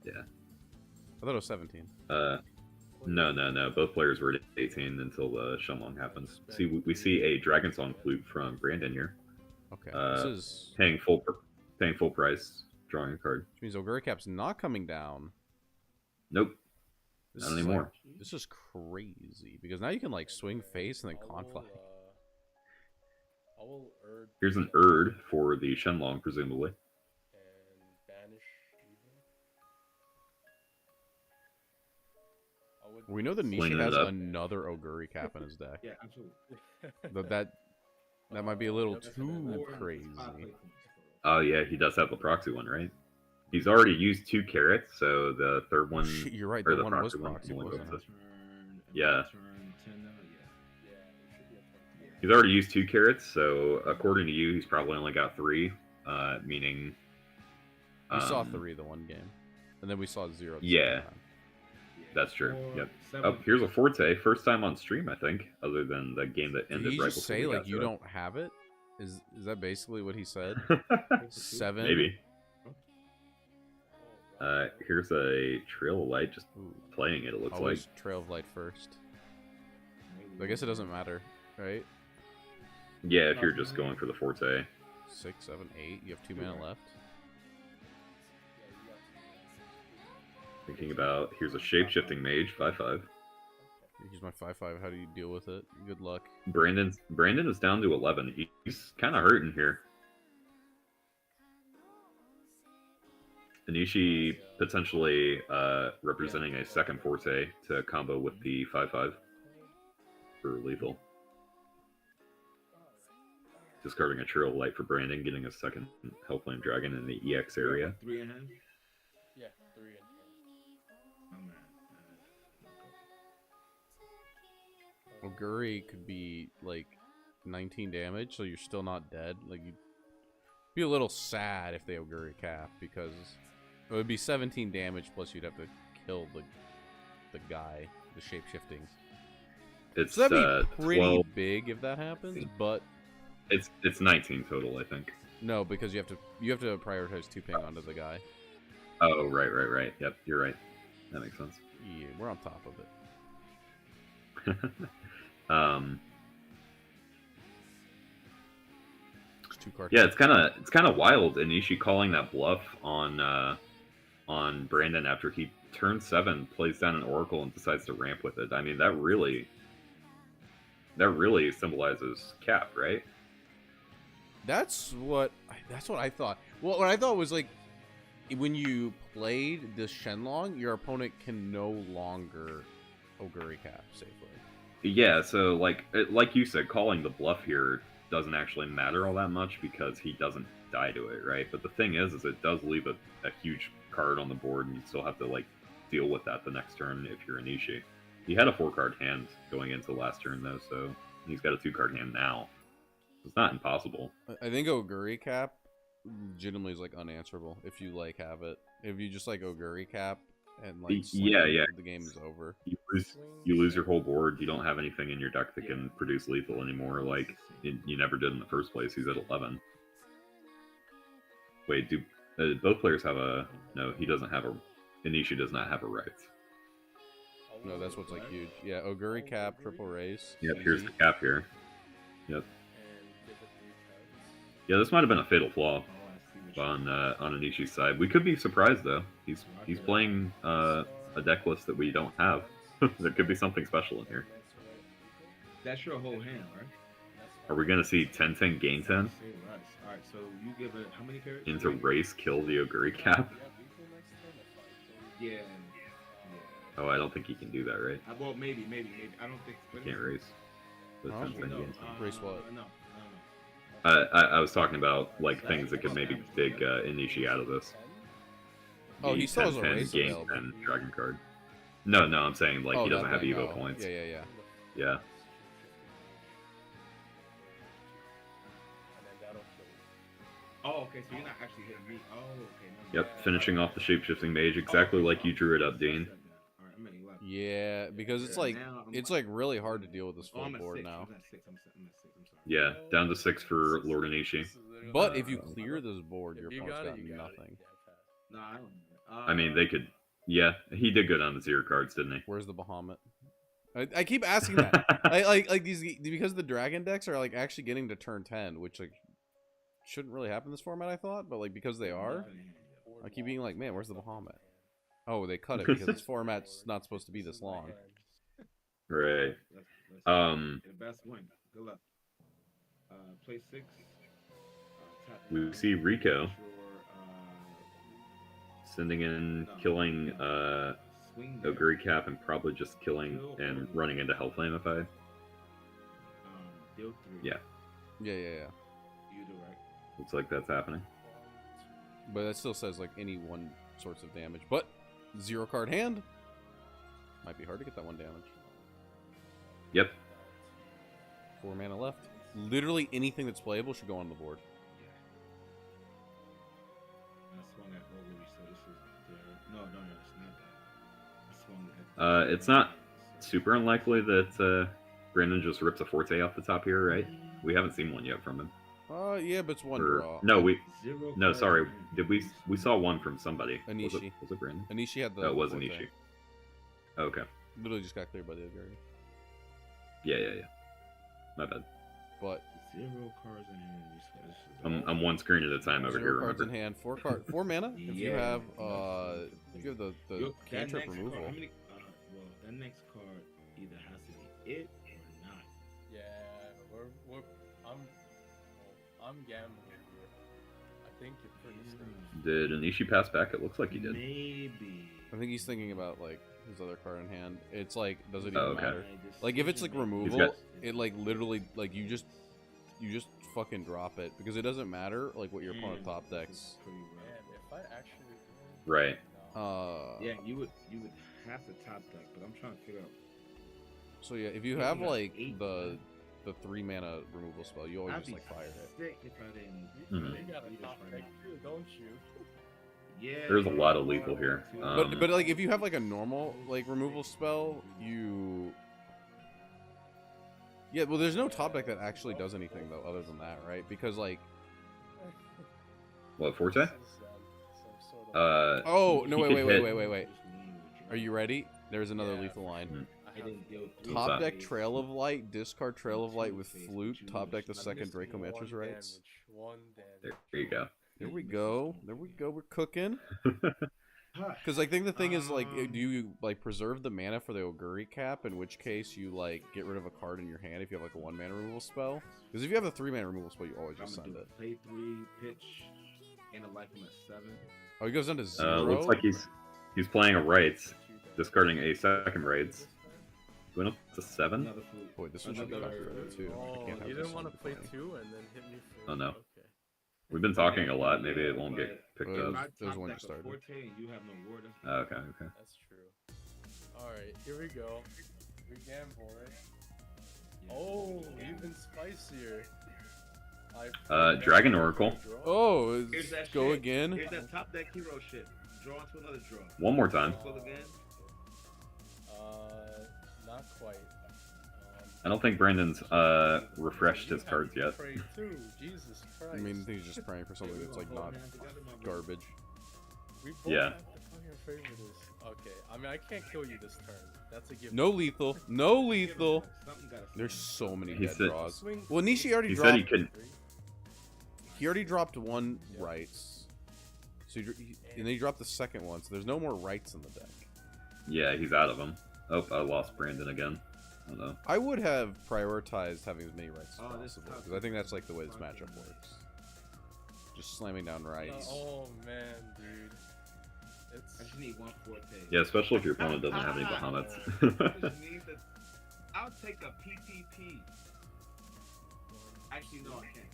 Yeah. I thought it was 17. No. Both players were at 18 until the Shenlong happens. See, we see a Dragon Song flute from Brandon here. Okay, This this is... paying full price, drawing a card. Which means Oguri Cap's not coming down. Nope. This Not is anymore. Like, this is crazy, because now you can like swing face and then conflict. I will Erd Here's an Erd for the Shenlong, presumably. and banish evil. I would We know the Cleaning Nisha it has up. another Oguri Cap in his deck. Yeah, absolutely. That might be a little Yep. too crazy. Oh yeah, he does have the proxy one, right? He's already used 2 carrots, so the third one, Shit, you're right. or The the one was proxy one, proxy, only wasn't goes it? to- Yeah. Turn 10 now, Yeah, it should be a turn. He's already used 2 carrots, so according to you, he's probably only got 3, meaning... We saw 3 the one game, and then we saw 0 the Yeah. second time. That's true. Yep. 7. Oh, here's a Forte. First time on stream, I think, other than the game that Did ended he right just before say we like got you to it. don't have it? Is that basically what he said? 7. Maybe. Here's a Trail of Light, just Ooh. playing it looks Always like. Trail of Light first. I guess it doesn't matter, right? Yeah, if you're just going for the Forte. 6, 7, 8. You have 2 mana left. Thinking about, here's a Shape-Shifting Mage, 5/5. Here's my 5/5. How do you deal with it? Good luck. Brandon is down to 11. He's kind of hurting here. Anishi potentially representing a second Forte to combo with the 5/5 for lethal. Discarding a Trail of Light for Brandon, getting a second Hellflame Dragon in the EX area. 3 in hand? Yeah, 3 in hand. Oh, man. Oguri could be like 19 damage, so you're still not dead. Like you'd be a little sad if they Oguri cap, because it would be 17 damage plus you'd have to kill the guy, the shape-shifting. It's So that'd be pretty 12. big if that happens, but It's 19 total, I think. no, because you have to prioritize 2 ping onto the guy. Oh, right. Yep, you're right. That makes sense. Yeah, we're on top of it. It's 2 cards. Yeah, it's kind of wild. Anishi calling that bluff on Brandon after he turns 7, plays down an Oracle, and decides to ramp with it. I mean, that really symbolizes cap, right? That's what I thought. Well, what I thought was like, when you played this Shenlong, your opponent can no longer Oguri cap safely. Yeah, so like you said, calling the bluff here doesn't actually matter all that much because he doesn't die to it, right? But the thing is it does leave a huge card on the board, and you still have to like deal with that the next turn if you're Anishi. He had a 4-card hand going into last turn though, so he's got a 2-card hand now. It's not impossible. I think Oguri cap legitimately is like unanswerable if you like have it. If you just like Oguri cap and like Yeah, the game is over. You lose your whole board. You don't have anything in your deck that can produce lethal anymore. Like you never did in the first place. He's at 11. Wait, do both players have a? No, he doesn't have a. Anishi does not have a rights. No, that's what's like huge. Yeah, Oguri cap, triple raise. Yep, easy. here's the cap here. Yep. Yeah, this might have been a fatal flaw on Anishi's side. We could be surprised though. He's playing a deck list that we don't have. There could be something special in here. That's your whole hand, right? Are we gonna see 10-10 gain 10 Alright, so you give it how many carries? into race kill the Oguri cap? Yeah. Oh, I don't think he can do that, right? Well, maybe. I don't think. He can't race. So Huh? 10-10 gain 10. Race what? No. I was talking about like things that could maybe dig Inishi out of this. Oh, he The still has a 10-10 race gain available. 10 dragon card. No, I'm saying like he that doesn't have thing, Evo oh. points. Yeah. Yeah. Oh, okay. So you're not actually hitting me. Oh, okay. Yep, finishing off the shapeshifting mage exactly like you drew it up, Dean. Alright, I'm at 11. Yeah, because it's like really hard to deal with this Oh, full I'm at board 6. now. I'm at 6. I'm sorry. Yeah, down to 6 for Lord Inishi. But if you clear this board, your If you opponent's got got it, you got it. nothing. No, I don't. I mean, they could. Yeah, he did go down to 0 cards, didn't he? Where's the Bahamut? I keep asking that. like these, because the dragon decks are like actually getting to turn 10, which like shouldn't really happen in this format, I thought, but like because they are, I keep being like, man, where's the Bahamut? Oh, they cut it because this format's not supposed to be this long. Right. Let's the best win. Good luck. Play 6. Tap We see Rico your, sending in, killing swing there. Oguri Cap, and probably just killing and running into Hellflame if I. Deal 3. Yeah. Yeah. You do right. Looks like that's happening. But that still says like any 1 source of damage. But 0 card hand might be hard to get that 1 damage. Yep. 4 mana left. Literally anything that's playable should go on the board. I swung at Oguri, so this is the... No, it's not that. I swung at... It's not super unlikely that Brandon just rips a Forte off the top here, right? We haven't seen one yet from him. Yeah, but it's 1 Or- draw. No, Zero No, cards sorry. in hand. Did we saw one from somebody? Anishi. Was it Brandon? Anishi had the. Oh, it was Forte. Anishi. Okay. Literally just got cleared by the Oguri. Yeah. My bad. But 0 cards in hand. This is I'm one screen at a time over 0 here. cards Remember? in hand, 4 mana. If you Yeah. have the That cantrip next removal. Card, how many, well, that next card either has to be it or not. Yeah, I'm gambling here. I think you're pretty safe. Did Anishi pass back? It looks like he did. Maybe. I think he's thinking about like his other card in hand. It's like, does it even Oh, okay. matter? Like if it's like removal, got- it like literally like you just fucking drop it because it doesn't matter like what your opponent top decks. Pretty Man, if I actually Right. Yeah, you would have to top deck, but I'm trying to figure out. So yeah, if you Yeah, have you got like 8, the 3-mana removal spell, you always I'd just be like fire it. sick if I didn't. Mhm. You got a do this top right deck now. too, don't you? Yeah. There's a lot of lethal here. But like if you have like a normal like removal spell, you yeah. Well, there's no top deck that actually does anything though, other than that, right? Because like What, Forte? This is, some sort of- oh no, he wait, could wait, wait, hit- wait, wait, wait. Are you ready? There's another Yeah, lethal line. Hmm. I didn't deal with What's Top that? deck Trail of Light, discard Trail of Light with Flute, top deck the second Dracomancer's One Rights. damage, one damage. There you go. There we go. There we go. We're cooking. Because I think the thing is, like, do you, like, preserve the mana for the Oguri cap, in which case you, like, get rid of a card in your hand if you have, like, a 1-mana removal spell? Because if you have a 3-mana removal spell, you always I'm just gonna send do it. play 3, pitch, and a life from a 7. Oh, he goes down to 0? Looks like he's playing a Rights, discarding a second Rights. Going up to 7? Another flute. Boy, this one should be Another- popular, too. I Oh, can't have you this didn't want to one play playing. 2 and then hit me for. Oh, no. Okay. We've been talking a lot. Maybe it won't get picked Well, up. My There's top one deck just of started. Forte, and you have no ward. Okay, okay. That's true. Alright, here we go. We gamble, right? Yeah. Oh, even spicier. Dragon Oracle. Oh, Here's that go shit. again? Here's that top deck hero shit. Draw into another draw. One more time. Flip again. Not quite. I don't think Brandon's refreshed his cards yet. Pray too. Jesus Christ. I mean, I think he's just praying for something that's, like, not garbage. We both Yeah. have to fucking favor this. Okay, I mean, I can't kill you this turn. That's a given. No lethal. No lethal. Something gotta There's so many He dead said- draws. Swing Well, Nishi already He dropped. said he couldn't. He already dropped one Yeah. rights. So and then he dropped the second one. So there's no more rights in the deck. Yeah, he's out of them. Oh, I lost Brandon again. I don't know. I would have prioritized having as many rights as Oh, this possible tough. because I think that's like the way this matchup works. Just slamming down rights. Oh man, dude. I It's just need one Forte. Yeah, especially if your opponent doesn't have any Bahamut's. I just need the. I'll take a PTP. Actually, no, I can't.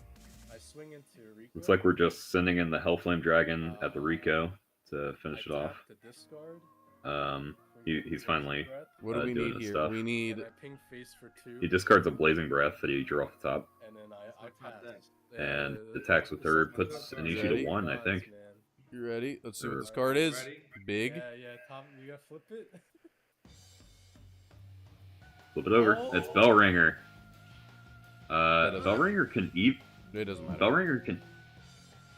I swing into Rico. Looks like we're just sending in the Hellflame Dragon at the Rico to finish it I off. tap to discard. He's finally Breath, What do we doing need his here? stuff. We need. and I ping face for 2. He discards a Blazing Breath that he drew off the top, and then I Top deck. pass. and attacks with third, puts Anishi Ready? to 1, I think. You ready? Let's see what Sure. this card is. Ready? Big. Yeah, Tom, you gotta flip it. Flip it over. It's Bellringer. doesn't- Bellringer can It doesn't matter. Bellringer can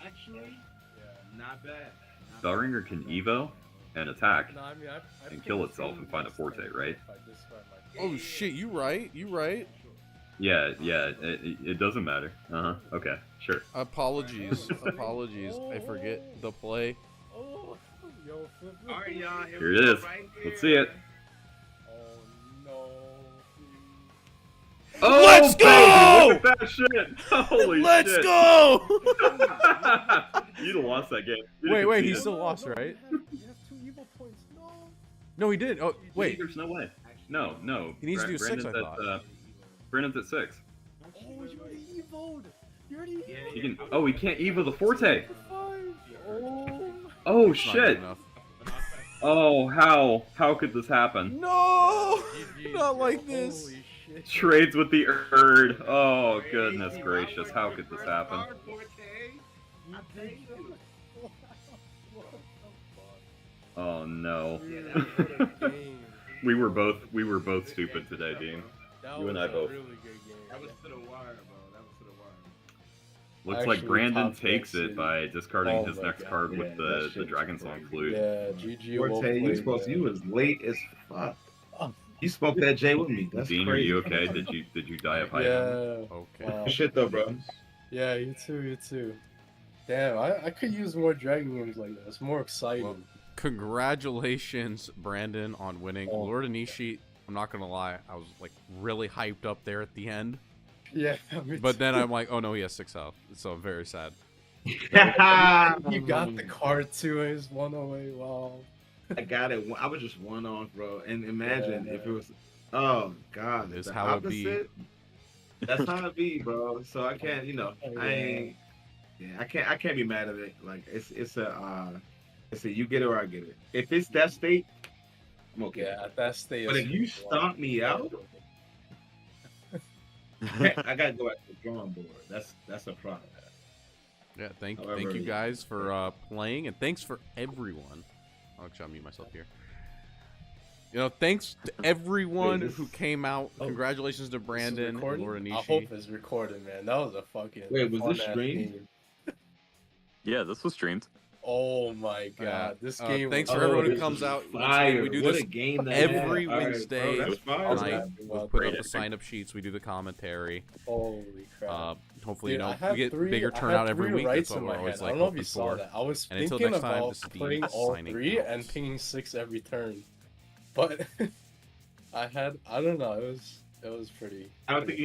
Actually, Yeah. not bad. Not Bellringer can Evo and attack. No, I mean, I And ping kill itself through and find a this Forte, turn right? if I discard my Oh shit! You right? You right? Yeah, it doesn't matter. Okay, sure. Apologies. Apologies. I forget the play. Oh, yo, flip it. All right, y'all. Here we it go, is. right Let's see it. Oh no. Oh, Let's go! baby, look at that shit! Holy Let's shit! go! You'd have lost that game. You'd Wait, have wait, he conceded. still lost, right? You have 2 evil points. No. No, he did. Oh, wait. There's no way. No. He needs to do 6, Brandon's I at, thought. Brandon's at 6. Oh, you already evoed. You already Yeah, He can. Oh, he can't Evo the Forte. 5. Oh. Oh It's not good shit. enough. Oh, how could this happen? No! GG. Not like this. Holy shit. Trades with the Erd. Oh goodness gracious, how could this happen? Oh no. We were both stupid today, Dean. That You was and I a both. really good game. That was to the wire, bro. That was to the wire. Looks like Actually, Brandon top takes deck it city. by discarding Oh his my next God, card yeah, with that the shit Dragon was Song crazy. Flute. Yeah, GG. well Forte, you played, supposed man. you was late as fuck. Oh. You smoked that J with me. That's Dean, are crazy. you okay? Did you die of hype? Yeah. Okay. Wow. Shit though, bro. Yeah, you too, you too. Damn, I could use more dragon games like that. It's more exciting. Well, congratulations, Brandon, on winning. Oh. Lord Anishi, I'm not gonna lie, I was like really hyped up there at the end. Yeah, me But too. then I'm like, oh no, he has 6 health. So I'm very sad. You got the card too, and it's 1 away. Wow. I got it. I was just one off, bro. And imagine Yeah. if it was, oh god, It's the how it be. opposite. That's how it be, bro. So I can't, I ain't. Yeah, I can't be mad at it. Like it's a you get it or I get it. If it's that state, I'm okay. Yeah, at that stage. But if you stomp me out, I gotta go back to the drawing board. That's a problem. Yeah, thank However, you guys for playing, and thanks for everyone. I'll actually mute myself here. You know, thanks to everyone who came out. Congratulations to Brandon and Laura I Nishi. hope it's recorded, man. That was a fucking. Wait, was this fun-ass streamed? game. Yeah, this was streamed. Oh my god, this game. Thanks was for everyone who this comes is out. Once fire. again, we do What this a game that every had. All right, Wednesday bro, that's fire. night. Well, We'll put great up the editing. sign-up sheets. We do the commentary. Holy crap. Hopefully, Dude, you I know, had we get bigger I turnout had every three week. rights That's what in we're my always head. like I don't know if hoping you saw for. that. I was And until thinking next time, about this is the playing all signing three off. and pinging 6 every turn, but I don't know. It was pretty. I don't think